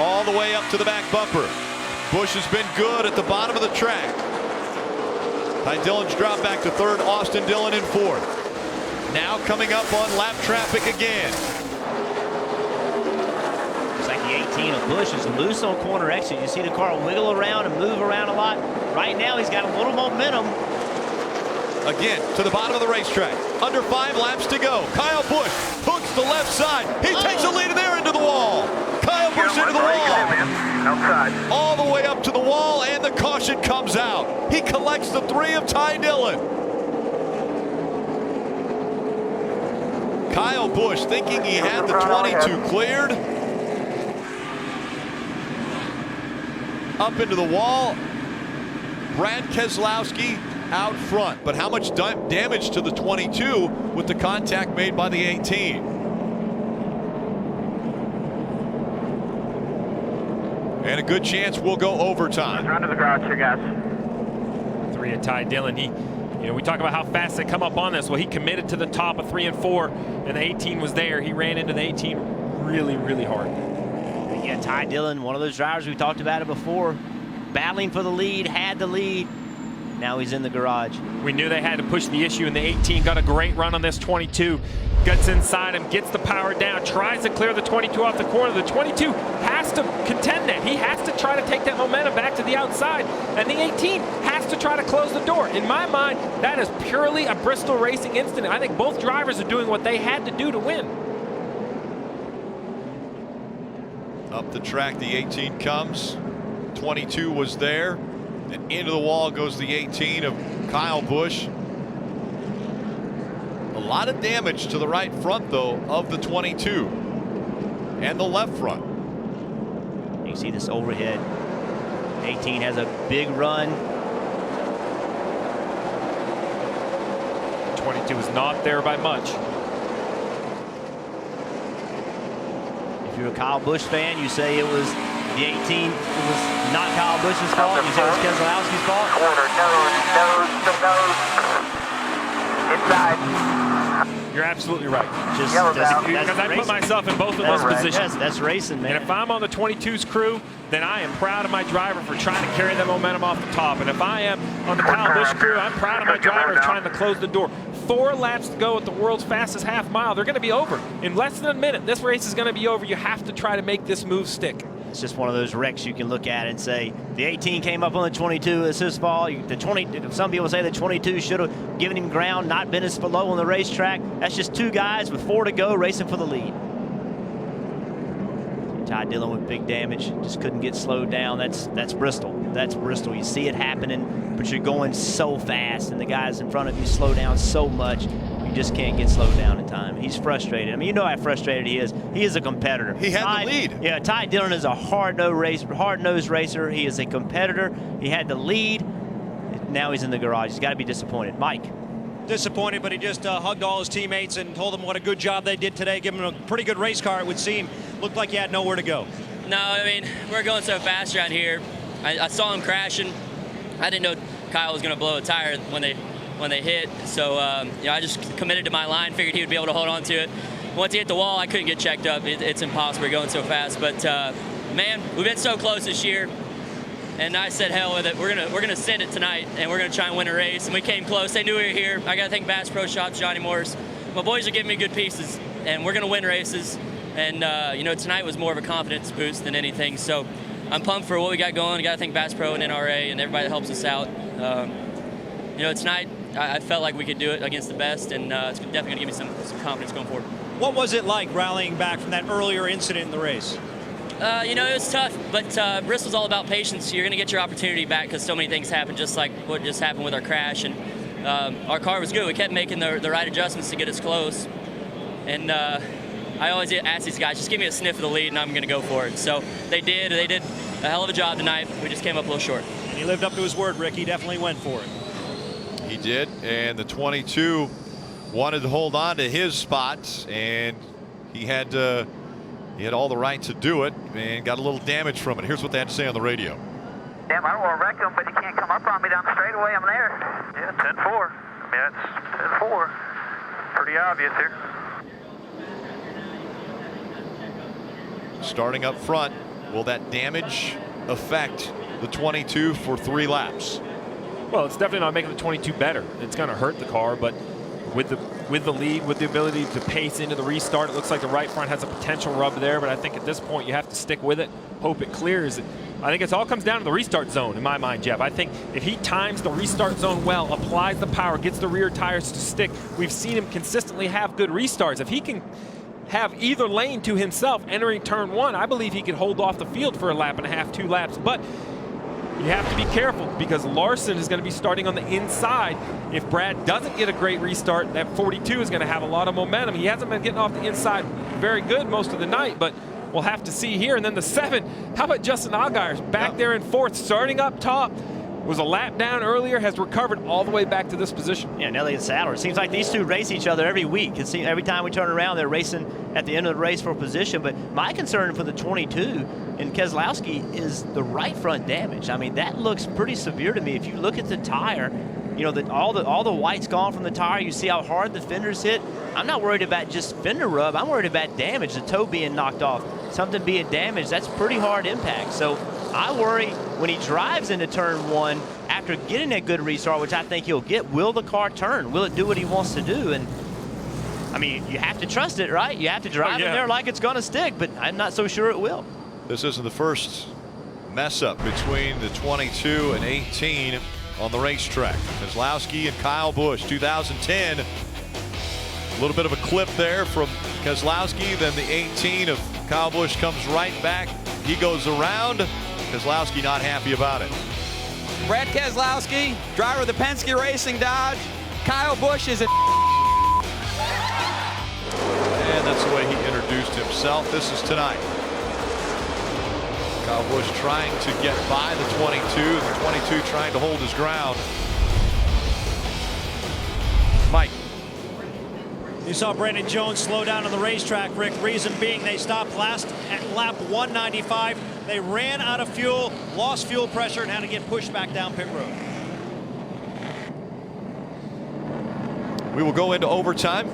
All the way up to the back bumper. Busch has been good at the bottom of the track. Ty Dillon's dropped back to third. Austin Dillon in fourth. Now coming up on lap traffic again. Looks like the 18 of Busch is loose on corner exit. You see the car wiggle around and move around a lot. Right now he's got a little momentum. Again to the bottom of the racetrack. Under 5 laps to go. Kyle Busch hooks the left side. He takes the lead there into the wall. Kyle Busch into the wall. Outside. All the way up to the wall, and the caution comes out. He collects the 3 of Ty Dillon. Kyle Busch thinking he had the 22 cleared. Up into the wall. Brad Keselowski out front. But how much damage to the 22 with the contact made by the 18? And a good chance we'll go overtime. Run to the garage here, guys. 3 of Ty Dillon. We talk about how fast they come up on this. Well, he committed to the top of 3 and 4, and the 18 was there. He ran into the 18 really, really hard. Yeah, Ty Dillon, one of those drivers, we talked about it before, battling for the lead, had the lead. Now he's in the garage. We knew they had to push the issue, and the 18 got a great run on this 22. Gets inside him, gets the power down, tries to clear the 22 off the corner. The 22 has to contend that. He has to try to take that momentum back to the outside, and the 18 has to try to close the door. In my mind, that is purely a Bristol racing incident. I think both drivers are doing what they had to do to win. Up the track, the 18 comes. 22 was there, and into the wall goes the 18 of Kyle Busch. A lot of damage to the right front, though, of the 22 and the left front. You see this overhead. 18 has a big run. 22 is not there by much. If you're a Kyle Busch fan, you say it was the 18. It was not Kyle Busch's fault. You say it was Keselowski's fault. Quarter, nose, inside. You're absolutely right. Just because I put myself in both of those positions. Yes, that's racing, man. And if I'm on the 22's crew, then I am proud of my driver for trying to carry that momentum off the top. And if I am on the Kyle Busch crew, I'm proud of my driver trying to close the door. 4 laps to go at the world's fastest half mile. They're going to be over in less than a minute. This race is going to be over. You have to try to make this move stick. It's just one of those wrecks you can look at and say the 18 came up on the 22. It's his fault. The 20. Some people say the 22 should have given him ground, not been as low on the racetrack. That's just 2 guys with 4 to go racing for the lead. Ty Dillon with big damage, just couldn't get slowed down. That's Bristol. That's Bristol. You see it happening, but you're going so fast, and the guys in front of you slow down so much. You just can't get slowed down in time. He's frustrated. I mean, you know how frustrated he is. He is a competitor. He had the lead. Yeah, Ty Dillon is a hard-nosed racer. He is a competitor. He had the lead. Now he's in the garage. He's got to be disappointed. Mike. Disappointed, but he just hugged all his teammates and told them what a good job they did today. Give him a pretty good race car, it would seem. Looked like he had nowhere to go. No, I mean, we're going so fast around here. I saw him crashing. I didn't know Kyle was going to blow a tire when they hit. So, I just committed to my line, figured he would be able to hold on to it. Once he hit the wall, I couldn't get checked up. It's impossible. We're going so fast. But, man, we've been so close this year. And I said, hell with it. We're gonna send it tonight, and we're gonna try and win a race. And we came close. They knew we were here. I gotta thank Bass Pro Shops, Johnny Morris. My boys are giving me good pieces, and we're gonna win races. And you know, tonight was more of a confidence boost than anything. So I'm pumped for what we got going. I gotta thank Bass Pro and NRA and everybody that helps us out. You know, tonight I felt like we could do it against the best, and it's definitely gonna give me some confidence going forward. What was it like rallying back from that earlier incident in the race? You know, it was tough, but Bristol's all about patience. You're going to get your opportunity back because so many things happen, just like what just happened with our crash. And our car was good. We kept making the right adjustments to get us close. And I always ask these guys, just give me a sniff of the lead, and I'm going to go for it. So they did. They did a hell of a job tonight. We just came up a little short. And he lived up to his word, Rick. He definitely went for it. He did, and the 22 wanted to hold on to his spot, and he had all the right to do it, and got a little damage from it. Here's what they had to say on the radio. Damn, I don't want to wreck him, but you can't come up on me down the straightaway. I'm there. Yeah, 10-4. I mean, that's 10-4. Pretty obvious here. Starting up front, will that damage affect the 22 for 3 laps? Well, it's definitely not making the 22 better. It's going to hurt the car, but with the lead, with the ability to pace into the restart, it looks like the right front has a potential rub there, but I think at this point you have to stick with it, hope it clears. I think it all comes down to the restart zone in my mind, Jeff. I think if he times the restart zone well, applies the power, gets the rear tires to stick, we've seen him consistently have good restarts. If he can have either lane to himself entering turn 1, I believe he could hold off the field for a lap and a half, 2 laps. But you have to be careful because Larson is going to be starting on the inside. If Brad doesn't get a great restart, that 42 is going to have a lot of momentum. He hasn't been getting off the inside very good most of the night, but we'll have to see here. And then the 7, how about Justin Allgaier back there in 4th, starting up top. Was a lap down earlier, has recovered all the way back to this position. Yeah, and Elliott Sadler. It seems like these two race each other every week. It seems every time we turn around, they're racing at the end of the race for position. But my concern for the 22 and Keselowski is the right front damage. I mean, that looks pretty severe to me. If you look at the tire, you know, all the white's gone from the tire. You see how hard the fenders hit. I'm not worried about just fender rub. I'm worried about damage, the toe being knocked off, something being damaged. That's pretty hard impact. So I worry when he drives into turn 1 after getting a good restart, which I think he'll get, will the car turn? Will it do what he wants to do? And I mean, you have to trust it, right? You have to drive in there like it's going to stick, but I'm not so sure it will. This isn't the first mess up between the 22 and 18 on the racetrack. Keselowski and Kyle Busch, 2010. A little bit of a clip there from Keselowski. Then the 18 of Kyle Busch comes right back. He goes around. Keselowski not happy about it. Brad Keselowski, driver of the Penske Racing Dodge. Kyle Busch is a... And that's the way he introduced himself. This is tonight. Kyle Busch trying to get by the 22. The 22 trying to hold his ground. Mike. You saw Brandon Jones slow down on the racetrack, Rick. Reason being they stopped last at lap 195. They ran out of fuel, lost fuel pressure, and had to get pushed back down pit road. We will go into overtime,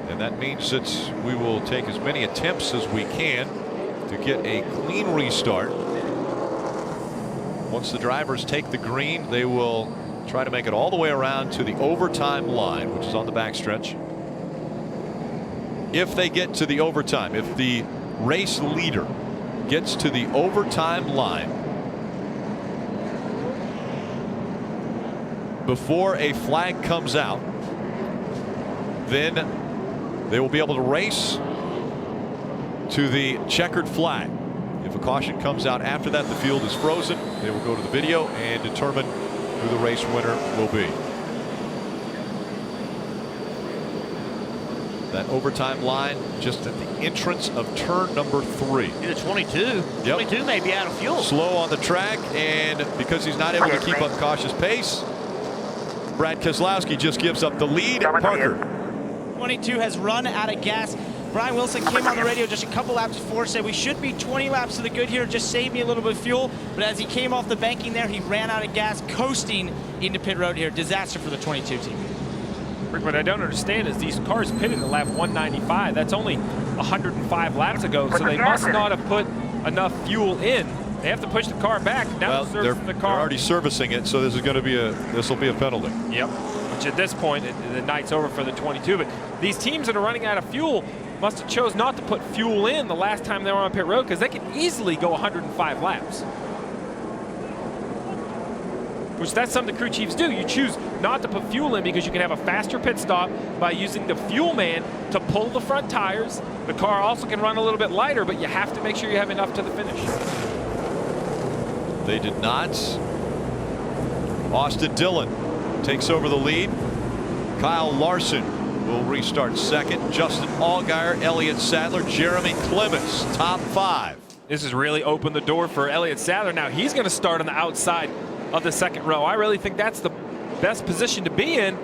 and that means that we will take as many attempts as we can to get a clean restart. Once the drivers take the green, they will try to make it all the way around to the overtime line, which is on the backstretch. If they get to the overtime, if the race leader gets to the overtime line before a flag comes out, then they will be able to race to the checkered flag. If a caution comes out after that, the field is frozen. They will go to the video and determine who the race winner will be. That overtime line just at the entrance of turn number 3. The 22. 22 may be out of fuel. Slow on the track, and because he's not able to keep up cautious pace, Brad Keselowski just gives up the lead. Parker. 22 has run out of gas. Brian Wilson came on the radio just a couple laps before, said we should be 20 laps to the good here, just save me a little bit of fuel. But as he came off the banking there, he ran out of gas, coasting into pit road here. Disaster for the 22 team. Rick, what I don't understand is these cars pitted at lap 195. That's only 105 laps ago, so they must not have put enough fuel in They have to push the car back. Now they're already servicing it, so this will be a penalty. Yep. Which at this point, the night's over for the 22. But these teams that are running out of fuel must have chose not to put fuel in the last time they were on pit road, because they can easily go 105 laps. Which that's something the crew chiefs do. You choose not to put fuel in because you can have a faster pit stop by using the fuel man to pull the front tires. The car also can run a little bit lighter, but you have to make sure you have enough to the finish. They did not. Austin Dillon takes over the lead. Kyle Larson will restart second. Justin Allgaier, Elliott Sadler, Jeremy Clements, top 5. This has really opened the door for Elliott Sadler. Now he's going to start on the outside of the second row. I really think that's the best position to be in,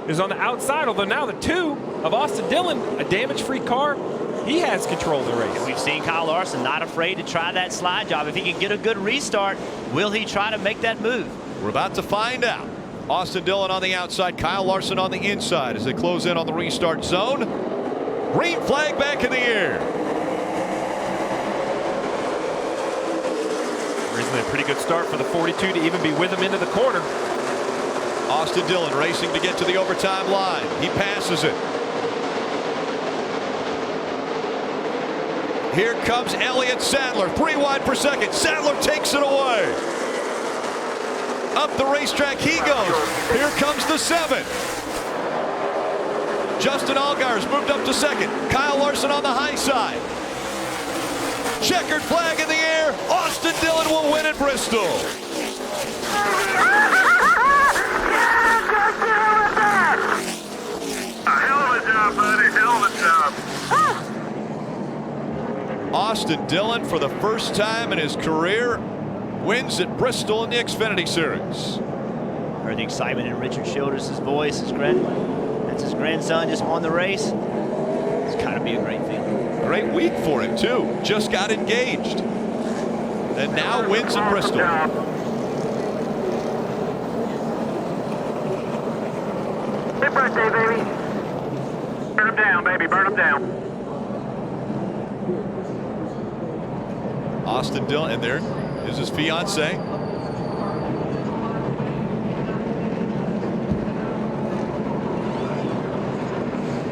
is on the outside, although now the 2 of Austin Dillon, a damage-free car, he has control of the race. We've seen Kyle Larson not afraid to try that slide job. If he can get a good restart, will he try to make that move? We're about to find out. Austin Dillon on the outside, Kyle Larson on the inside as they close in on the restart zone. Green flag back in the air. Originally a pretty good start for the 42 to even be with him into the corner. Austin Dillon racing to get to the overtime line. He passes it. Here comes Elliott Sadler, 3 wide per second. Sadler takes it away. Up the racetrack he goes. Here comes the 7. Justin Allgaier's moved up to second. Kyle Larson on the high side. Checkered flag in the air. Austin Dillon will win at Bristol. A hell of a job, buddy. Hell of a job. Austin Dillon, for the first time in his career, wins at Bristol in the Xfinity Series. Heard the excitement in Richard Childress' voice. That's his grandson just won the race. It's got to be a great feeling. Great week for him, too. Just got engaged. And now wins at Bristol. Happy birthday, baby. Burn him down, baby. Burn him down. Austin Dillon, and there is his fiance.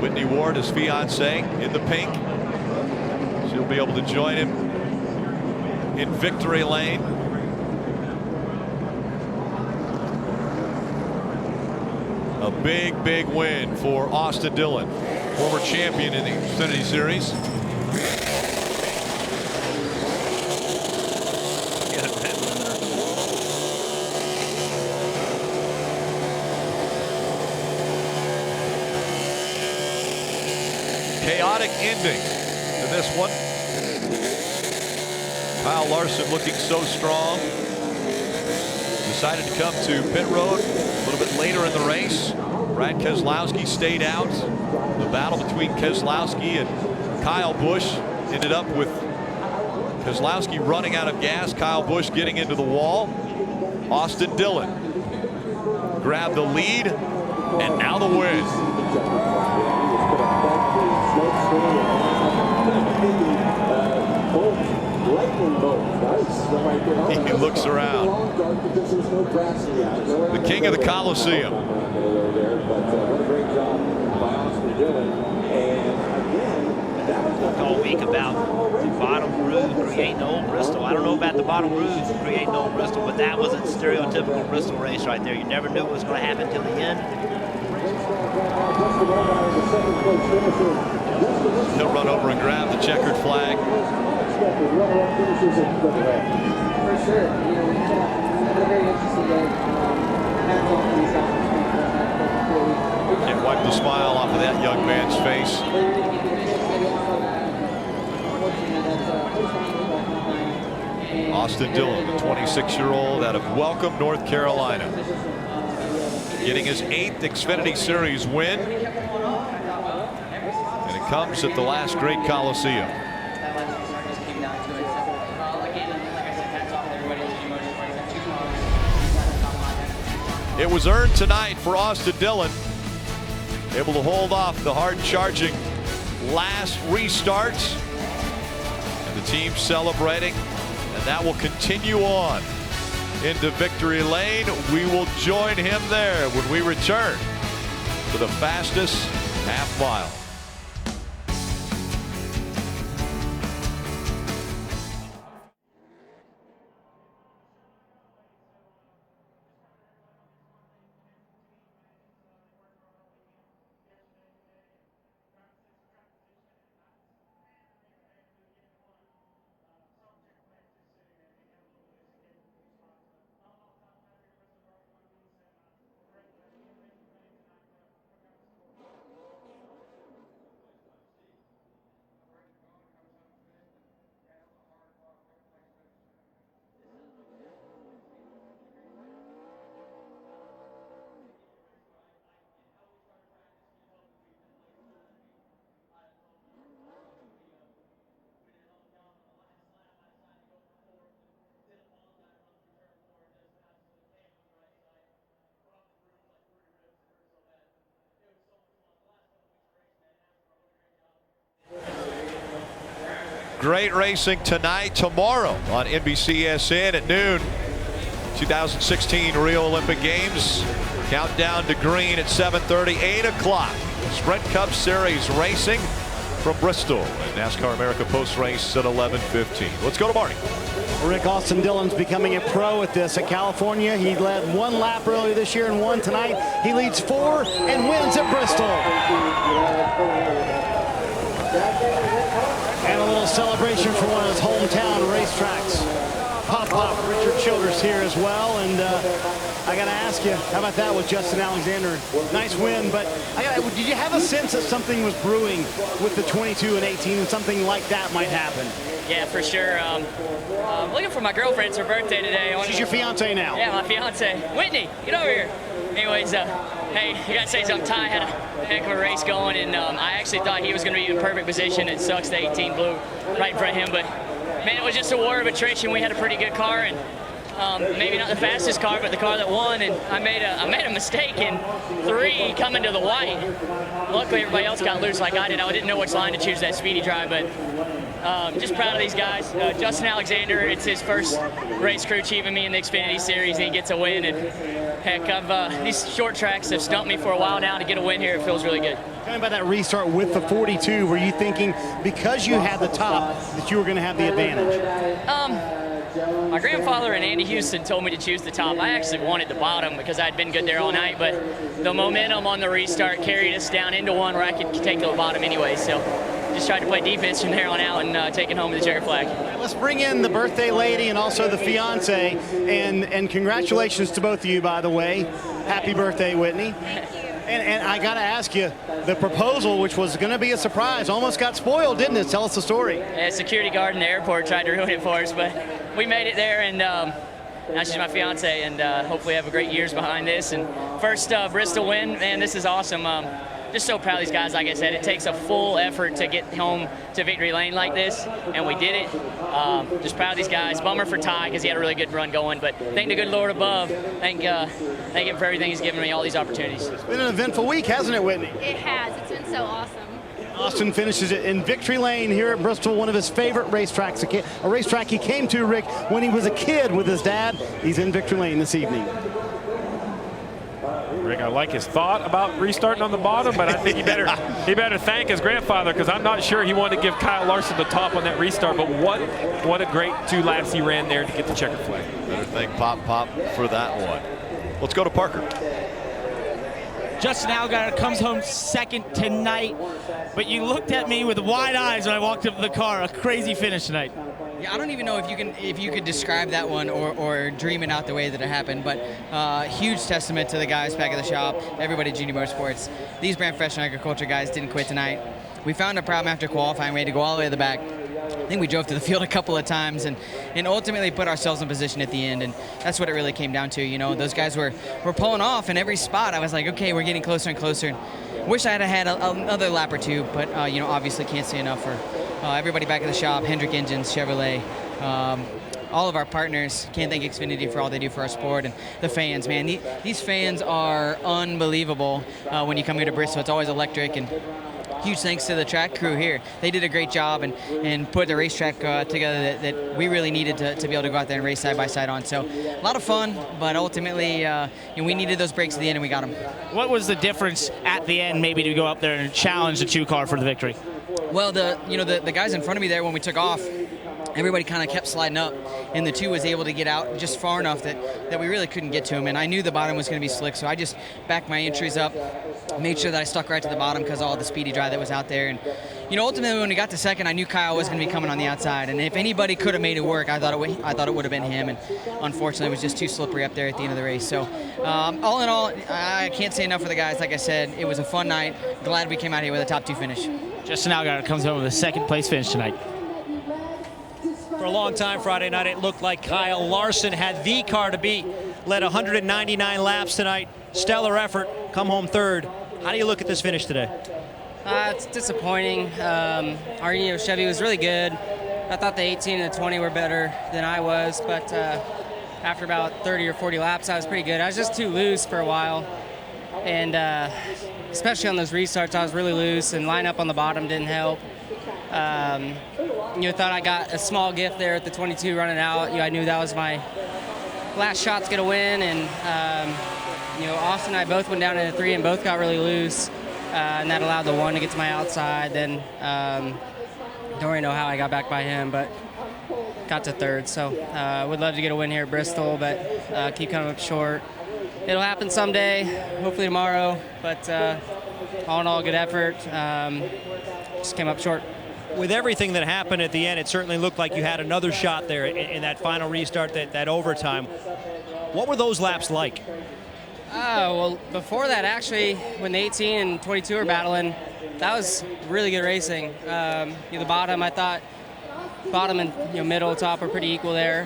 Whitney Ward, his fiance, in the pink. She'll be able to join him in victory lane. A big, big win for Austin Dillon, former champion in the Xfinity Series. Chaotic ending to this one. Kyle Larson looking so strong. Decided to come to pit road a little bit later in the race. Brad Keselowski stayed out. The battle between Keselowski and Kyle Busch ended up with Keselowski running out of gas, Kyle Busch getting into the wall. Austin Dillon grabbed the lead, and now the win. He looks around. The king of the Coliseum. All week about the bottom groove creating old Bristol. I don't know about the bottom grooves creating old Bristol, but that was a stereotypical Bristol race right there. You never knew what was going to happen till the end. He'll run over and grab the checkered flag. Can't wipe the smile off of that young man's face. Austin Dillon, the 26-year-old out of Welcome, North Carolina, getting his 8th Xfinity Series win, and it comes at the last great Coliseum. It was earned tonight for Austin Dillon, able to hold off the hard-charging last restart, and the team celebrating And that will continue on into victory lane. We will join him there when we return to the fastest half mile. Great racing tonight. Tomorrow on NBCSN at noon. 2016 Rio Olympic Games. Countdown to green at 7:30, 8 o'clock. Sprint Cup Series racing from Bristol. And NASCAR America post race at 11:15. Let's go to Marty. Rick Austin Dillon's becoming a pro at this. At California, he led 1 lap earlier this year and 1 tonight. He leads 4 and wins at Bristol. And a little celebration for one of his hometown racetracks. Pop, Richard Childress here as well. And I got to ask you, how about that with Justin Alexander? Nice win, but did you have a sense that something was brewing with the 22 and 18 and something like that might happen? Yeah, for sure. Looking for my girlfriend. It's her birthday today. She's your fiance now? Yeah, my fiance. Whitney, get over here. Anyways, hey, I got to say something. Ty had a heck of a race going, and I actually thought he was going to be in perfect position. It sucks the 18 blew right in front of him, but man, it was just a war of attrition. We had a pretty good car, and maybe not the fastest car, but the car that won. And I made a mistake in 3 coming to the white. Luckily, everybody else got loose like I did. I didn't know which line to choose that speedy drive, but just proud of these guys. Justin Alexander, it's his first race crew chief of me in the Xfinity Series, and he gets a win. And heck, these short tracks have stumped me for a while now. To get a win here, it feels really good. Tell me about that restart with the 42. Were you thinking because you had the top that you were going to have the advantage? My grandfather and Andy Houston told me to choose the top. I actually wanted the bottom because I'd been good there all night, but the momentum on the restart carried us down into one where I could take the bottom anyway. So just tried to play defense from there on out and take it home with the checker flag. Let's bring in the birthday lady and also the fiance, and congratulations to both of you, by the way. Happy birthday, Whitney. And I got to ask you, the proposal, which was going to be a surprise, almost got spoiled, didn't it? Tell us the story. Yeah, security guard in the airport tried to ruin it for us, but we made it there, and now she's my fiance, and hopefully have a great years behind this. And first Bristol win, man, this is awesome. Just so proud of these guys. Like I said, it takes a full effort to get home to victory lane like this, and we did it. Just proud of these guys. Bummer for Ty because he had a really good run going, but thank the good Lord above. Thank him for everything he's given me, all these opportunities. It's been an eventful week, hasn't it, Whitney? It has. It's been so awesome. Austin finishes it in victory lane here at Bristol, one of his favorite racetracks, a racetrack he came to, Rick, when he was a kid with his dad. He's in victory lane this evening. Rick, I like his thought about restarting on the bottom, but I think he better thank his grandfather, because I'm not sure he wanted to give Kyle Larson the top on that restart. But what a great 2 laps he ran there to get the checker flag. Better thank Pop for that one. Let's go to Parker. Justin Allgaier comes home second tonight, but you looked at me with wide eyes when I walked up to the car. A crazy finish tonight. Yeah, I don't even know if you could describe that one or dream it out the way that it happened, but huge testament to the guys back at the shop, everybody at Junior Motorsports. These brand professional agriculture guys didn't quit tonight. We found a problem after qualifying. We had to go all the way to the back. I think we drove to the field a couple of times and ultimately put ourselves in position at the end, and that's what it really came down to. You know, those guys were pulling off in every spot. I was like, okay, we're getting closer and closer. Wish I had another lap or 2, but you know, obviously can't say enough for everybody back at the shop, Hendrick Engines, Chevrolet, all of our partners. Can't thank Xfinity for all they do for our sport, and the fans, man. These fans are unbelievable when you come here to Bristol. It's always electric, and huge thanks to the track crew here. They did a great job and put the racetrack together that we really needed to be able to go out there and race side by side on. So a lot of fun, but ultimately we needed those breaks at the end and we got them. What was the difference at the end maybe to go up there and challenge the 2 car for the victory? Well, the guys in front of me there when we took off, everybody kind of kept sliding up, and the 2 was able to get out just far enough that we really couldn't get to him. And I knew the bottom was going to be slick, so I just backed my entries up, made sure that I stuck right to the bottom because of all the speedy drive that was out there. And ultimately when we got to second, I knew Kyle was going to be coming on the outside, and if anybody could have made it work, I thought it would have been him. And unfortunately, it was just too slippery up there at the end of the race. So all in all, I can't say enough for the guys. Like I said, it was a fun night. Glad we came out here with a top 2 finish. Justin Allgaier comes home with a 2nd place finish tonight. For a long time Friday night, it looked like Kyle Larson had the car to beat. Led 199 laps tonight. Stellar effort. Come home 3rd. How do you look at this finish today? It's disappointing. Our Chevy was really good. I thought the 18 and the 20 were better than I was, but after about 30 or 40 laps, I was pretty good. I was just too loose for a while, and especially on those restarts, I was really loose, and line up on the bottom didn't help. Thought I got a small gift there at the 22 running out. I knew that was my last shot to get a win, and Austin and I both went down into 3 and both got really loose, and that allowed the 1 to get to my outside. Then don't really know how I got back by him, but got to 3rd. So would love to get a win here at Bristol, but keep coming up short. It'll happen someday, hopefully tomorrow, but all in all, good effort. Just came up short. With everything that happened at the end, it certainly looked like you had another shot there in that final restart, that overtime. What were those laps like? Well, before that, actually, when the 18 and 22 were battling, that was really good racing. The bottom, I thought, bottom and middle, top were pretty equal there.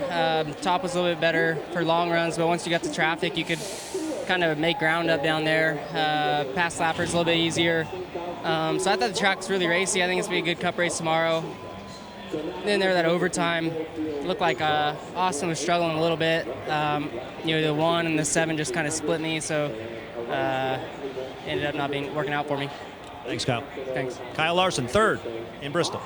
Top was a little bit better for long runs, but once you got to traffic, you could kind of make ground up down there. Pass lappers a little bit easier. So I thought the track was really racy. I think it's going to be a good cup race tomorrow. Then there, that overtime, looked like Austin was struggling a little bit. The 1 and the 7 just kind of split me, so ended up not working out for me. Thanks, Kyle. Thanks. Kyle Larson, 3rd in Bristol.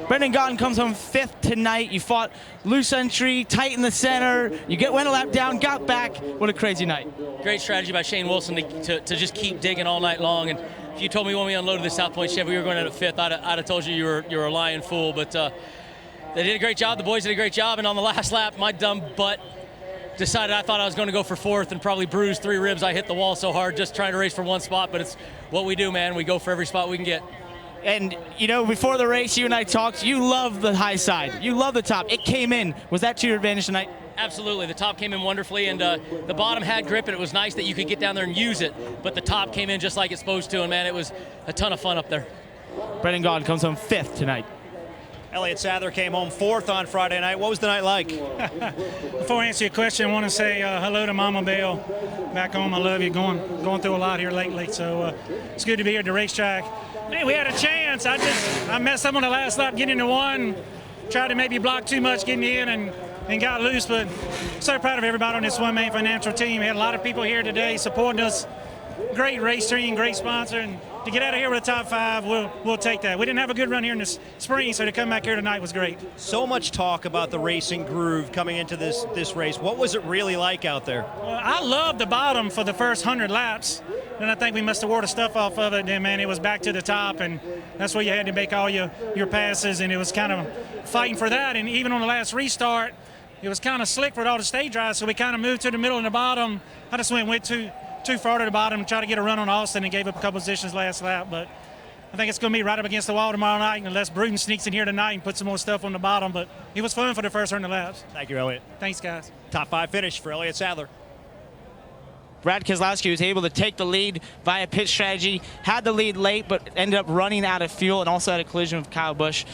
Brendan Gaughan comes home 5th tonight. You fought loose entry, tight in the center. You went a lap down, got back. What a crazy night. Great strategy by Shane Wilson to just keep digging all night long. And if you told me when we unloaded the South Point Chevy we were going at 5th, I'd have told you you were a lying fool. But they did a great job. The boys did a great job. And on the last lap, my dumb butt decided I thought I was going to go for 4th and probably bruised 3 ribs. I hit the wall so hard just trying to race for 1 spot. But it's what we do, man. We go for every spot we can get. And, before the race, you and I talked. You love the high side. You love the top. It came in. Was that to your advantage tonight? Absolutely. The top came in wonderfully, and the bottom had grip, and it was nice that you could get down there and use it. But the top came in just like it's supposed to, and, man, it was a ton of fun up there. Brendan Gaughan comes home 5th tonight. Elliott Sadler came home 4th on Friday night. What was the night like? Before I answer your question, I want to say hello to Mama Bell back home. I love you. Going through a lot here lately, so it's good to be here at the racetrack. Hey, we had a chance. I messed up on the last lap getting into 1. Tried to maybe block too much getting in and got loose, but so proud of everybody on this one-man financial team. We had a lot of people here today supporting us. Great race team, great sponsor, and to get out of here with a top 5, we'll take that. We didn't have a good run here in the spring, so to come back here tonight was great. So much talk about the racing groove coming into this race. What was it really like out there? Well, I loved the bottom for the first 100 laps. Then I think we must have wore the stuff off of it. Then, man, it was back to the top, and that's where you had to make all your passes, and it was kind of fighting for that. And even on the last restart, it was kind of slick with all the stage drives, so we kind of moved to the middle and the bottom. I just went too far to the bottom and tried to get a run on Austin and gave up a couple positions last lap. But I think it's going to be right up against the wall tomorrow night unless Bruton sneaks in here tonight and puts some more stuff on the bottom. But it was fun for the first 100 laps. Thank you, Elliott. Thanks, guys. Top 5 finish for Elliott Sadler. Brad Keselowski was able to take the lead via pit strategy, had the lead late, but ended up running out of fuel and also had a collision with Kyle Busch.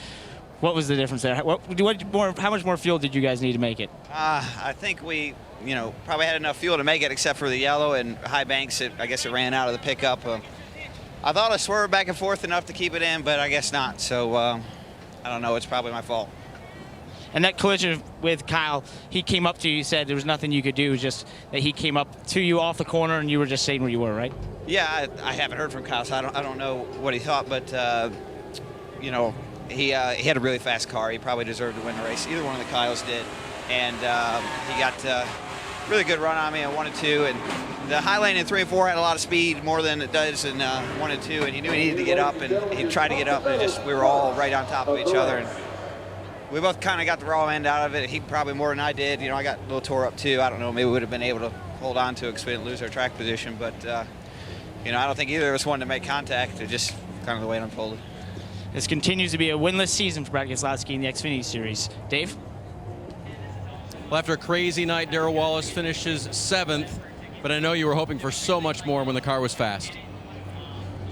What was the difference there? How much more fuel did you guys need to make it? I think we, probably had enough fuel to make it except for the yellow and high banks. I guess it ran out of the pickup. I thought I swerved back and forth enough to keep it in, but I guess not. So, I don't know. It's probably my fault. And that collision with Kyle, he came up to you, you said there was nothing you could do, just that he came up to you off the corner and you were just staying where you were, right? Yeah, I haven't heard from Kyle, so I don't know what he thought, but you know, he had a really fast car. He probably deserved to win the race. Either one of the Kyles did, and he got really good run on me at 1 and 2, and the high lane in 3 and 4 had a lot of speed, more than it does in 1 and 2, and he knew he needed to get up, and he tried to get up, and we were all right on top of each other, and we both kind of got the raw end out of it. He probably more than I did. You know, I got a little tore up too. I don't know, maybe we would have been able to hold on to it because we didn't lose our track position, but you know, I don't think either of us wanted to make contact. It just kind of the way it unfolded. This continues to be a winless season for Brad Keselowski in the Xfinity Series. Dave? Well, after a crazy night, Darrell Wallace finishes 7th, but I know you were hoping for so much more when the car was fast.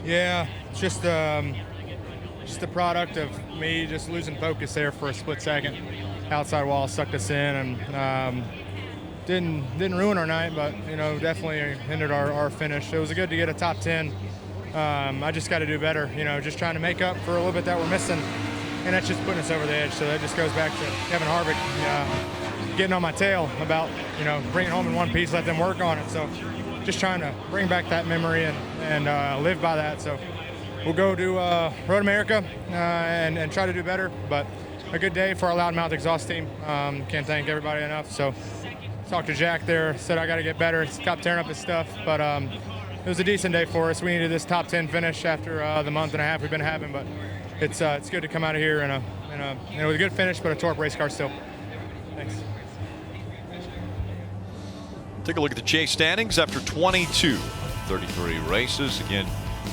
Yeah, it's just the product of me just losing focus there for a split second. Outside wall sucked us in, and didn't ruin our night, but you know, definitely hindered our finish. It was good to get a top 10. I just got to do better, you know, just trying to make up for a little bit that we're missing, and that's just putting us over the edge. So that just goes back to Kevin Harvick getting on my tail about, you know, bring it home in one piece, let them work on it. So just trying to bring back that memory and live by that. So we'll go to Road America and try to do better, but a good day for our loudmouth exhaust team. Can't thank everybody enough. So talked to Jack there, said I got to get better. Stopped tearing up his stuff, but it was a decent day for us. We needed this top 10 finish after the month and a half we've been having, but it's good to come out of here with a good finish, but a tore up race car still. Thanks. Take a look at the chase standings after 22, 33 races. Again,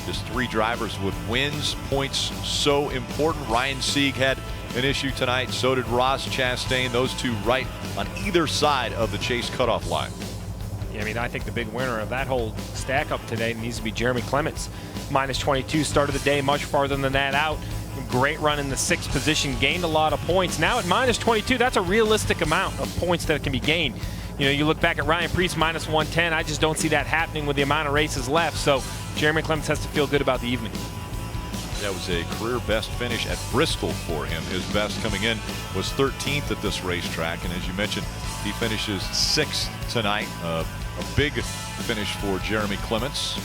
just 3 drivers with wins. Points so important. Ryan Sieg had an issue tonight. So did Ross Chastain. Those two right on either side of the chase cutoff line. Yeah, I mean, I think the big winner of that whole stack up today needs to be Jeremy Clements. Minus 22, started the day much farther than that out. Great run in the 6th position, gained a lot of points. Now at minus 22, that's a realistic amount of points that can be gained. You know, you look back at Ryan Preece minus 110. I just don't see that happening with the amount of races left. So Jeremy Clements has to feel good about the evening. That was a career best finish at Bristol for him. His best coming in was 13th at this racetrack. And as you mentioned, he finishes 6th tonight. A big finish for Jeremy Clements.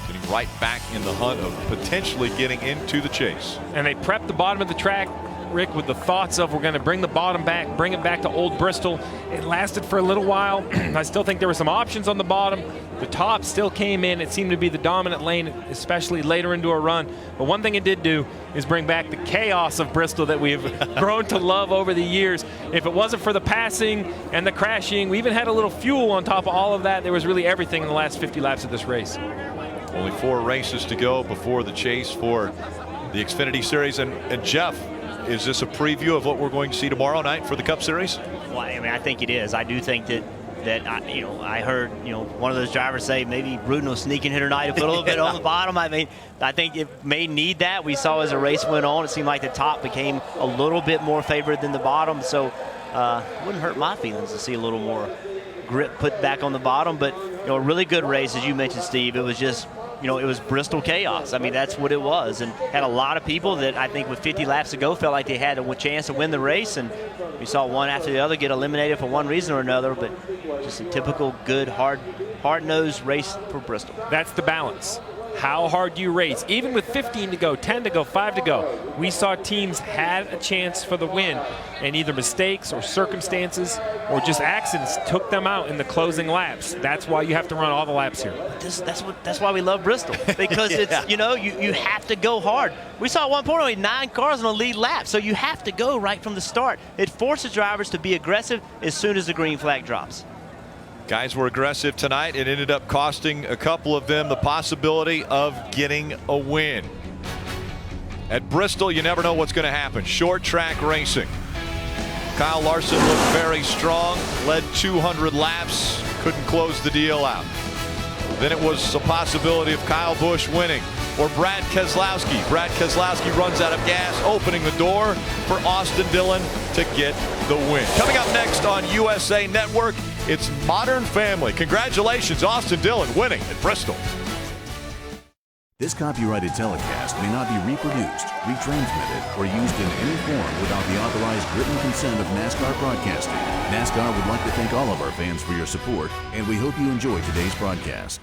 Getting right back in the hunt of potentially getting into the chase. And they prepped the bottom of the track, Rick, with the thoughts of we're going to bring the bottom back, bring it back to Old Bristol. It lasted for a little while. I still think there were some options on the bottom. The top still came in. It seemed to be the dominant lane, especially later into a run. But one thing it did do is bring back the chaos of Bristol that we've grown to love over the years. If it wasn't for the passing and the crashing, we even had a little fuel on top of all of that. There was really everything in the last 50 laps of this race. Only 4 races to go before the chase for the Xfinity Series. And Jeff, is this a preview of what we're going to see tomorrow night for the Cup Series? Well, I mean, I think it is. I do think that I heard, one of those drivers say maybe Rudin will sneak and hit her night a little bit on the bottom. I mean, I think it may need that. We saw as the race went on, it seemed like the top became a little bit more favored than the bottom. So it wouldn't hurt my feelings to see a little more grip put back on the bottom. But, a really good race, as you mentioned, Steve. It was just, it was Bristol chaos. I mean, that's what it was. And had a lot of people that I think with 50 laps to go felt like they had a chance to win the race. And we saw one after the other get eliminated for one reason or another. But just a typical good, hard-nosed race for Bristol. That's the balance. How hard do you race? Even with 15 to go, 10 to go, 5 to go, we saw teams had a chance for the win, and either mistakes or circumstances or just accidents took them out in the closing laps. That's why you have to run all the laps here. That's why we love Bristol, because it's you have to go hard. We saw at one point only 9 cars on the lead lap, so you have to go right from the start. It forces drivers to be aggressive as soon as the green flag drops. Guys were aggressive tonight. It ended up costing a couple of them the possibility of getting a win. At Bristol, you never know what's going to happen. Short track racing. Kyle Larson looked very strong, led 200 laps, couldn't close the deal out. Then it was a possibility of Kyle Busch winning or Brad Keselowski. Brad Keselowski runs out of gas, opening the door for Austin Dillon to get the win. Coming up next on USA Network, it's Modern Family. Congratulations, Austin Dillon winning at Bristol. This copyrighted telecast may not be reproduced, retransmitted, or used in any form without the authorized written consent of NASCAR Broadcasting. NASCAR would like to thank all of our fans for your support, and we hope you enjoyed today's broadcast.